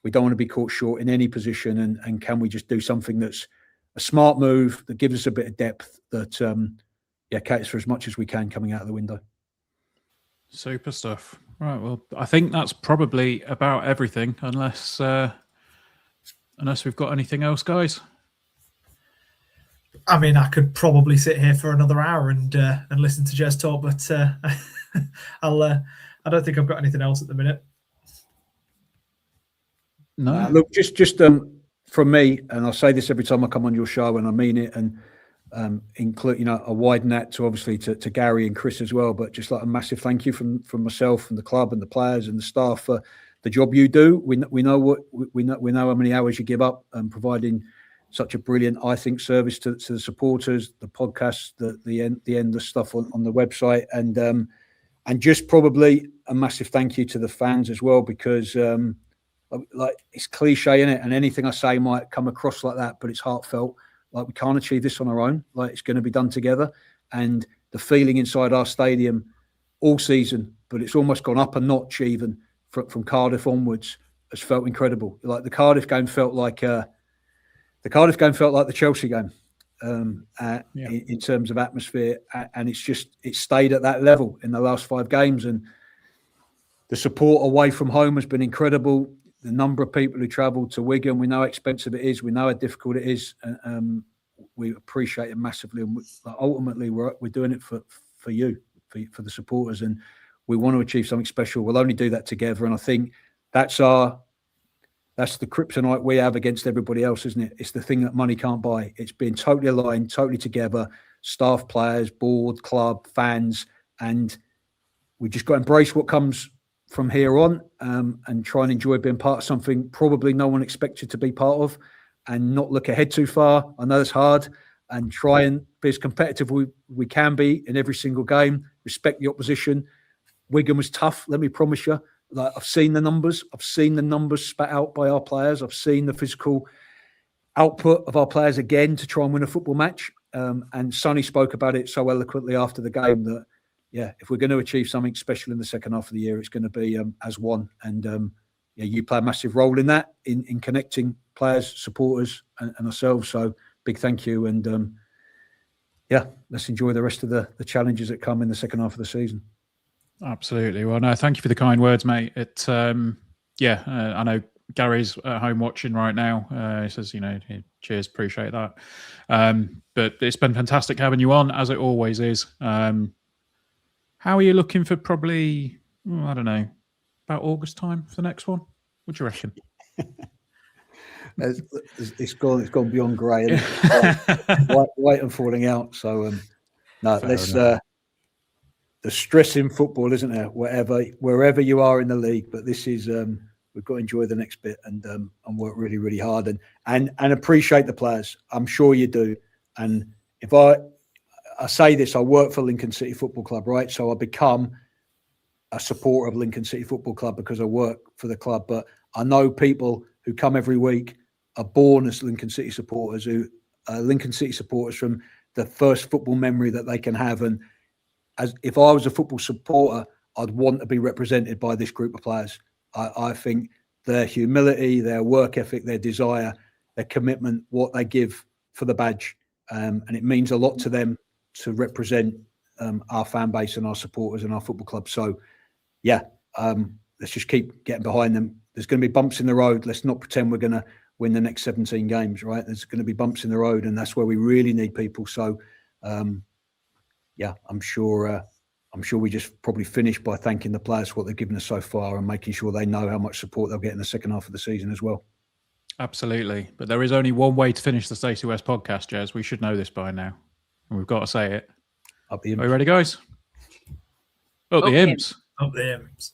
we don't want to be caught short in any position. And can we just do something that's a smart move that gives us a bit of depth that, caters for as much as we can coming out of the window. Super stuff. Right. Well, I think that's probably about everything, unless we've got anything else, guys. I mean, I could probably sit here for another hour and listen to Jez talk, but I don't think I've got anything else at the minute. No. Look, just from me, and I'll say this every time I come on your show, and I mean it, and include, I widen that to obviously to Gary and Chris as well, but just like a massive thank you from myself and the club and the players and the staff for the job you do. We know how many hours you give up providing such a brilliant, I think, service to the supporters, the podcast, the endless stuff on the website, and just probably a massive thank you to the fans as well, because like it's cliche, innit? And anything I say might come across like that, but it's heartfelt. Like, we can't achieve this on our own. Like, it's going to be done together. And the feeling inside our stadium all season, but it's almost gone up a notch even from Cardiff onwards, has felt incredible. Like, the Cardiff game felt like the Chelsea game in terms of atmosphere, and it's stayed at that level in the last 5 games. And the support away from home has been incredible. The number of people who travelled to Wigan, we know how expensive it is. We know how difficult it is. We appreciate it massively. And ultimately, we're doing it for you, for the supporters. And we want to achieve something special. We'll only do that together. And I think that's the kryptonite we have against everybody else, isn't it? It's the thing that money can't buy. It's being totally aligned, totally together, staff, players, board, club, fans. And we just got to embrace what comes from here on, and try and enjoy being part of something probably no one expected to be part of, and not look ahead too far. I know it's hard, and try and be as competitive we can be in every single game, respect the opposition. Wigan was tough, let me promise you. Like, I've seen the numbers spat out by our players. I've seen the physical output of our players again to try and win a football match. And Sonny spoke about it so eloquently after the game that, if we're going to achieve something special in the second half of the year, it's going to be as one. And you play a massive role in that, in connecting players, supporters, and ourselves. So big thank you. And let's enjoy the rest of the challenges that come in the second half of the season. Absolutely. Well, no, thank you for the kind words, mate. I know Gary's at home watching right now. He says, cheers, appreciate that. But it's been fantastic having you on, as it always is. How are you looking for probably, I don't know, about August time for the next one? What do you reckon? It's gone beyond grey. White and falling out. So, the stress in football, isn't there? Wherever you are in the league, but this is we've got to enjoy the next bit and work really, really hard and appreciate the players. I'm sure you do. And if I say this, I work for Lincoln City Football Club, right? So I become a supporter of Lincoln City Football Club because I work for the club. But I know people who come every week are born as Lincoln City supporters, who are Lincoln City supporters from the first football memory that they can have. And if I was a football supporter, I'd want to be represented by this group of players. I think their humility, their work ethic, their desire, their commitment, what they give for the badge, and it means a lot to them to represent our fan base and our supporters and our football club. So, let's just keep getting behind them. There's going to be bumps in the road. Let's not pretend we're going to win the next 17 games, right? There's going to be bumps in the road, and that's where we really need people. So, I'm sure we just probably finish by thanking the players for what they've given us so far and making sure they know how much support they'll get in the second half of the season as well. Absolutely. But there is only one way to finish the Stacey West podcast, Jez. We should know this by now. And we've got to say it. Up the Are you ready, guys? Up the Imps. Up the Imps.